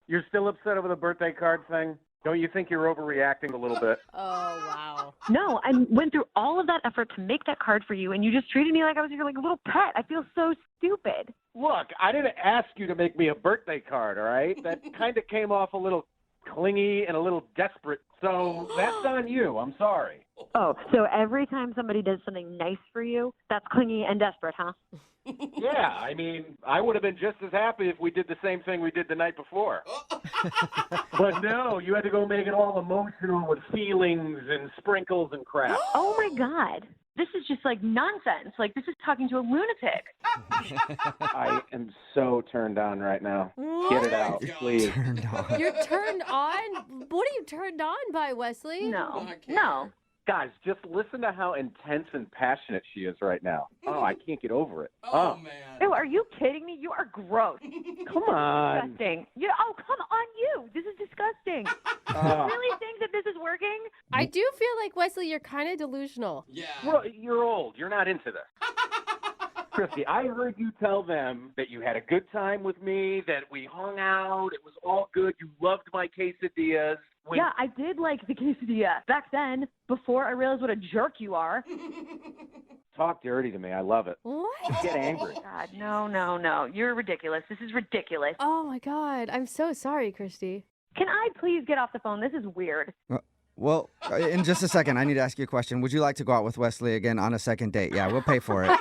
You're still upset over the birthday card thing? Don't you think you're overreacting a little bit? Oh, wow. No, I went through all of that effort to make that card for you, and you just treated me like I was your little pet. I feel so stupid. Look, I didn't ask you to make me a birthday card, all right? That kind of came off a little clingy and a little desperate, so that's on you. I'm sorry. Oh, so every time somebody does something nice for you, that's clingy and desperate, huh? Yeah, I mean, I would have been just as happy if we did the same thing we did the night before. But no, you had to go make it all emotional with feelings and sprinkles and crap. Oh, my God. This is just like nonsense. Like, this is talking to a lunatic. I am so turned on right now. Get it out, please. Turned on. You're turned on? What are you turned on by, Wesley? No. Guys, just listen to how intense and passionate she is right now. Oh, I can't get over it. Oh, man. Ew, are you kidding me? You are gross. Come on. Disgusting. Come on, you. This is disgusting. You really think that this is working? I do feel like, Wesley, you're kind of delusional. Yeah. Well, you're old. You're not into this. Christy, I heard you tell them that you had a good time with me, that we hung out, it was all good, you loved my quesadillas. Yeah, I did like the quesadilla back then, before I realized what a jerk you are. Talk dirty to me. I love it. What? Just get angry. God, no. You're ridiculous. This is ridiculous. Oh, my God. I'm so sorry, Christy. Can I please get off the phone? This is weird. Well, in just a second, I need to ask you a question. Would you like to go out with Wesley again on a second date? Yeah, we'll pay for it.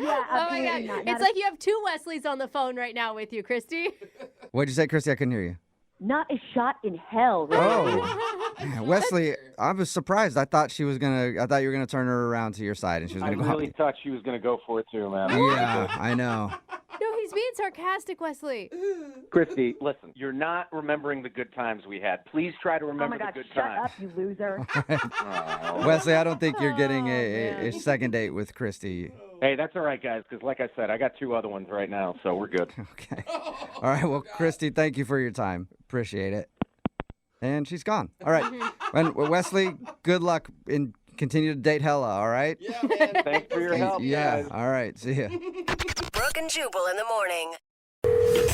Yeah, Oh, my absolutely God. not. It's like you have two Wesleys on the phone right now with you, Christy. What'd you say, Christy? I couldn't hear you. Not a shot in hell. Really. Oh, yeah, Wesley, I was surprised. I thought you were gonna turn her around to your side, and she was I gonna go out. really thought she was going to go for it too, man. Yeah, I know. No, he's being sarcastic, Wesley. Christy, listen, you're not remembering the good times we had. Please try to Oh remember my God, the good shut times. up, you loser. Wesley, I don't think you're getting man. a second date with Christy. Hey, that's all right, guys, because like I said, I got two other ones right now, so we're good. Okay. All right. Well, Christy, thank you for your time. Appreciate it. And she's gone. All right. And Wesley, good luck and continue to date Hella. All right. Yeah, man. Thanks for your help, Yeah. guys. All right. See ya. Brooke and Jubal in the morning.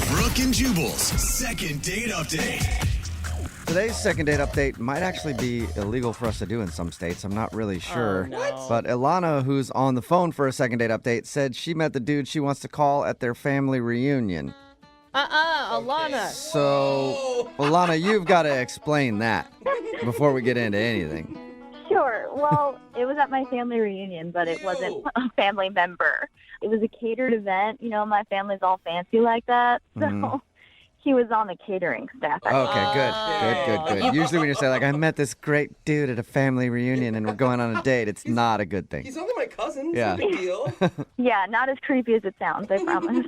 Brooke and Jubal's second date update. Today's second date update might actually be illegal for us to do in some states. I'm not really sure. no. But Ilana, who's on the phone for a second date update, said she met the dude she wants to call at their family reunion. Alana. So, Ilana, you've got to explain that before we get into anything. Sure. Well, it was at my family reunion, but it wasn't a family member. It was a catered event. You know, my family's all fancy like that. So he was on the catering staff. Okay, good. Usually when you say, like, I met this great dude at a family reunion and we're going on a date, it's not a good thing. He's only my cousin. Yeah. It's no big deal. Yeah, not as creepy as it sounds, I promise.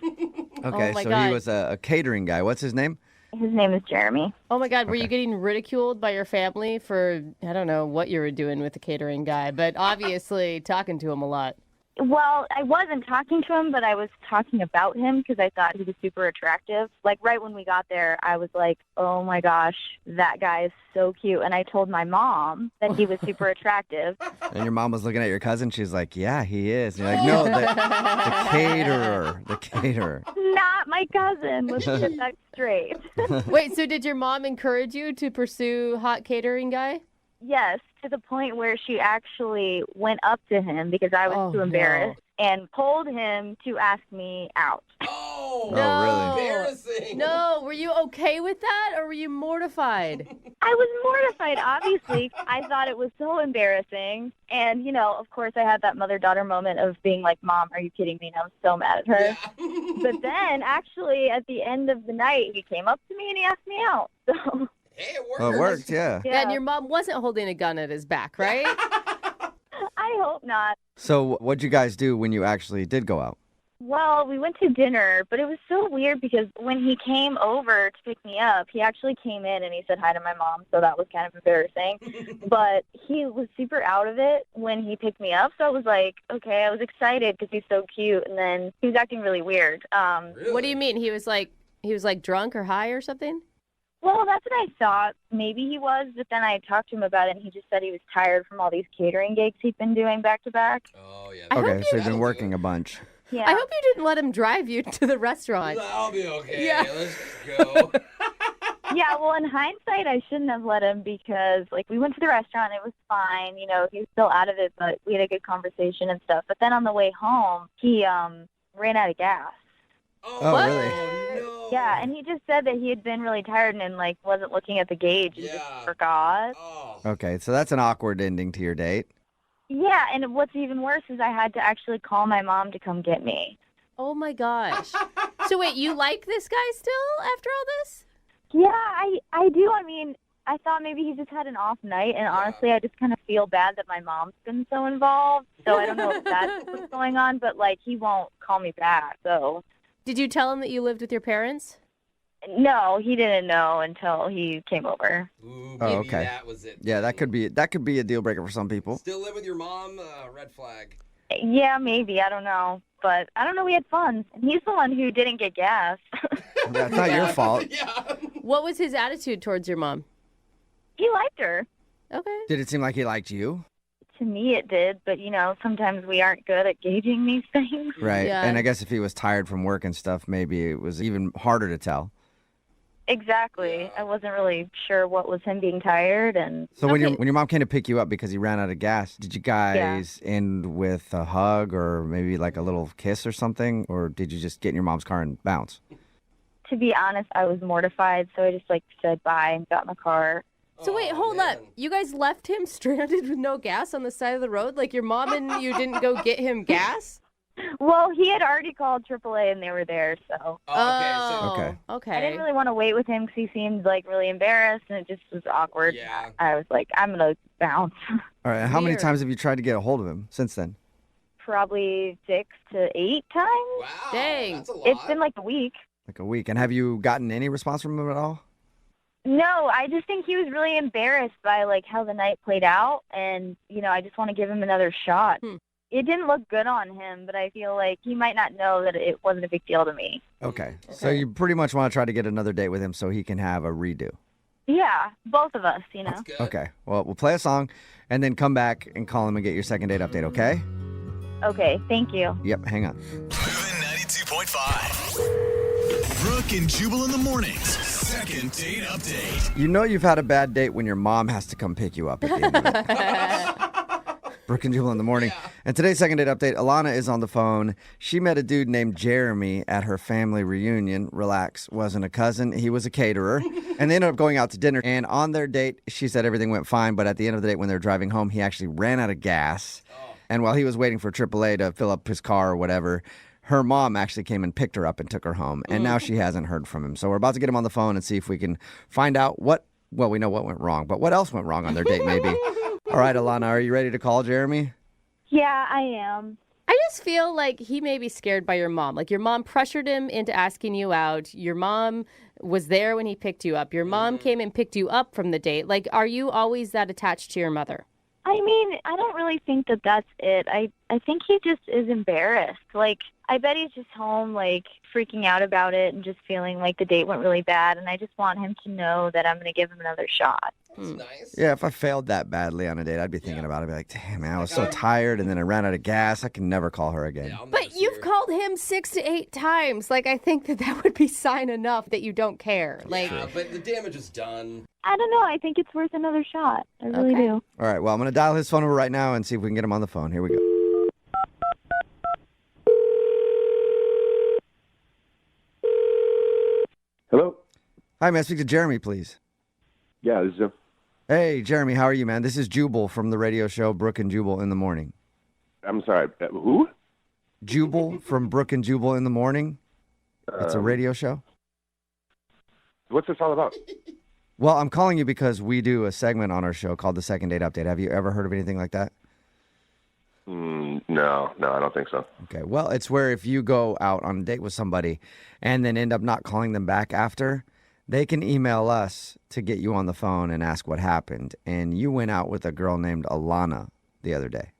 Okay, Oh my so God. he was a catering guy. What's his name? His name is Jeremy. Oh, my God. Were you getting ridiculed by your family for, I don't know what you were doing with the catering guy, but obviously talking to him a lot. Well, I wasn't talking to him, but I was talking about him because I thought he was super attractive. Like, right when we got there, I was like, oh, my gosh, that guy is so cute. And I told my mom that he was super attractive. And your mom was looking at your cousin. She's like, yeah, he is. And you're like, no, the caterer. Not my cousin. Let's get that straight. Wait, so did your mom encourage you to pursue hot catering guy? Yes, to the point where she actually went up to him because I was too embarrassed and told him to ask me out. Oh, really? embarrassing. No, were you okay with that or were you mortified? I was mortified, obviously. I thought it was so embarrassing. And, you know, of course, I had that mother-daughter moment of being like, Mom, are you kidding me? And I was so mad at her. Yeah. But then, actually, at the end of the night, he came up to me and he asked me out. So, Hey, it worked. Well, it worked, yeah. Yeah, and your mom wasn't holding a gun at his back, right? I hope not. So what'd you guys do when you actually did go out? Well, we went to dinner, but it was so weird because when he came over to pick me up, he actually came in and he said hi to my mom, so that was kind of embarrassing. But he was super out of it when he picked me up, so I was like, okay, I was excited because he's so cute, and then he was acting really weird. What do you mean? He was like drunk or high or something? Well, that's what I thought. Maybe he was, but then I talked to him about it, and he just said he was tired from all these catering gigs he'd been doing back to back. Oh, yeah. Okay, so you've been working a bunch. Yeah. I hope you didn't let him drive you to the restaurant. I'll be okay. Yeah. Let's go. Yeah, well, in hindsight, I shouldn't have let him because, like, we went to the restaurant. It was fine. You know, he was still out of it, but we had a good conversation and stuff. But then on the way home, he ran out of gas. Oh, really? No. Yeah, and he just said that he had been really tired and, like, wasn't looking at the gauge and just forgot. Oh. Okay, so that's an awkward ending to your date. Yeah, and what's even worse is I had to actually call my mom to come get me. Oh my gosh. So wait, you like this guy still after all this? Yeah, I do. I mean, I thought maybe he just had an off night, and honestly, I just kind of feel bad that my mom's been so involved. So I don't know if that's what's going on, but, like, he won't call me back, so. Did you tell him that you lived with your parents? No, he didn't know until he came over. Ooh, Oh, maybe okay. that was it. Yeah, that could be a deal breaker for some people. Still live with your mom? Red flag. Yeah, maybe. I don't know. But I don't know. We had fun. And he's the one who didn't get gas. Yeah, it's not your fault. What was his attitude towards your mom? He liked her. Okay. Did it seem like he liked you? To me, it did. But, sometimes we aren't good at gauging these things. Right. Yeah. And I guess if he was tired from work and stuff, maybe it was even harder to tell. Exactly. I wasn't really sure what was him being tired. And So when your mom came to pick you up because he ran out of gas, did you guys end with a hug or maybe like a little kiss or something? Or did you just get in your mom's car and bounce? to be honest, I was mortified. So I just said bye and got in the car. So wait, hold up. You guys left him stranded with no gas on the side of the road? Like your mom and you didn't go get him gas? Well, he had already called AAA and they were there, so. Okay. Okay. I didn't really want to wait with him because he seemed really embarrassed and it just was awkward. Yeah. I was like, I'm going to bounce. All right. How many Weird. times have you tried to get a hold of him since then? Probably 6 to 8 times. Wow. Dang. That's a lot. It's been like a week. Like a week. And have you gotten any response from him at all? No, I just think he was really embarrassed by how the night played out, and I just want to give him another shot. It didn't look good on him, but I feel like he might not know that it wasn't a big deal to me. Okay. So you pretty much want to try to get another date with him so he can have a redo. Yeah, both of us, Okay. Well, we'll play a song and then come back and call him and get your second date update, okay? Okay, thank you. Yep, hang on. 92.5. Brooke and Jubal in the mornings. Second date update. You know you've had a bad date when your mom has to come pick you up at the end of it. Brooke and Jubal in the morning. And today's second date update, Alana is on the phone. She met a dude named Jeremy at her family reunion. Relax, wasn't a cousin. He was a caterer. And they ended up going out to dinner. And on their date, she said everything went fine. But at the end of the date, when they were driving home, he actually ran out of gas. And while he was waiting for AAA to fill up his car or whatever, her mom actually came and picked her up and took her home. And now she hasn't heard from him. So we're about to get him on the phone and see if we can find out we know what went wrong, but what else went wrong on their date maybe. All right, Alana, are you ready to call Jeremy? Yeah, I am. I just feel like he may be scared by your mom. Like your mom pressured him into asking you out. Your mom was there when he picked you up. Your mom came and picked you up from the date. Like, are you always that attached to your mother? I mean, I don't really think that that's it. I think he just is embarrassed. I bet he's just home, freaking out about it and just feeling like the date went really bad. And I just want him to know that I'm going to give him another shot. That's nice. Yeah, if I failed that badly on a date, I'd be thinking about it. I'd be like, damn, man, I was so tired and then I ran out of gas. I can never call her again. But you've called him 6 to 8 times. I think that would be sign enough that you don't care. Yeah, but the damage is done. I don't know. I think it's worth another shot. I really do. All right, well, I'm going to dial his phone number right now and see if we can get him on the phone. Here we go. Hello? Hi, may I speak to Jeremy, please? Yeah, this is him. Hey, Jeremy, how are you, man? This is Jubal from the radio show Brooke and Jubal in the Morning. I'm sorry, who? Jubal from Brooke and Jubal in the Morning. It's a radio show. What's this all about? Well, I'm calling you because we do a segment on our show called the Second Date Update. Have you ever heard of anything like that? No, I don't think so. Okay, well, it's where if you go out on a date with somebody and then end up not calling them back after, they can email us to get you on the phone and ask what happened. And you went out with a girl named Alana the other day.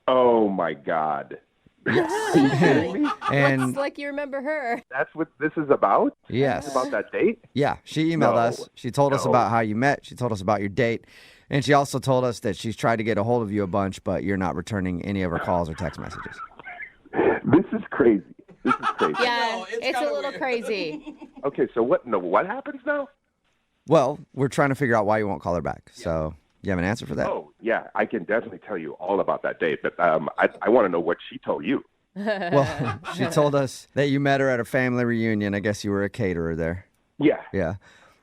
Oh, my God. Are you kidding me? And Looks like you remember her. That's what this is about? Yes. This is about that date? yeah, she emailed us. She told us about how you met. She told us about your date. And she also told us that she's tried to get a hold of you a bunch, but you're not returning any of her calls or text messages. This is crazy. Yeah, it's a little crazy. Okay, so what happens now? Well, we're trying to figure out why you won't call her back. So you have an answer for that? Oh, yeah, I can definitely tell you all about that date, but I want to know what she told you. Well, she told us that you met her at a family reunion. I guess you were a caterer there. Yeah. Yeah.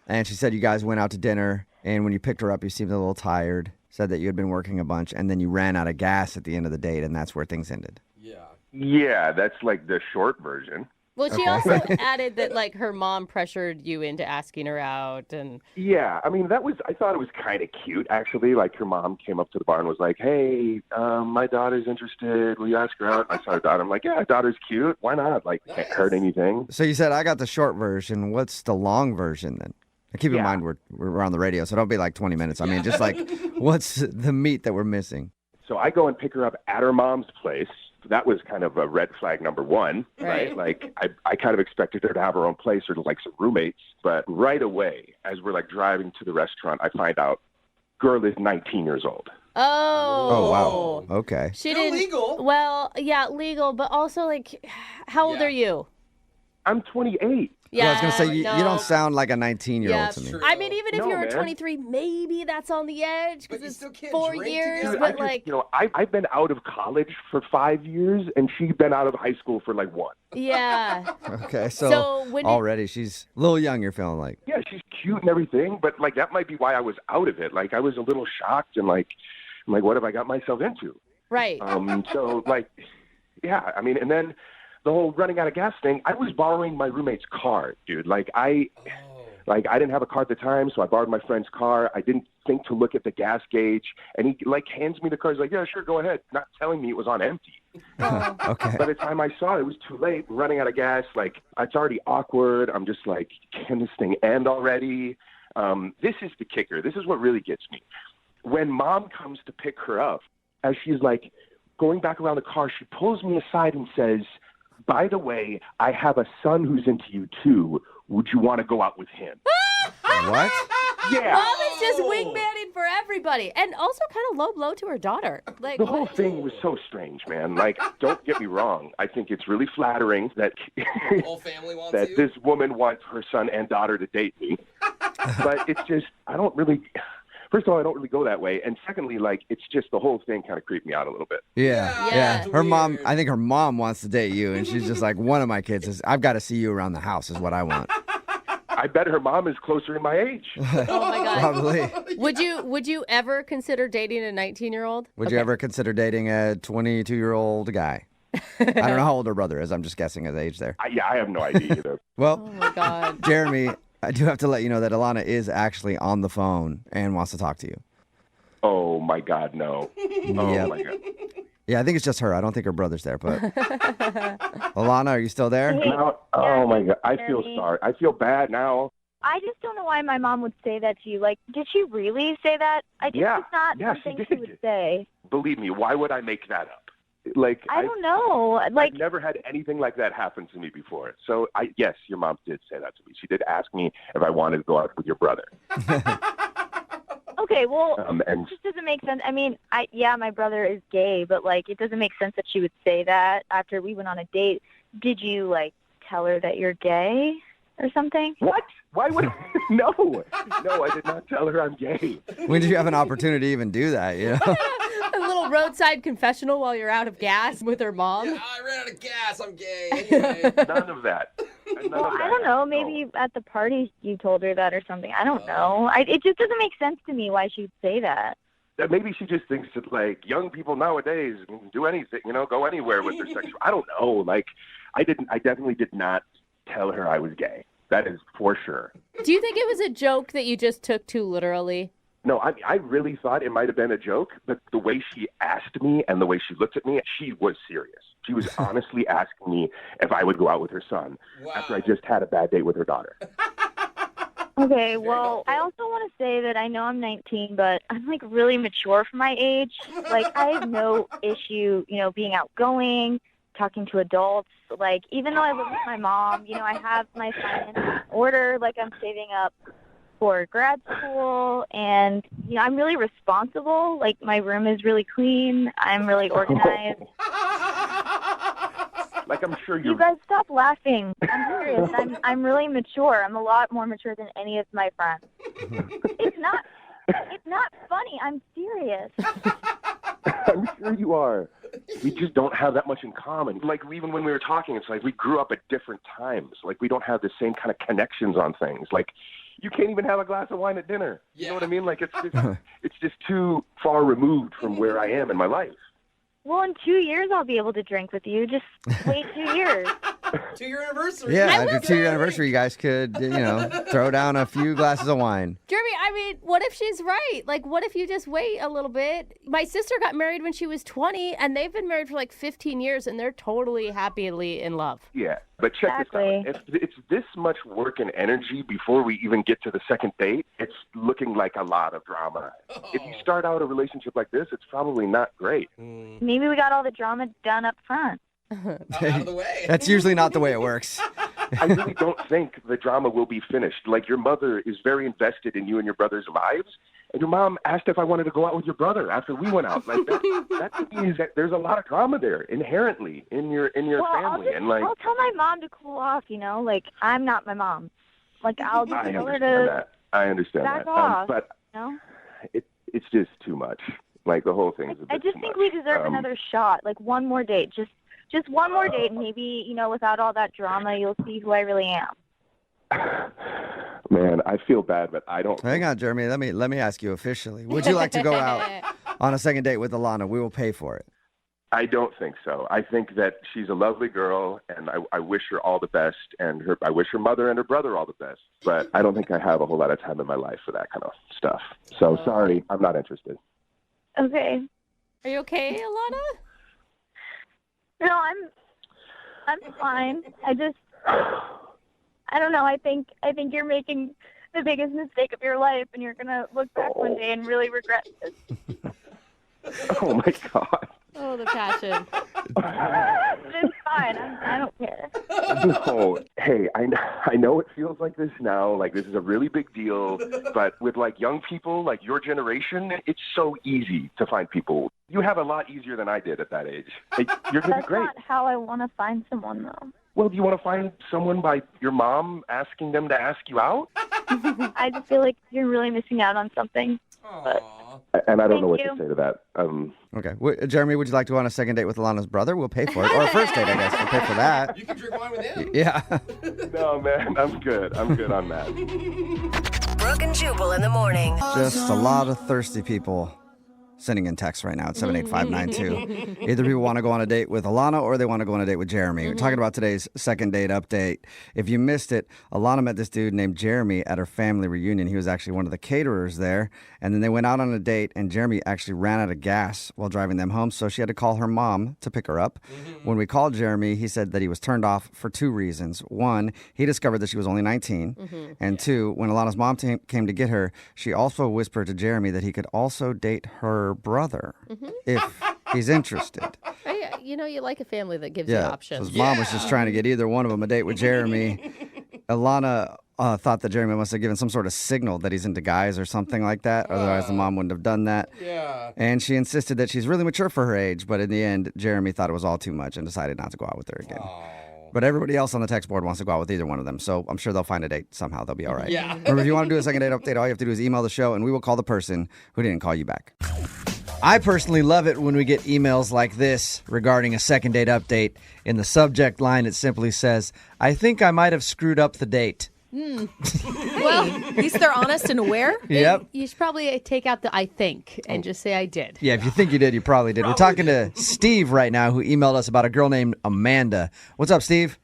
And she said you guys went out to dinner, and when you picked her up, you seemed a little tired. Said that you had been working a bunch, and then you ran out of gas at the end of the date, and that's where things ended. Yeah, that's like the short version. Well, she Okay. also added that like her mom pressured you into asking her out, and Yeah, I mean, I thought it was kind of cute, actually. Like, her mom came up to the bar and was like, hey, my daughter's interested. Will you ask her out? I saw her daughter. I'm like, yeah, daughter's cute. Why not? Like, can't hurt anything. So you said I got the short version. What's the long version then? Keep in mind we're on the radio, so don't be like 20 minutes. I mean, just like, what's the meat that we're missing? So I go and pick her up at her mom's place. That was kind of a red flag number one, right? Like, I kind of expected her to have her own place or like some roommates. But right away, as we're like driving to the restaurant, I find out girl is 19 years old. Oh, wow. Okay. she didn't. Legal. Well, yeah, legal, but also like, how old are you? I'm 28. Yeah, I was going to say, you don't sound like a 19-year-old to me. I mean, even if No, you were man. 23, maybe that's on the edge because it's 4 years. Dude, But like, I've been out of college for 5 years, and she's been out of high school for like 1. yeah. Okay, so when did- already she's a little young, you're feeling like. Yeah, she's cute and everything, but like that might be why I was out of it. Like, I was a little shocked and like, I'm like, what have I got myself into? Right. So like, yeah, I mean, and then the whole running out of gas thing, I was borrowing my roommate's car, dude. Like, I didn't have a car at the time, so I borrowed my friend's car. I didn't think to look at the gas gauge, and he like hands me the car. He's like, yeah, sure, go ahead, not telling me it was on empty. Okay. By the time I saw it, it was too late. Running out of gas, like, it's already awkward. I'm just like, can this thing end already? This is the kicker. This is what really gets me. When mom comes to pick her up, as she's like going back around the car, she pulls me aside and says, by the way, I have a son who's into you too. Would you want to go out with him? What? Yeah. Mom is just wingmanning for everybody, and also kind of low blow to her daughter. Like, The whole thing was so strange, man. Like, don't get me wrong. I think it's really flattering that Whole family wants that you. this woman wants her son and daughter to date me. But it's just, I don't really. First of all, I don't really go that way, and secondly, like, it's just the whole thing kind of creeped me out a little bit. Yeah. Her mom, I think her mom wants to date you, and she's just like, one of my kids is, I've got to see you around the house is what I want. I bet her mom is closer in my age. Oh my god. Probably. Would you ever consider dating a 19-year-old? Would you ever consider dating a 22-year-old guy? I don't know how old her brother is. I'm just guessing his age there. I have no idea either. Well, Oh my god. Jeremy, I do have to let you know that Alana is actually on the phone and wants to talk to you. Oh my God, no. Oh Yeah. my God. Yeah, I think it's just her. I don't think her brother's there, but Alana, are you still there? Now, oh my God, I feel sorry. I feel bad now. I just don't know why my mom would say that to you. Like, did she really say that? It's not Yeah, she something she did. would say. Believe me, why would I make that up? Like, I don't know. Like, I've never had anything like that happen to me before. So, yes, your mom did say that to me. She did ask me if I wanted to go out with your brother. okay, well, and it just doesn't make sense. I mean, my brother is gay, but, like, it doesn't make sense that she would say that after we went on a date. Did you, like, tell her that you're gay or something? What? Why would No, I did not tell her I'm gay. When did you have an opportunity to even do that? You know? A little roadside confessional while you're out of gas with her mom. Yeah, I ran out of gas. I'm gay. Anyway. None of that. Well, I don't know. Maybe at the party you told her that or something. I don't know. It just doesn't make sense to me why she'd say that. Maybe she just thinks that, like, young people nowadays can do anything, go anywhere with their sexual. I don't know. Like, I definitely did not tell her I was gay. That is for sure. Do you think it was a joke that you just took too literally? No, I really thought it might have been a joke, but the way she asked me and the way she looked at me, she was serious. She was honestly asking me if I would go out with her son after I just had a bad date with her daughter. Okay, well, I also want to say that I know I'm 19, but I'm, like, really mature for my age. Like, I have no issue, being outgoing, talking to adults. Like, even though I live with my mom, I have my finances in order. Like, I'm saving up for grad school, and, I'm really responsible. Like, my room is really clean. I'm really organized. Like, I'm sure You guys stop laughing. I'm serious. I'm really mature. I'm a lot more mature than any of my friends. It's not funny. I'm serious. I'm sure you are. We just don't have that much in common. Like, even when we were talking, it's like we grew up at different times. Like, we don't have the same kind of connections on things. Like, you can't even have a glass of wine at dinner. You know what I mean? Like, it's just too far removed from where I am in my life. Well, in 2 years I'll be able to drink with you. Just wait 2 years. 2-year anniversary. Yeah, at your 2-year anniversary, you guys could, throw down a few glasses of wine. Jeremy, I mean, what if she's right? Like, what if you just wait a little bit? My sister got married when she was 20, and they've been married for like 15 years, and they're totally happily in love. Yeah, but check this out. If it's this much work and energy before we even get to the second date, it's looking like a lot of drama. If you start out a relationship like this, it's probably not great. Maybe we got all the drama done up front. Out of the way. That's usually not the way it works. I really don't think the drama will be finished. Like, your mother is very invested in you and your brother's lives, and your mom asked if I wanted to go out with your brother after we went out. Like, that means that there's a lot of drama there inherently in your family. I'll tell my mom to cool off. Like, I'm not my mom. Like, I'll just tell her to. I understand back that. off. But No. it's just too much. Like, the whole thing is a bit I just too think much. we deserve another shot. Like, one more date. Just one more date, and maybe, without all that drama, you'll see who I really am. Man, I feel bad, but I don't. Hang on, Jeremy. Let me ask you officially. Would you like to go out on a second date with Alana? We will pay for it. I don't think so. I think that she's a lovely girl, and I wish her all the best, and I wish her mother and her brother all the best. But I don't think I have a whole lot of time in my life for that kind of stuff. So sorry, I'm not interested. Okay. Are you okay, Alana? No, I'm fine. I don't know. I think you're making the biggest mistake of your life, and you're gonna look back one day and really regret this. Oh my God. Oh, the passion. It's fine. I don't care. No, hey, I know it feels like this now, like this is a really big deal, but with like young people, like your generation, it's so easy to find people. You have a lot easier than I did at that age. Like, you're going to be That's great. not how I want to find someone, though. Well, do you want to find someone by your mom asking them to ask you out? I just feel like you're really missing out on something. But And I don't know what Thank to say to that. Okay. Jeremy, would you like to go on a second date with Alana's brother? We'll pay for it. Or a first date, I guess. We'll pay for that. You can drink wine with him. Yeah. No, man, I'm good. I'm good on that. Brooke and Jubal in the morning. Just a lot of thirsty people sending in texts right now at 78592. Either people want to go on a date with Alana or they want to go on a date with Jeremy. We're talking about today's second date update. If you missed it, Alana met this dude named Jeremy at her family reunion. He was actually one of the caterers there. And then they went out on a date, and Jeremy actually ran out of gas while driving them home, so she had to call her mom to pick her up. When we called Jeremy, he said that he was turned off for two reasons. One, he discovered that she was only 19. And two, when Alana's mom came to get her, she also whispered to Jeremy that he could also date her brother if he's interested. You like a family that gives you Yeah, options. his mom was just trying to get either one of them a date with Jeremy. Alana thought that Jeremy must have given some sort of signal that he's into guys or something like that. Otherwise, the mom wouldn't have done that. Yeah. And she insisted that she's really mature for her age. But in the end, Jeremy thought it was all too much and decided not to go out with her again. But everybody else on the text board wants to go out with either one of them. So I'm sure they'll find a date somehow. They'll be all right. Yeah. Remember, if you want to do a second date update, all you have to do is email the show, and we will call the person who didn't call you back. I personally love it when we get emails like this regarding a second date update. In the subject line, it simply says, "I think I might have screwed up the date." Well, at least they're honest and aware. Yep. You should probably take out the "I think" and just say "I did." Yeah, if you think you did, you probably did. We're talking to Steve right now, who emailed us about a girl named Amanda. What's up, Steve?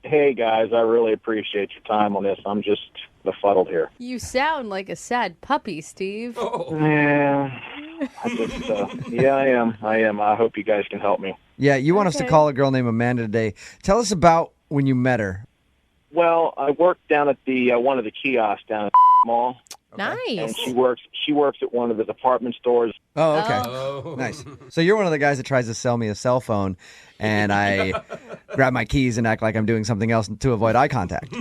Hey, guys, I really appreciate your time on this. I'm just befuddled here. You sound like a sad puppy, Steve. Yeah, I am. I hope you guys can help me. Yeah, you want us to call a girl named Amanda today. Tell us about when you met her. Well, I work down at the one of the kiosks down at the mall. Nice. And she works at one of the department stores. Oh, okay. Nice. So you're one of the guys that tries to sell me a cell phone, and I grab my keys and act like I'm doing something else to avoid eye contact.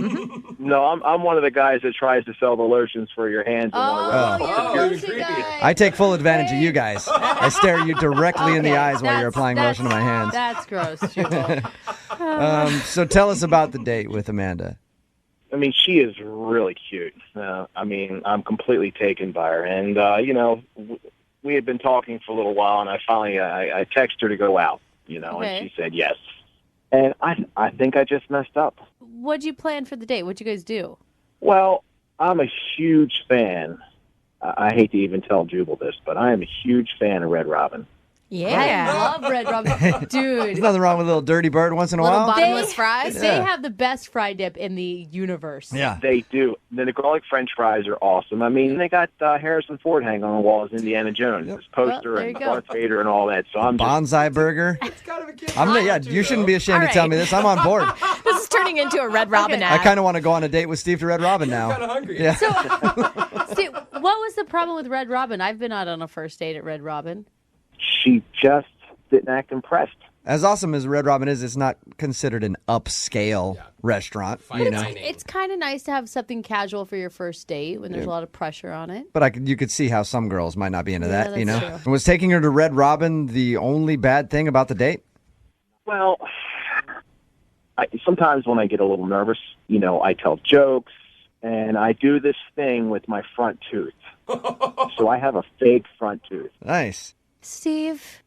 No, I'm one of the guys that tries to sell the lotions for your hands. I take full advantage of you guys. I stare you directly in the eyes while you're applying lotion to my hands. That's gross, Jubal. So tell us about the date with Amanda. I mean, she is really cute. I'm completely taken by her. And, we had been talking for a little while, and I finally I texted her to go out, and she said yes. And I think I just messed up. What'd you plan for the date? What'd you guys do? Well, I'm a huge fan. I hate to even tell Jubal this, but I am a huge fan of Red Robin. Yeah. I love Red Robin. Dude. There's nothing wrong with a little dirty bird once in a while. Bottomless fries. They have the best fry dip in the universe. Yeah. They do. The garlic French fries are awesome. I mean, they got Harrison Ford hanging on the wall as Indiana Jones, his poster, Well, there and you go. Darth Vader and all that. So I'm just Bonsai burger. You shouldn't be ashamed All to tell right. me this. I'm on board. This is turning into a Red Robin I ad. kind of want to go on a date with Steve to Red Robin now. I'm kind of hungry. Yeah. So, Steve, what was the problem with Red Robin? I've been out on a first date at Red Robin. she just didn't act impressed. As awesome as Red Robin is, it's not considered an upscale restaurant. You know? It's kind of nice to have something casual for your first date when there's a lot of pressure on it. But you could see how some girls might not be into Yeah, that, you know? that's Was taking her to Red Robin the only bad thing about the date? Well, sometimes when I get a little nervous, I tell jokes, and I do this thing with my front tooth. So I have a fake front tooth. Nice. Steve,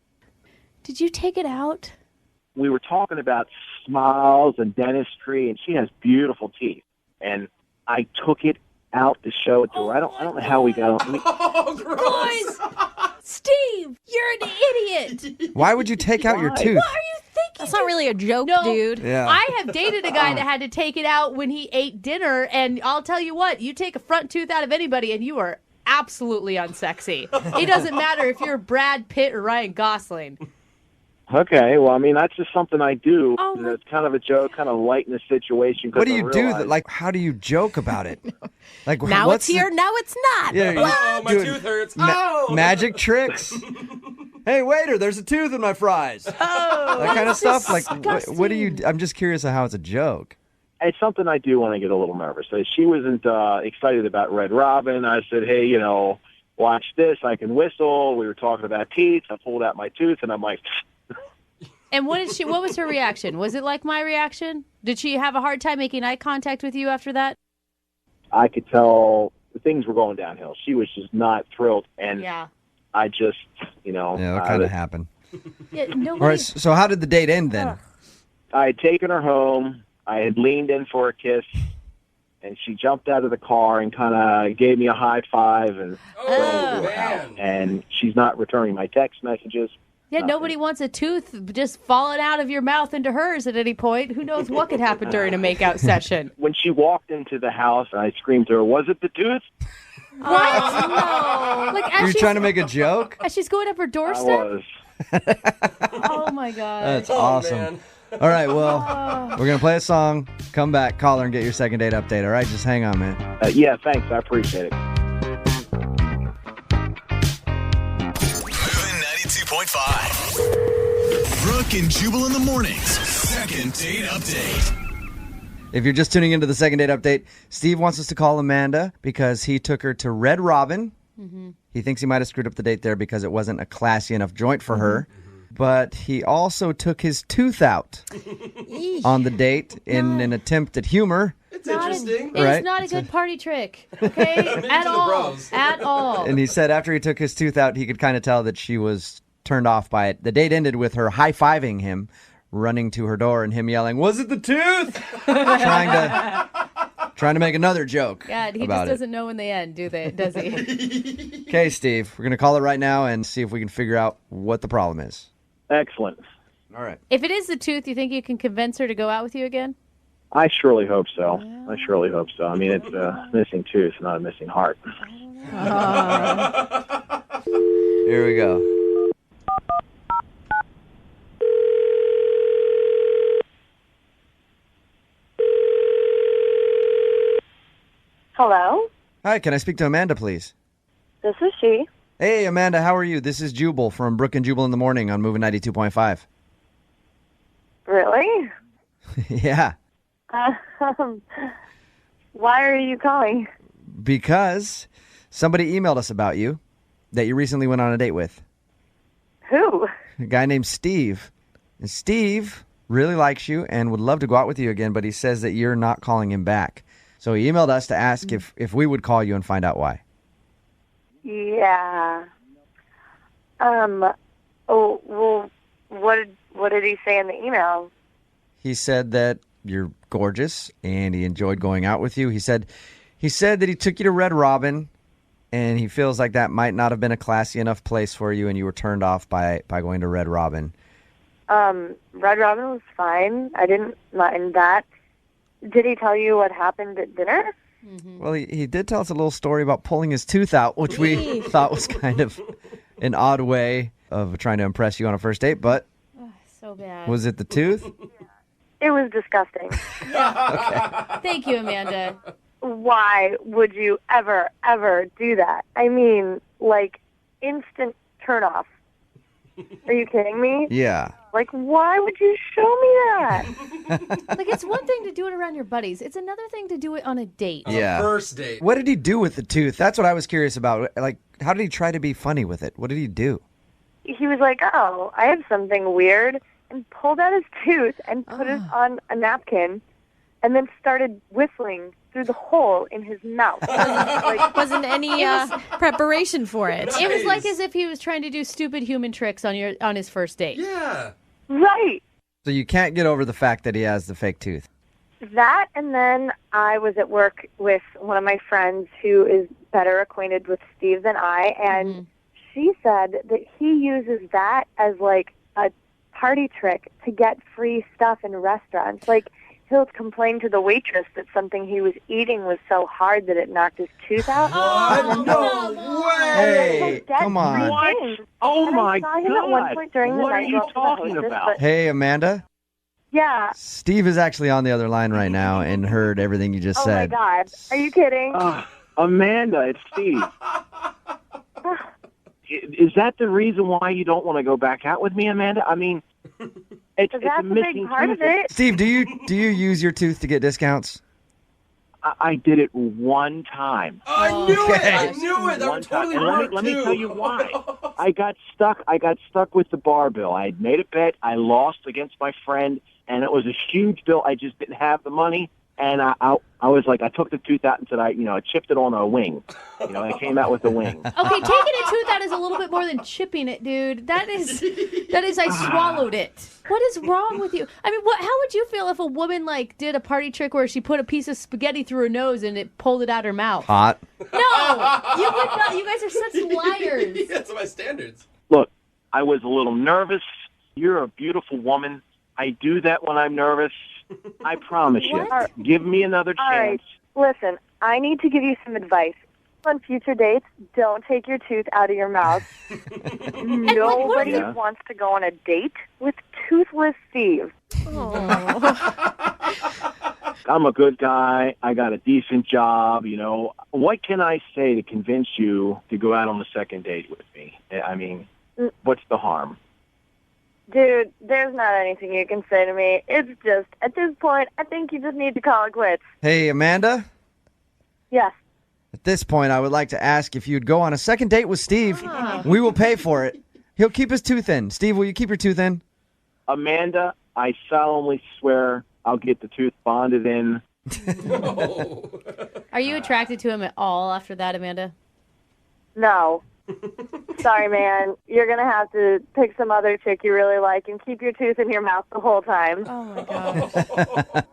did you take it out? We were talking about smiles and dentistry, and she has beautiful teeth. And I took it out to show it to her. I don't know how we got on. Boys, Steve, you're an idiot. Why would you take out your tooth? What are you thinking? That's not really a joke, No, dude. Yeah. I have dated a guy that had to take it out when he ate dinner, and I'll tell you what, you take a front tooth out of anybody, and you are absolutely unsexy. It doesn't matter if you're Brad Pitt or Ryan Gosling. Okay, well, I mean, that's just something I do. Oh, It's kind of a joke, kind of lighten the situation. 'cause What do I you do? realize- How do you joke about it? Like Now what's it's here, now it's not. Yeah, you- Oh, my doing tooth hurts. magic tricks. Hey, waiter, there's a tooth in my fries. Oh, That kind of stuff. Like, disgusting. what do you? I'm just curious of how it's a joke. It's something I do when I get a little nervous. So she wasn't excited about Red Robin. I said, hey, watch this. I can whistle. We were talking about teeth. I pulled out my tooth, and I'm like, And what was her reaction? Was it like my reaction? Did she have a hard time making eye contact with you after that? I could tell things were going downhill. She was just not thrilled, and Yeah. I just, Yeah, what kind of happened? Yeah, nobody. All right. So how did the date end then? I had taken her home. I had leaned in for a kiss, and she jumped out of the car and kind of gave me a high five, and and she's not returning my text messages. Yeah, nobody wants a tooth just falling out of your mouth into hers at any point. Who knows what could happen during a makeout session? When she walked into the house, I screamed to her, "Was it the tooth?" What? No. Like Are you as she's, trying to make a joke? as she's going up her I doorstep? was. Oh, my God. That's awesome. All right, well, we're going to play a song, come back, call her, and get your second date update. All right, just hang on, man. Yeah, thanks. I appreciate it. Moving 92.5. Brooke and Jubal in the mornings. Second date update. If you're just tuning into the second date update, Steve wants us to call Amanda because he took her to Red Robin. Mm-hmm. He thinks he might have screwed up the date there because it wasn't a classy enough joint for her. But he also took his tooth out on the date in an attempt at humor. It's interesting. It's Right? not a good party trick, okay? At all. At all. And he said after he took his tooth out, he could kind of tell that she was turned off by it. The date ended with her high-fiving him, running to her door, and him yelling, "Was it the tooth?" trying to make another joke God, he about just doesn't know in the end, does he? it. Okay, Steve, we're going to call it right now and see if we can figure out what the problem is. Excellent. All right. If it is the tooth, you think you can convince her to go out with you again? I surely hope so. I surely hope so. I mean, it's a missing tooth, not a missing heart. Here we go. Hello, Hi, can I speak to Amanda, please? this is she. Hey, Amanda, how are you? This is Jubal from Brooke and Jubal in the Morning on Moving 92.5. Really? Yeah, Why are you calling? because somebody emailed us about you that you recently went on a date with. Who? A guy named Steve. And Steve really likes you and would love to go out with you again, but he says that you're not calling him back. So he emailed us to ask if we would call you and find out why. Yeah. Oh, well, what did he say in the email? He said that you're gorgeous and he enjoyed going out with you. He said that he took you to Red Robin and he feels like that might not have been a classy enough place for you, and you were turned off by going to Red Robin. Red Robin was fine. I didn't mind that. Did he tell you what happened at dinner? Well, he did tell us a little story about pulling his tooth out, which we thought was kind of an odd way of trying to impress you on a first date, but So bad. was it the tooth? It was disgusting. Thank you, Amanda. Why would you ever do that? I mean, like, instant turnoff. Are you kidding me? Yeah. Like, why would you show me that? Like, it's one thing to do it around your buddies. It's another thing to do it on a date. Yeah. First date. What did he do with the tooth? That's what I was curious about. Like, how did he try to be funny with it? What did he do? He was like, oh, I have something weird, and pulled out his tooth and put it on a napkin, and then started whistling through the hole in his mouth. Like, wasn't any preparation for it. It was like as if he was trying to do stupid human tricks on his first date. Yeah. Right. So you can't get over the fact that he has the fake tooth. That, and then I was at work with one of my friends who is better acquainted with Steve than I, and she said that he uses that as, like, a party trick to get free stuff in restaurants. Like, he'll complain to the waitress that something he was eating was so hard that it knocked his tooth out. What? No way! Hey, come on. What? Oh, my I saw him at one God. point during the What are night you go up to the talking hostess, about? but- Hey, Amanda. Yeah. Steve is actually on the other line right now and heard everything you just Oh, my said. God. Are you kidding? Amanda, it's Steve. Is that the reason why you don't want to go back out with me, Amanda? I mean, it's a That's a missing big part of tooth. it. Steve, do you use your tooth to get discounts? I did it one time. I knew it. I Okay. knew it. That One would totally time. And work, let me too. tell you why. I got stuck with the bar bill. I had made a bet. I lost against my friend, and it was a huge bill. I just didn't have the money. And I was like, I took the tooth out and said, I chipped it on a wing. I came out with a wing. Okay, taking a tooth out is a little bit more than chipping it, dude. That is I swallowed it. What is wrong with you? I mean, how would you feel if a woman like did a party trick where she put a piece of spaghetti through her nose and it pulled it out her mouth? Hot. No, you would not. You guys are such liars. That's my standards. Look, I was a little nervous. You're a beautiful woman. I do that when I'm nervous. I promise you. What? Give me another All right. chance. Listen, I need to give you some advice. On future dates, don't take your tooth out of your mouth. Nobody Yeah. wants to go on a date with toothless Steve. I'm a good guy. I got a decent job. What can I say to convince you to go out on the second date with me? I mean, what's the harm? Dude, there's not anything you can say to me. It's just, at this point, I think you just need to call it quits. Hey, Amanda. Yes. At this point, I would like to ask if you'd go on a second date with Steve. We will pay for it. He'll keep his tooth in. Steve, will you keep your tooth in? Amanda, I solemnly swear I'll get the tooth bonded in. Are you attracted to him at all after that, Amanda? No. Sorry, man. You're going to have to pick some other chick you really like and keep your tooth in your mouth the whole time. Oh, my gosh.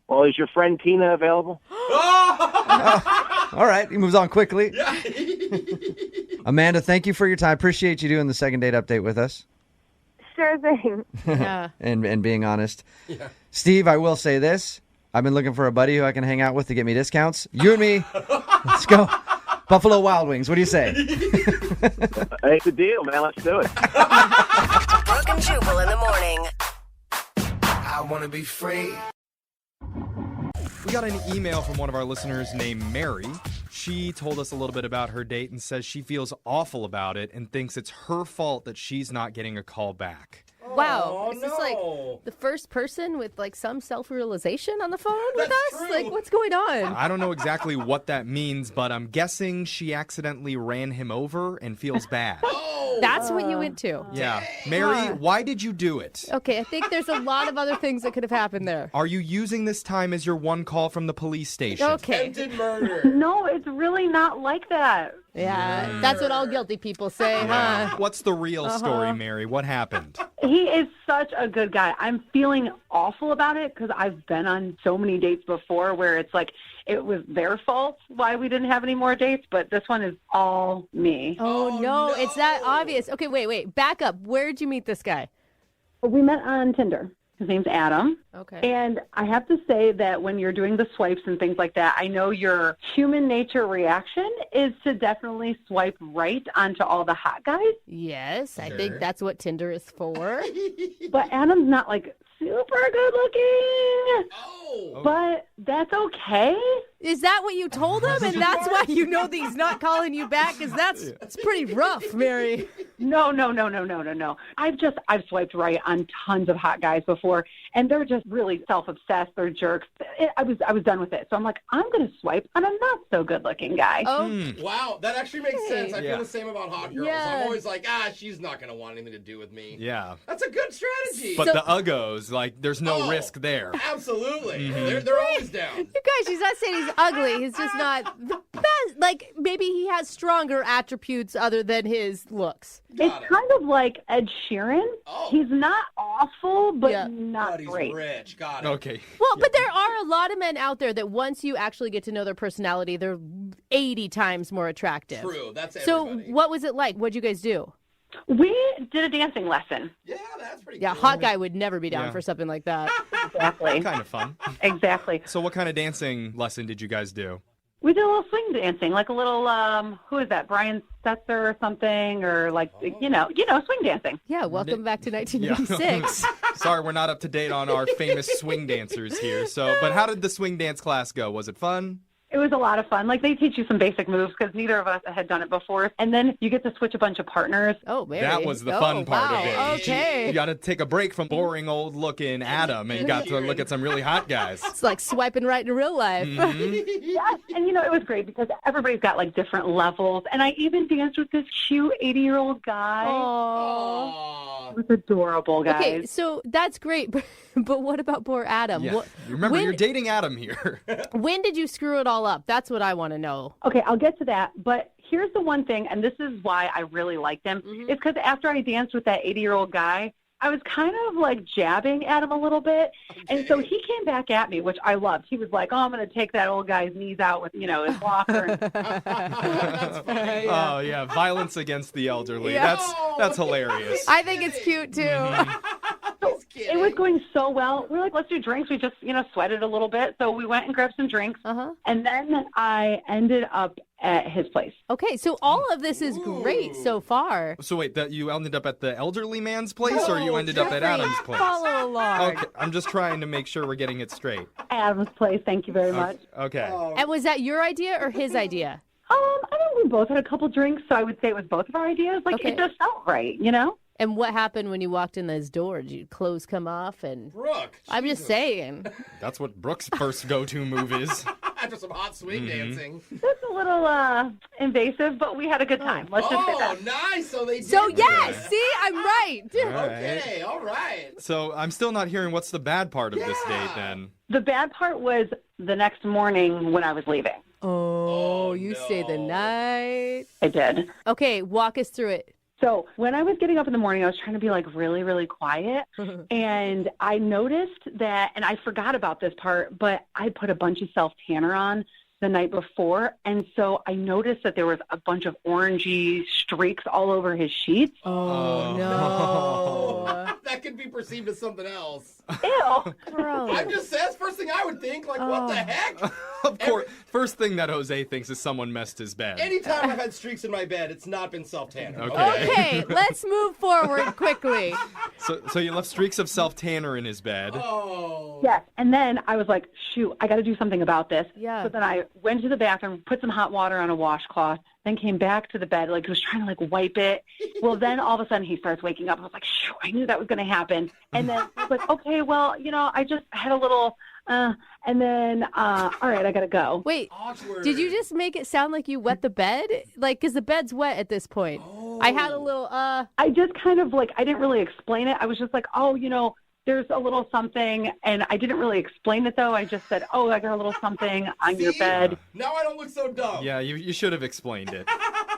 Well, is your friend Tina available? All right, he moves on quickly. Amanda, thank you for your time. Appreciate you doing the second date update with us. Sure thing. Yeah. and being honest. Yeah. Steve, I will say this. I've been looking for a buddy who I can hang out with to get me discounts. You and me, let's go. Buffalo Wild Wings. What do you say? It's a deal, man. Let's do it. Brooke and Jubal in the morning. I want to be free. We got an email from one of our listeners named Mary. She told us a little bit about her date and says she feels awful about it and thinks it's her fault that she's not getting a call back. Wow. Is this like the first person with like some self-realization on the phone with us? true. Like, what's going on? I don't know exactly what that means, but I'm guessing she accidentally ran him over and feels bad. That's what you went to. Yeah. Mary, why did you do it? Okay, I think there's a lot of other things that could have happened there. Are you using this time as your one call from the police station? Okay. No, it's really not like that. Yeah, that's what all guilty people say, huh? What's the real story, Mary? What happened? He is such a good guy. I'm feeling awful about it because I've been on so many dates before where it's like it was their fault why we didn't have any more dates, but this one is all me. Oh, no, it's that obvious. Okay, wait. Back up. Where did you meet this guy? We met on Tinder. His name's Adam. Okay. And I have to say that when you're doing the swipes and things like that, I know your human nature reaction is to definitely swipe right onto all the hot guys. Yes, I think that's what Tinder is for. But Adam's not like super good looking. But that's okay. Is that what you told him? And that's why you know that he's not calling you back? Because that's pretty rough, Mary. No. I've swiped right on tons of hot guys before, and they're just really self-obsessed. They're jerks. I was done with it. So I'm like, I'm going to swipe on a not so good looking guy. Wow, that actually makes sense. I feel Yeah. the same about hot girls. Yeah. I'm always like, she's not going to want anything to do with me. Yeah. That's a good strategy. But the uggos, like, there's no risk there. Absolutely. Mhm. They're always down. You guys, she's not saying he's ugly. He's just not the best. Like, maybe he has stronger attributes other than his looks. It's kind of like Ed Sheeran. He's not awful, but not He's great. rich. Got it. Okay. Well, but there are a lot of men out there that once you actually get to know their personality, they're 80 times more attractive. True. That's So everybody. what was it like? What'd you guys do? We did a dancing lesson. Yeah, that's pretty Yeah, hot guy would never be down Yeah. for something like that. Exactly. Kind of fun. Exactly. So what kind of dancing lesson did you guys do? We did a little swing dancing, like a little, who is that, Brian Setzer or something, or like, you know, swing dancing. Yeah, welcome back to 1986. Sorry, we're not up to date on our famous swing dancers here. But how did the swing dance class go? Was it fun? It was a lot of fun. Like, they teach you some basic moves because neither of us had done it before. And then you get to switch a bunch of partners. Oh, Mary. That was the fun part of it. Okay. You got to take a break from boring old looking Adam and got to look at some really hot guys. It's like swiping right in real life. Yes, and it was great because everybody's got like different levels. And I even danced with this cute 80-year-old guy. It was adorable, guys. Okay, so that's great, but what about poor Adam? Yeah. Remember, you're dating Adam here. When did you screw it all up? That's what I want to know. Okay, I'll get to that. But here's the one thing, and this is why I really liked him, is because after I danced with that 80-year-old guy, I was kind of like jabbing at him a little bit. And so he came back at me, which I loved. He was like, I'm going to take that old guy's knees out with, his walker. Oh, yeah. Violence against the elderly. Yeah. That's hilarious. I think it's cute, too. It was going so well. We were like, let's do drinks. We just, sweated a little bit. So we went and grabbed some drinks. And then I ended up at his place. Okay, so all of this is great so far. So wait, that you ended up at the elderly man's place, or you ended up at Adam's place? Follow along. Okay, I'm just trying to make sure we're getting it straight. Adam's place. Thank you very much. Okay. And was that your idea or his idea? I think we both had a couple drinks, so I would say it was both of our ideas. Like, it just felt right, And what happened when you walked in his door? Did your clothes come off? And Brooke, I'm just saying. That's what Brooke's first go-to move is. After some hot swing dancing. It's a little invasive, but we had a good time. Let's just say that. Nice. So they did. So yes, see, I'm right. Okay, all right. So I'm still not hearing what's the bad part of this date then. The bad part was the next morning when I was leaving. Oh, you stayed the night. I did. Okay, walk us through it. So when I was getting up in the morning, I was trying to be like really, really quiet. And I noticed that, and I forgot about this part, but I put a bunch of self-tanner on the night before. And so I noticed that there was a bunch of orangey streaks all over his sheets. Oh, no. That could be perceived as something else. Ew. Gross. I'm just saying, that's the first thing I would think. Like, what the heck? Of course, first thing that Jose thinks is someone messed his bed. Anytime I've had streaks in my bed, it's not been self-tanner. Okay, let's move forward quickly. So you left streaks of self-tanner in his bed. Oh. Yes. And then I was like, shoot, I got to do something about this. Yeah. So then I went to the bathroom, put some hot water on a washcloth, then came back to the bed, like was trying to like wipe it. Well, then all of a sudden he starts waking up. I was like, shoot, I knew that was going to happen. And then I was like, okay, well, I just had a little, and then, all right, I got to go. Wait, did you just make it sound like you wet the bed? Like, because the bed's wet at this point. I had a little, I just kind of like, I didn't really explain it. I was just like, oh, there's a little something, and I didn't really explain it, though. I just said, oh, I got a little something on your bed. Now I don't look so dumb. Yeah, you should have explained it.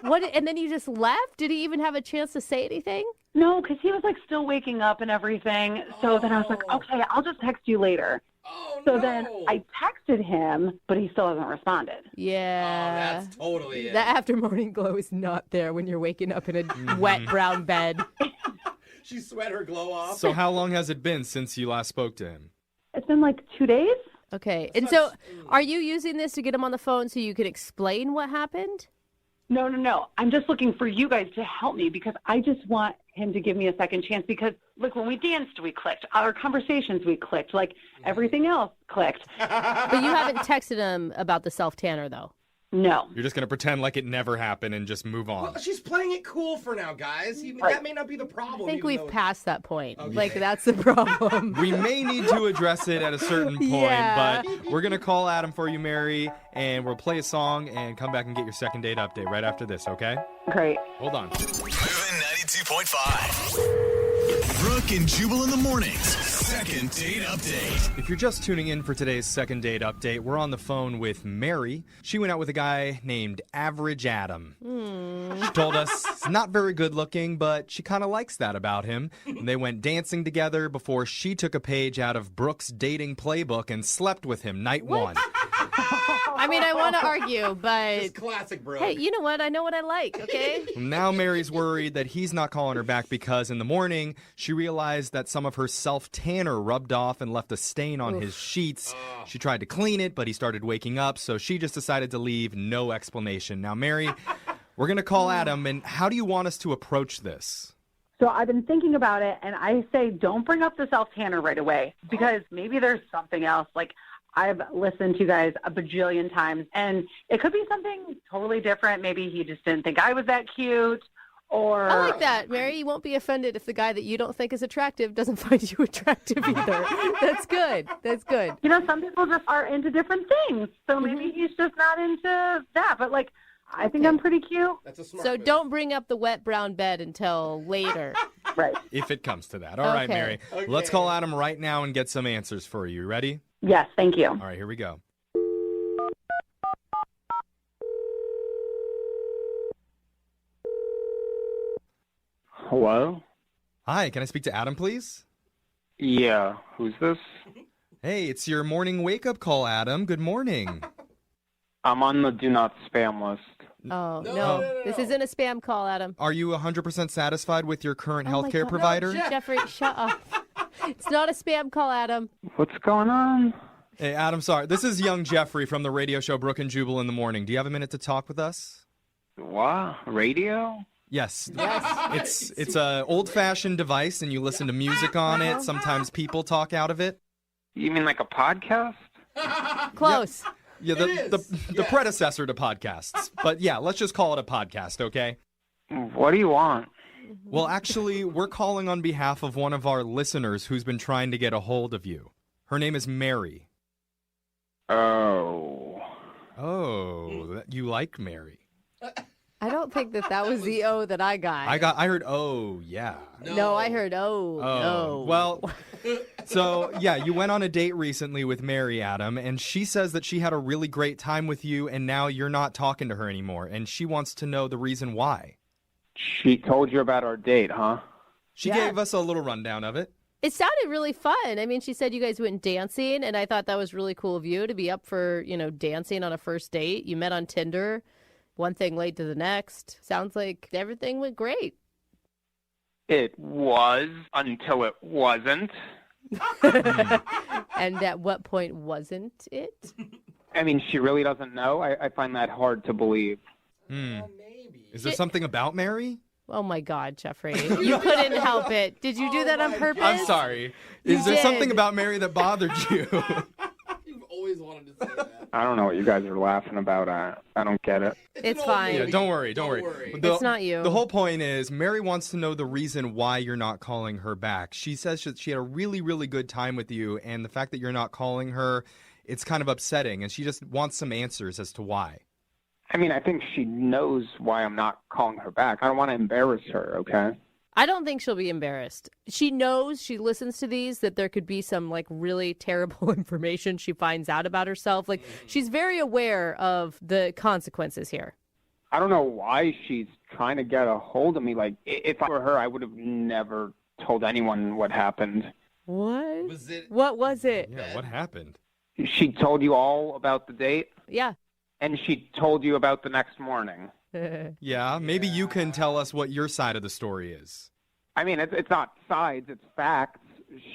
What? And then you just left? Did he even have a chance to say anything? No, because he was like still waking up and everything. So then I was like, okay, I'll just text you later. So then I texted him, but he still hasn't responded. Yeah. That's totally it. The after morning glow is not there when you're waking up in a wet brown bed. She sweat her glow off. So how long has it been since you last spoke to him? It's been like 2 days. Okay. And so are you using this to get him on the phone so you can explain what happened? No. I'm just looking for you guys to help me because I just want him to give me a second chance because, look, when we danced, we clicked. Our conversations, we clicked. Like, everything else clicked. But you haven't texted him about the self-tanner, though. No. You're just going to pretend like it never happened and just move on. Well, she's playing it cool for now, guys. That may not be the problem. I think even we've though passed that point. Okay. Like, that's the problem. We may need to address it at a certain point, Yeah. but we're going to call Adam for you, Mary, and we'll play a song and come back and get your second date update right after this, okay? Great. Hold on. Moving 92.5. Brooke and Jubal in the mornings. Second date update. If you're just tuning in for today's second date update, we're on the phone with Mary. She went out with a guy named Average Adam. She told us he's not very good looking, but she kind of likes that about him. And they went dancing together before she took a page out of Brooke's dating playbook and slept with him night one. I mean, I want to argue, but... It's classic, bro. Hey, you know what? I know what I like, okay? Now Mary's worried that he's not calling her back because in the morning, she realized that some of her self-tanner rubbed off and left a stain on his sheets. She tried to clean it, but he started waking up, so she just decided to leave, no explanation. Now, Mary, we're going to call Adam, and how do you want us to approach this? So I've been thinking about it, and I say don't bring up the self-tanner right away because maybe there's something else. Like, I've listened to you guys a bajillion times, and it could be something totally different. Maybe he just didn't think I was that cute, or... I like that, Mary. You won't be offended if the guy that you don't think is attractive doesn't find you attractive either. That's good. That's good. You know, some people just are into different things, so maybe he's just not into that. But, like, I think I'm pretty cute. That's a smart So move. don't bring up the wet brown bed until later. Right. If it comes to that. All right, Okay. Mary. Okay. Let's call Adam right now and get some answers for you. You ready? Yes, thank you. All right, here we go. Hello? Hi, can I speak to Adam, please? Yeah, who's this? Hey, it's your morning wake-up call, Adam. Good morning. I'm on the do not spam list. Oh, no. This isn't a spam call, Adam. Are you 100% satisfied with your current Oh my healthcare God. provider? No, Jeffrey, shut up. It's not a spam call, Adam. What's going on? Hey, Adam, sorry. This is young Jeffrey from the radio show Brooke and Jubal in the Morning. Do you have a minute to talk with us? What? Radio? Yes. It's a old-fashioned device, and you listen to music on it. Sometimes people talk out of it. You mean like a podcast? Close. Yeah, the predecessor to podcasts. But yeah, let's just call it a podcast, okay? What do you want? Well, actually, we're calling on behalf of one of our listeners who's been trying to get a hold of you. Her name is Mary. Oh. Oh, you like Mary. I don't think that was the O that I got. I heard, oh, yeah. No, I heard, no. Well, so, yeah, you went on a date recently with Mary, Adam, and she says that she had a really great time with you, and now you're not talking to her anymore, and she wants to know the reason why. She told you about our date, huh? She gave us a little rundown of it. It sounded really fun. I mean, she said you guys went dancing, and I thought that was really cool of you to be up for, dancing on a first date. You met on Tinder. One thing led to the next. Sounds like everything went great. It was until it wasn't. And at what point wasn't it? I mean, she really doesn't know. I find that hard to believe. Is there something about Mary? Oh, my God, Jeffrey. You couldn't help it. Did you do that on purpose? I'm sorry. Is there something about Mary that bothered you? You've always wanted to say that. I don't know what you guys are laughing about. I don't get it. It's fine. Yeah, don't worry. It's not you. The whole point is Mary wants to know the reason why you're not calling her back. She says she had a really, really good time with you, and the fact that you're not calling her, it's kind of upsetting, and she just wants some answers as to why. I mean, I think she knows why I'm not calling her back. I don't want to embarrass her, okay? I don't think she'll be embarrassed. She knows, she listens to these, that there could be some really terrible information she finds out about herself. She's very aware of the consequences here. I don't know why she's trying to get a hold of me. If I were her, I would have never told anyone what happened. What? Was it? What was it? Yeah, what happened? She told you all about the date, Yeah. and she told you about the next morning. Yeah, maybe you can tell us what your side of the story is. I mean, it's not sides, it's facts.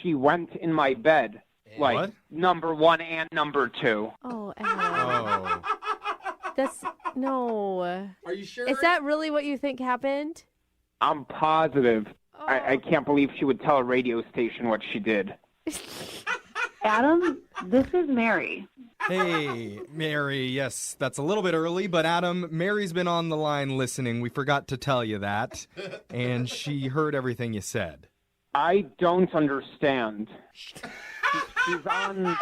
She went in my bed, like What? number 1 and number 2. Oh, Adam. That's no. Are you sure? Is that really what you think happened? I'm positive. I can't believe she would tell a radio station what she did. Adam, this is Mary. Hey, Mary. Yes, that's a little bit early, but Adam, Mary's been on the line listening. We forgot to tell you that, and she heard everything you said. I don't understand. She's on.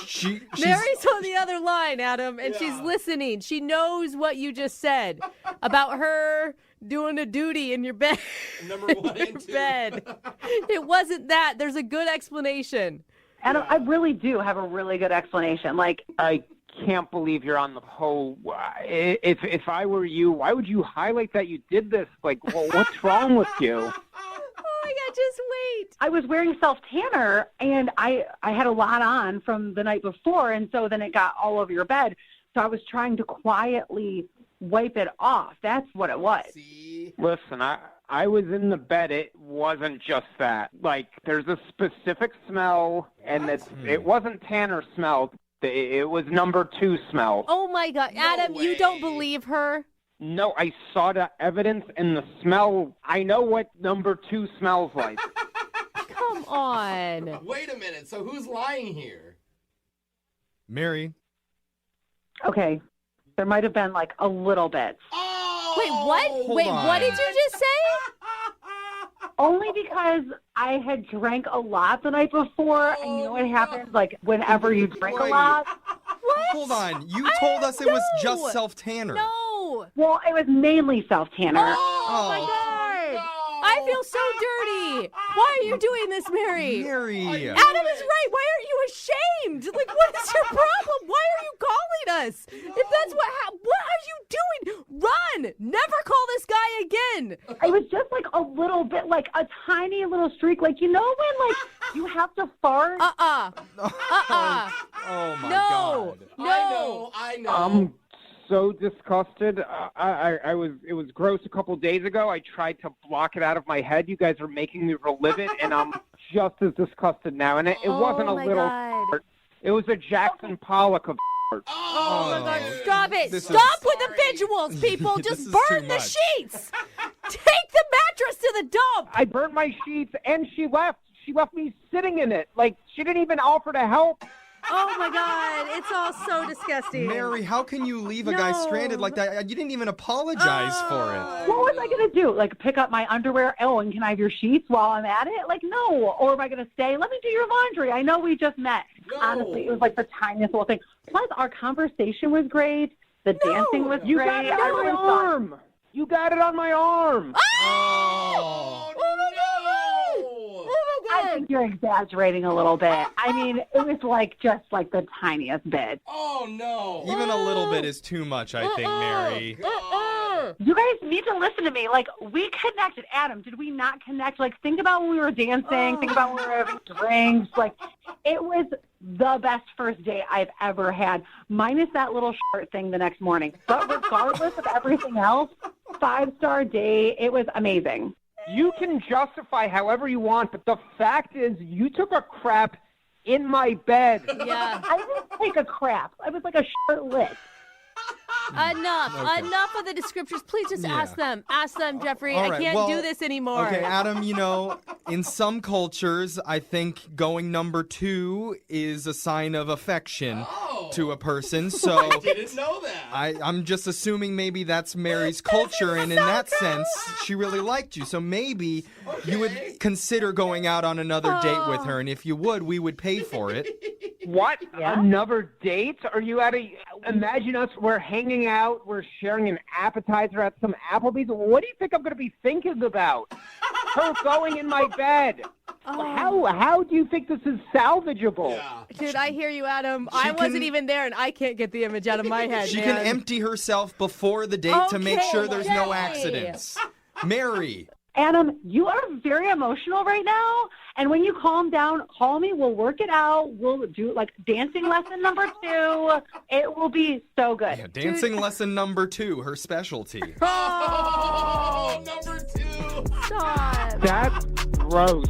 She's Mary's on the other line, Adam, and she's listening. She knows what you just said about her doing a duty in your bed. Number 1 and 2. Bed. It wasn't that. There's a good explanation. Adam, I really do have a really good explanation. Like, I can't believe you're on the whole. If I were you, why would you highlight that you did this? Like, well, what's wrong with you? Oh my God, just wait. I was wearing self-tanner, and I had a lot on from the night before, and so then it got all over your bed. So I was trying to quietly wipe it off. That's what it was. See? Listen, I was in the bed. It wasn't just that. Like, there's a specific smell, and it wasn't tanner smell. It was number 2 smell. Oh my God, Adam, you don't believe her? No, I saw the evidence and the smell. I know what number 2 smells like. Come on. Wait a minute. So who's lying here? Mary. Okay. There might have been, like, a little bit. Wait, what? Hold on. What did you just say? Only because I had drank a lot the night before, and you know what happens, like, whenever you drink a lot? What? Hold on. You told us it was just self-tanner. No. Well, it was mainly self-tanner. Oh my God. I feel so dirty. Why are you doing this, Mary? Mary. Adam is right. Why aren't you ashamed? Like, what is your problem? Why are you calling us? If that's what are you doing? Run. Never call this guy again. It was just, like, a little bit, like, a tiny little streak. Like, you know when, like, you have to fart? Oh my God. No. I know. I'm so disgusted. It was gross a couple days ago. I tried to block it out of my head. You guys are making me relive it, and I'm just as disgusted now. And it wasn't a little fart. It was a Jackson Pollock of fart. Oh my God, stop it. This Stop with the visuals, people. This Just is burn too the much. sheets. Take the mattress to the dump. I burnt my sheets, and she left. She left me sitting in it. Like, she didn't even offer to help. Oh my God, it's all so disgusting. Mary, how can you leave a guy stranded like that? You didn't even apologize for it. What was I going to do? Like, pick up my underwear? Oh, and can I have your sheets while I'm at it? Like, no. Or am I going to stay? Let me do your laundry. I know we just met. No. Honestly, it was like the tiniest little thing. Plus, our conversation was great. The dancing was You great. got it on I my really thought- arm. You got it on my arm. Oh, no. I think you're exaggerating a little bit. I mean, it was like just like the tiniest bit. Oh, no. Even a little bit is too much, I think, Mary. You guys need to listen to me. Like, we connected. Adam, did we not connect? Like, think about when we were dancing. Think about when we were having drinks. Like, it was the best first date I've ever had, minus that little short thing the next morning. But regardless of everything else, 5-star date. It was amazing. You can justify however you want, but the fact is you took a crap in my bed. Yeah. I didn't take a crap. I was like a shirtless. Enough. Okay. Enough of the descriptors. Please just Yeah. ask them. Ask them, Jeffrey. All I right, can't well, do this anymore. Okay, Adam, in some cultures, I think going number 2 is a sign of affection to a person. So I didn't know that. I'm just assuming maybe that's Mary's culture, and in that sense, she really liked you. So maybe you would consider going out on another date with her, and if you would, we would pay for it. What? Another date? Are you at a... Imagine us, we're hanging out, we're sharing an appetizer at some Applebee's. What do you think I'm going to be thinking about? Her going in my bed. How do you think this is salvageable? Dude, I hear you, Adam. I wasn't even there, and I can't get the image out of my head, She man. can empty herself before the date to make sure there's no Okay. accidents. Mary. Adam, you are very emotional right now. And when you calm down, call me. We'll work it out. We'll do like dancing lesson number 2. It will be so good. Yeah, dancing lesson number 2, her specialty. Oh, number 2. Stop. That's gross.